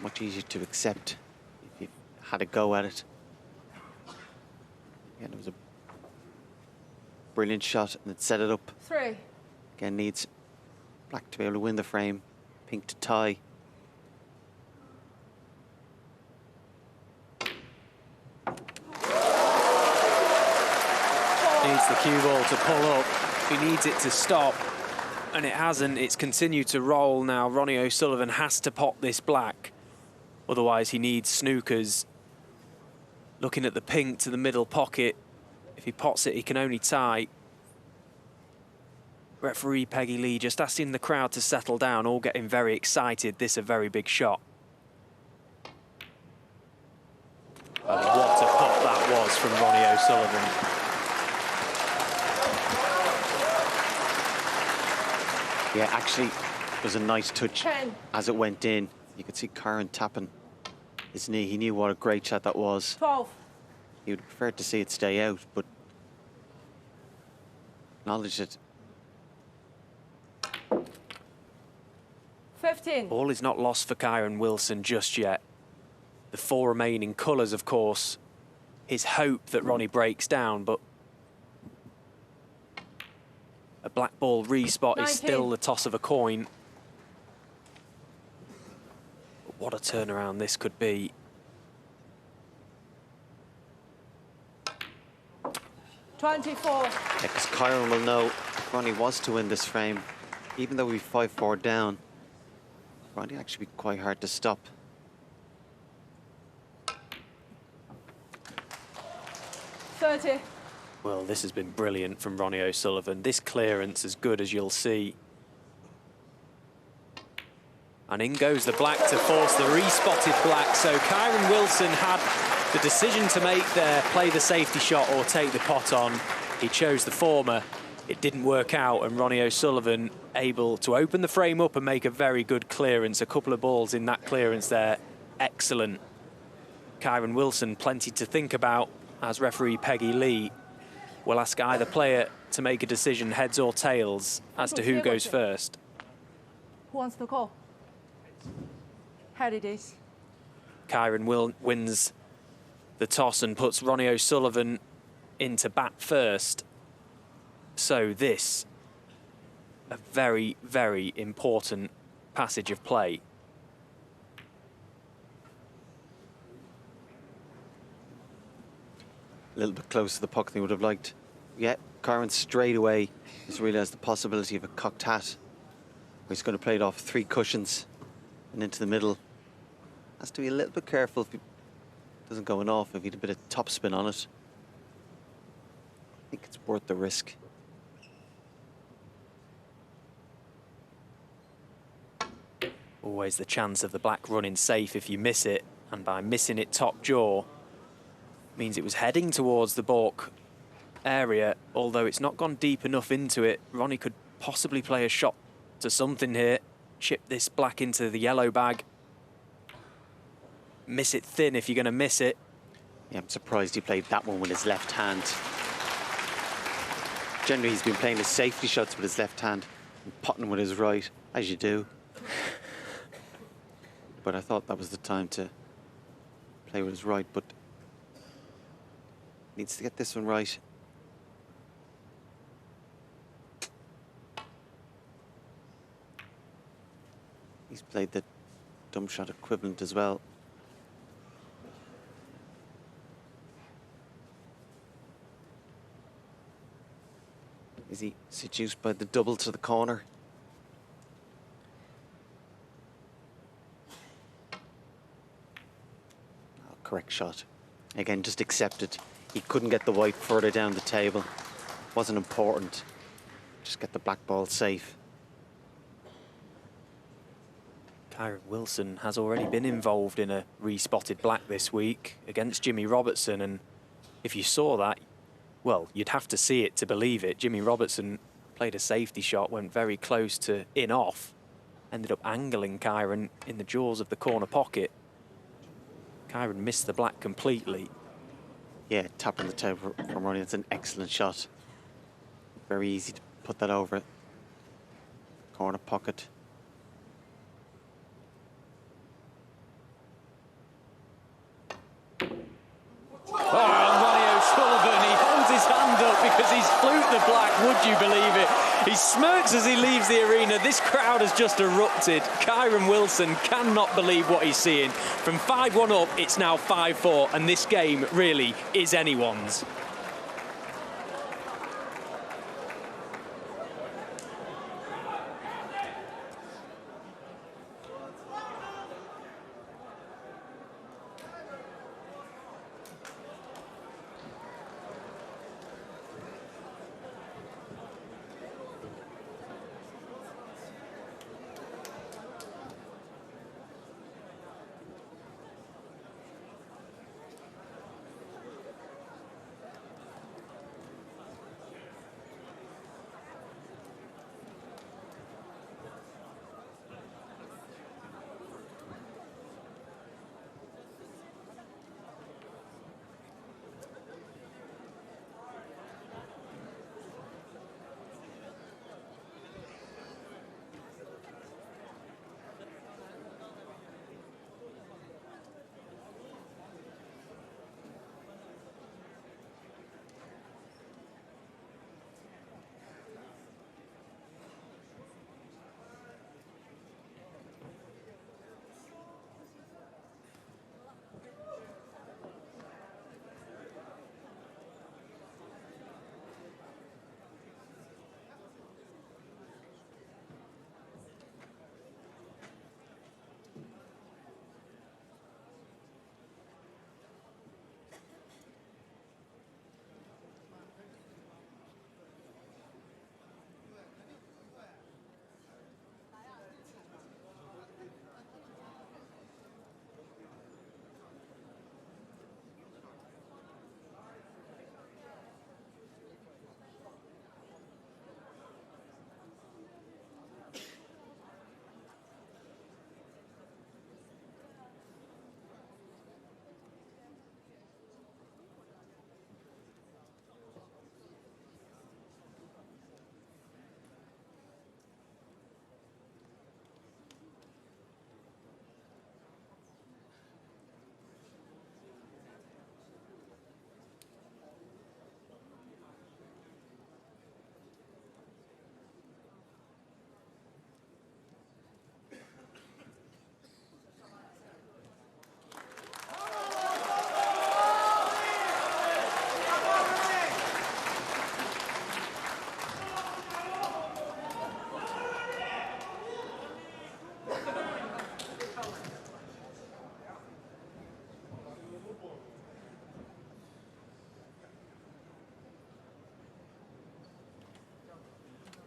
Much easier to accept if you had a go at it. Again, it was a brilliant shot and it set it up. 3. Again, needs black to be able to win the frame, pink to tie. Needs the cue ball to pull up. He needs it to stop, and it hasn't. It's continued to roll now. Ronnie O'Sullivan has to pot this black. Otherwise, he needs snookers. Looking at the pink to the middle pocket. If he pots it, he can only tie. Referee Peggy Lee just asking the crowd to settle down, all getting very excited. This is a very big shot. And what a pot that was from Ronnie O'Sullivan. Yeah, actually, it was a nice touch 10. as it went in. You could see Kyren tapping his knee. He knew what a great shot that was. 12. He would prefer to see it stay out, but acknowledged it. 15. Ball is not lost for Kyren Wilson just yet. The 4 remaining colours, of course, his hope that Ronnie breaks down, but a black ball respot 19. is still the toss of a coin. But what a turnaround this could be. 24. Because Kyren will know if Ronnie was to win this frame, even though we're 5-4 down, Ronnie actually be quite hard to stop. 30. Well, this has been brilliant from Ronnie O'Sullivan. This clearance as good as you'll see. And in goes the black to force the respotted black. So Kyren Wilson had the decision to make there, play the safety shot or take the pot on. He chose the former. It didn't work out, and Ronnie O'Sullivan able to open the frame up and make a very good clearance. A couple of balls in that clearance there. Excellent. Kyren Wilson, plenty to think about, as referee Peggy Lee will ask either player to make a decision, heads or tails, as to who goes first. Who wants to call? Head it is. Kyren wins the toss and puts Ronnie O'Sullivan into bat first. So this, a very, very important passage of play. A little bit close to the puck than he would have liked. Yeah, Kyren straight away has realised the possibility of a cocked hat. He's going to play it off 3 cushions and into the middle. Has to be a little bit careful if he doesn't go in off, if he had a bit of topspin on it. I think it's worth the risk. Always the chance of the black running safe if you miss it, and by missing it top jaw, means it was heading towards the baulk area, although it's not gone deep enough into it. Ronnie could possibly play a shot to something here, chip this black into the yellow bag. Miss it thin if you're going to miss it. Yeah, I'm surprised he played that one with his left hand. Generally, he's been playing his safety shots with his left hand and potting with his right, as you do. But I thought that was the time to play with his right, but needs to get this one right. He's played the dumb shot equivalent as well. Is he seduced by the double to the corner? Oh, correct shot. Again, just accepted. He couldn't get the white further down the table. Wasn't important. Just get the black ball safe. Kyren Wilson has already been involved in a respotted black this week against Jimmy Robertson, and if you saw that, well, you'd have to see it to believe it. Jimmy Robertson played a safety shot, went very close to in off, ended up angling Kyren in the jaws of the corner pocket. Kyren missed the black completely. Yeah, tapping the toe from Ronnie. It's an excellent shot. Very easy to put that over. Corner pocket. Oh, and Ronnie O'Sullivan, he holds his hand up because he's fluked the black, would you believe it? He smirks as he leaves the arena. This crowd has just erupted. Kyren Wilson cannot believe what he's seeing. From 5-1 up, it's now 5-4, and this game really is anyone's.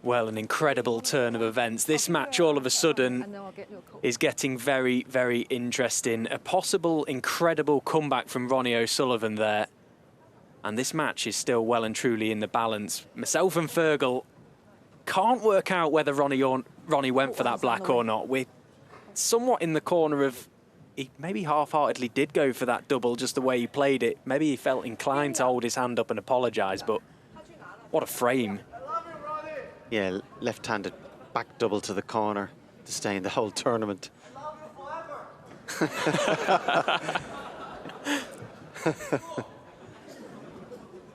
Well, an incredible turn of events. This match all of a sudden is getting very, very interesting. A possible incredible comeback from Ronnie O'Sullivan there. And this match is still well and truly in the balance. Myself and Fergal can't work out whether Ronnie went for that black or not. We're somewhat in the corner of he maybe half-heartedly did go for that double just the way he played it. Maybe he felt inclined to hold his hand up and apologise, but what a frame. Yeah, left-handed back double to the corner to stay in the whole tournament.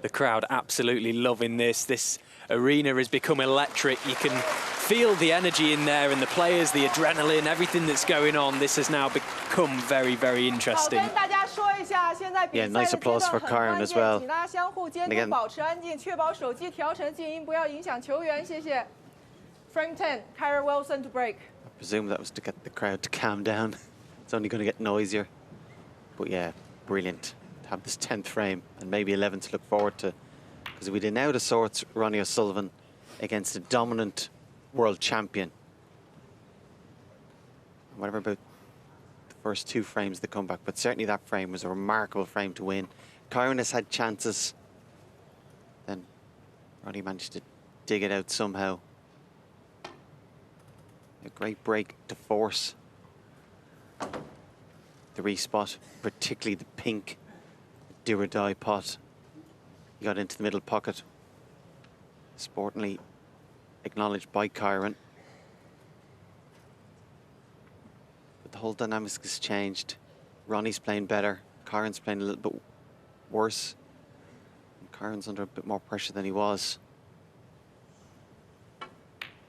The crowd absolutely loving this. This arena has become electric. You can feel the energy in there and the players, the adrenaline, everything that's going on. This has now become very, very interesting. Yeah, nice applause for Kyren as well. And again, frame 10, Kyren Wilson to break. I presume that was to get the crowd to calm down. It's only going to get noisier. But yeah, brilliant to have this 10th frame and maybe 11th to look forward to. Because we did out of sorts Ronnie O'Sullivan against a dominant world champion. Whatever about the first two frames of the comeback, but certainly that frame was a remarkable frame to win. Kyren has had chances. Then Ronnie managed to dig it out somehow. A great break to force the respot, particularly the pink do or die pot. He got into the middle pocket, sportingly acknowledged by Kyren. But the whole dynamics has changed. Ronnie's playing better. Kyren's playing a little bit worse. And Kyren's under a bit more pressure than he was.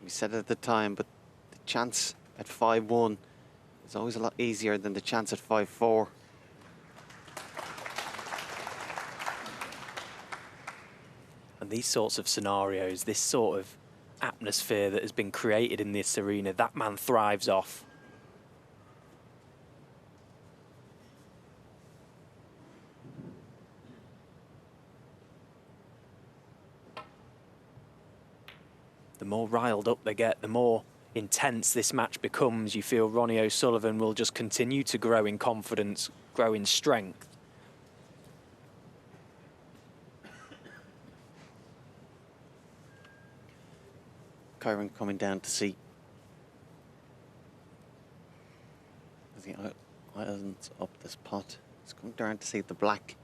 We said it at the time, but the chance at 5-1 is always a lot easier than the chance at 5-4. And these sorts of scenarios, this sort of atmosphere that has been created in this arena, that man thrives off. The more riled up they get, the more intense this match becomes. You feel Ronnie O'Sullivan will just continue to grow in confidence, grow in strength. Kyren coming down to see as he irons up this pot. He's coming down to see the black.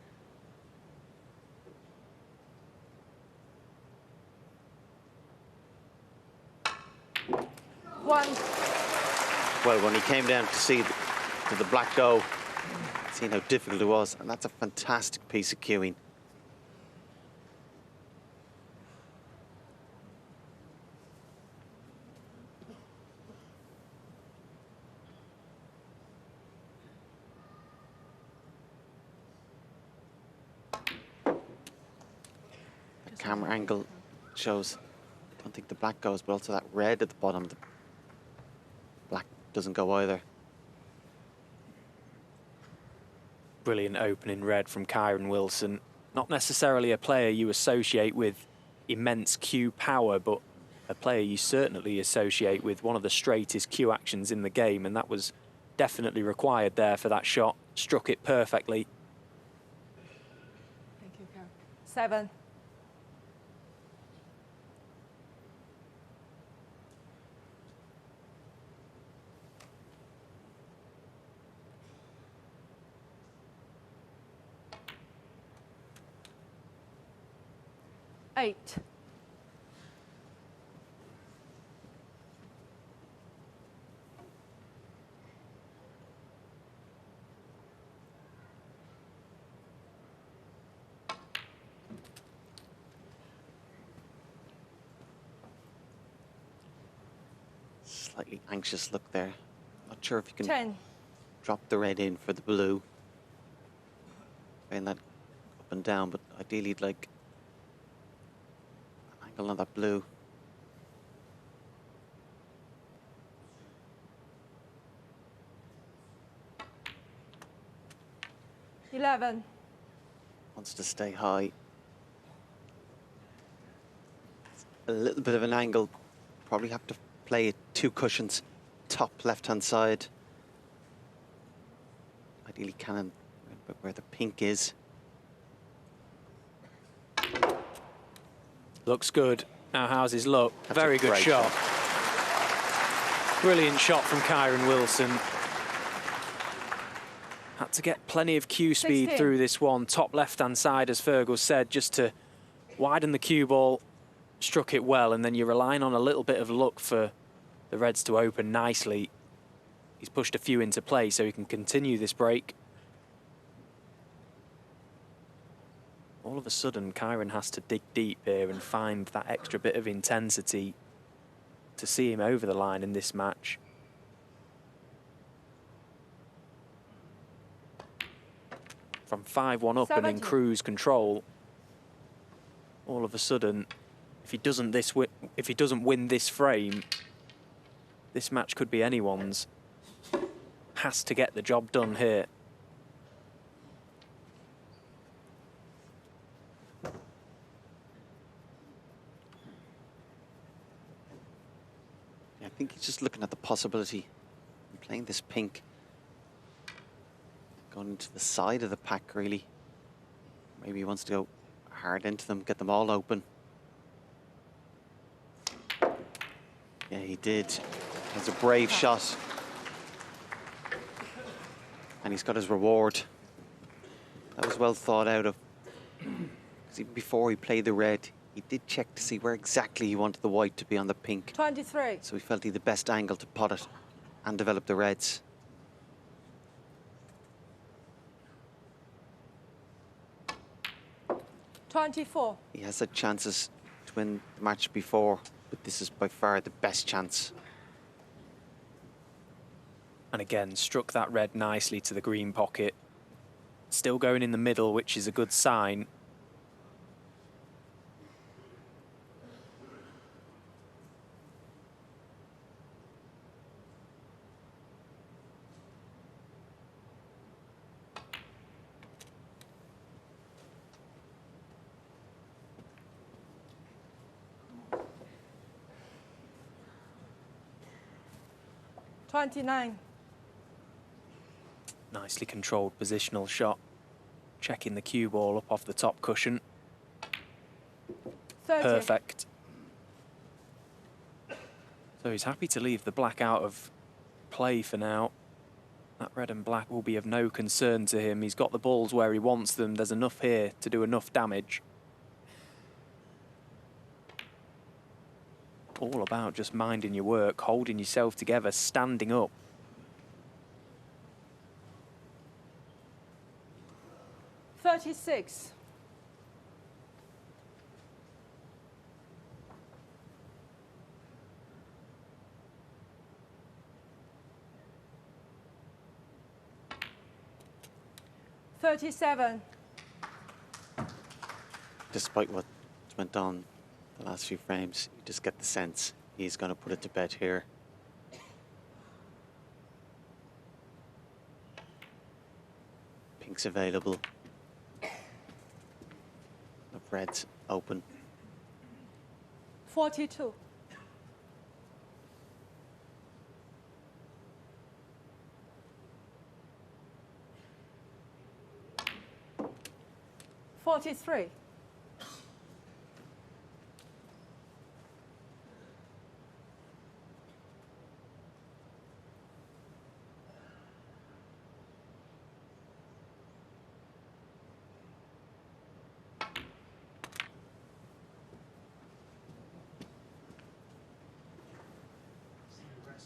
One. Well, when he came down to see the black go, seeing how difficult it was, and that's a fantastic piece of cueing. The camera angle shows, I don't think the black goes, but also that red at the bottom. The black doesn't go either. Brilliant opening red from Kyren Wilson. Not necessarily a player you associate with immense cue power, but a player you certainly associate with one of the straightest cue actions in the game, and that was definitely required there for that shot. Struck it perfectly. Thank you, Kyren. 7. Eight. Slightly anxious look there. Not sure if you can 10. drop the red in for the blue. And that up and down, but ideally you'd like an angle on that blue. $11. Wants to stay high. A little bit of an angle. Probably have to play it 2 cushions, top left-hand side. Ideally cannon where the pink is. Looks good. Now how's his luck? That's Very a good great shot. Brilliant shot from Kyren Wilson. Had to get plenty of cue speed 16. through this one. Top left-hand side, as Fergal said, just to widen the cue ball. Struck it well, and then you're relying on a little bit of luck for the Reds to open nicely. He's pushed a few into play so he can continue this break. All of a sudden, Kyren has to dig deep here and find that extra bit of intensity to see him over the line in this match. From 5-1 up 70. and in cruise control, all of a sudden, if he doesn't win this frame, this match could be anyone's. Has to get the job done here. I think he's just looking at the possibility of playing this pink. Going into the side of the pack, really. Maybe he wants to go hard into them, get them all open. Yeah, he did. It's a brave shot. And he's got his reward. That was well thought out of. Because even before he played the red, he did check to see where exactly he wanted the white to be on the pink. 23. So he felt he had the best angle to pot it and develop the reds. $24. He has had chances to win the match before, but this is by far the best chance. And again, struck that red nicely to the green pocket. Still going in the middle, which is a good sign. $29. Nicely controlled positional shot. Checking the cue ball up off the top cushion. 30. Perfect. So he's happy to leave the black out of play for now. That red and black will be of no concern to him. He's got the balls where he wants them. There's enough here to do enough damage. All about just minding your work, holding yourself together, standing up. $36. $37. Despite what went on the last few frames, you just get the sense he's going to put it to bed here. Pink's available. The red's open. 42. $43.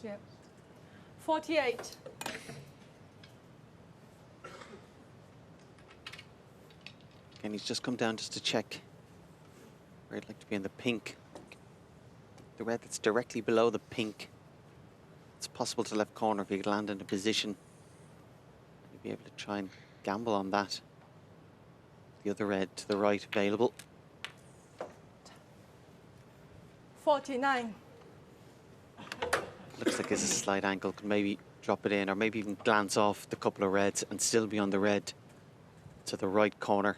Yep. 48. And he's just come down just to check where he'd like to be in the pink. The red that's directly below the pink. It's possible to left corner if he could land in a position. He'd be able to try and gamble on that. The other red to the right available. 49. Looks like there's a slight angle, could maybe drop it in or maybe even glance off the couple of reds and still be on the red to the right corner.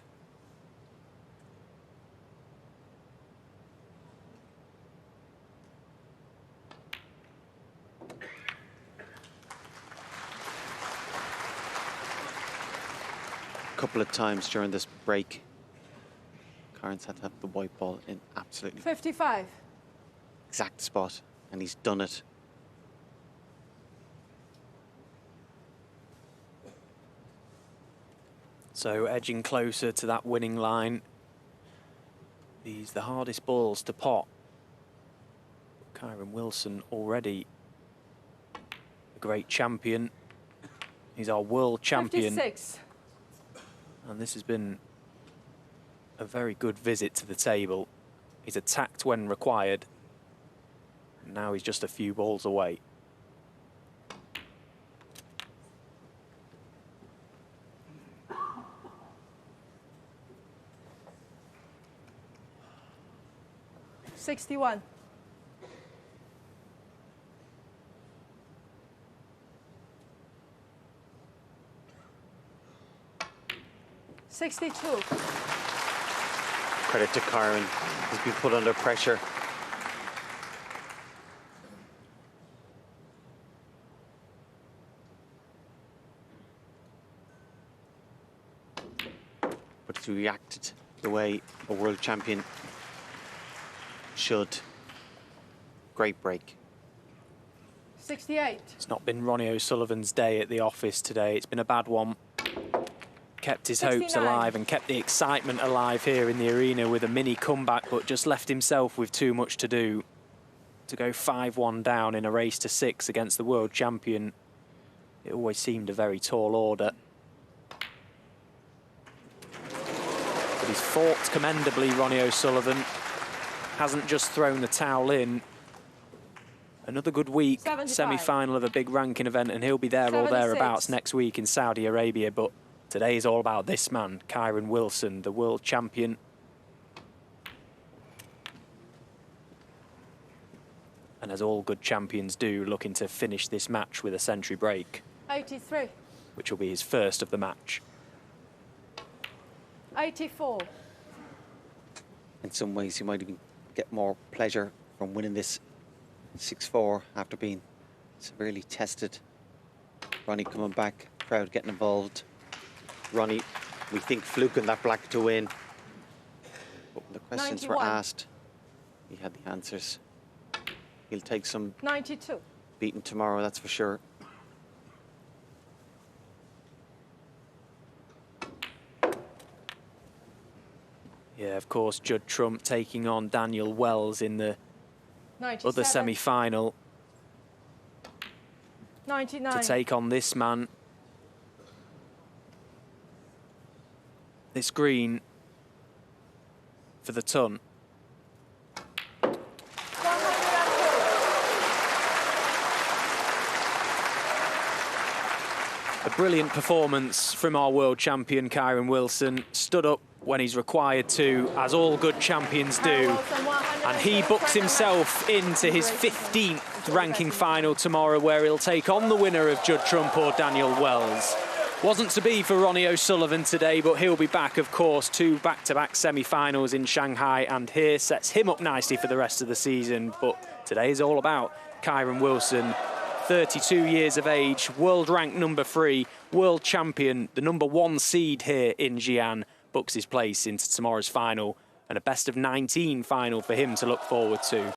A couple of times during this break, Kyren's had to have the white ball in absolutely 55. exact spot, and he's done it. So edging closer to that winning line. These the hardest balls to pot. Kyren Wilson already a great champion. He's our world champion. 56. And this has been a very good visit to the table. He's attacked when required. Now he's just a few balls away. $61. $62. Credit to Kyren. He's been put under pressure. But he reacted the way a world champion should. Great break. 68. It's not been Ronnie O'Sullivan's day at the office today. It's been a bad one. Kept his 69. hopes alive and kept the excitement alive here in the arena with a mini comeback, but just left himself with too much to do. To go 5-1 down in a race to 6 against the world champion, it always seemed a very tall order. But he's fought commendably, Ronnie O'Sullivan. Hasn't just thrown the towel in. Another good week, 75. semi-final of a big ranking event, and he'll be there 76. or thereabouts next week in Saudi Arabia. But today is all about this man, Kyren Wilson, the world champion. And as all good champions do, looking to finish this match with a century break. 83. Which will be his first of the match. 84. In some ways, he might even get more pleasure from winning this 6-4 after being severely tested. Ronnie coming back, crowd getting involved. Ronnie, we think, fluking that black to win. But when the questions 91. were asked, he had the answers. He'll take some 92. beating tomorrow, that's for sure. Yeah, of course, Judd Trump taking on Daniel Wells in the 97. other semi-final 99. to take on this man. This green for the ton. 102. A brilliant performance from our world champion, Kyren Wilson. Stood up when he's required to, as all good champions do. And he books himself into his 15th ranking final tomorrow, where he'll take on the winner of Judd Trump or Daniel Wells. Wasn't to be for Ronnie O'Sullivan today, but he'll be back, of course. 2 back-to-back semi-finals in Shanghai and here. Sets him up nicely for the rest of the season. But today is all about Kyren Wilson, 32 years of age, world rank number 3, world champion, the number 1 seed here in Xi'an, books his place into tomorrow's final, and a best of 19 final for him to look forward to.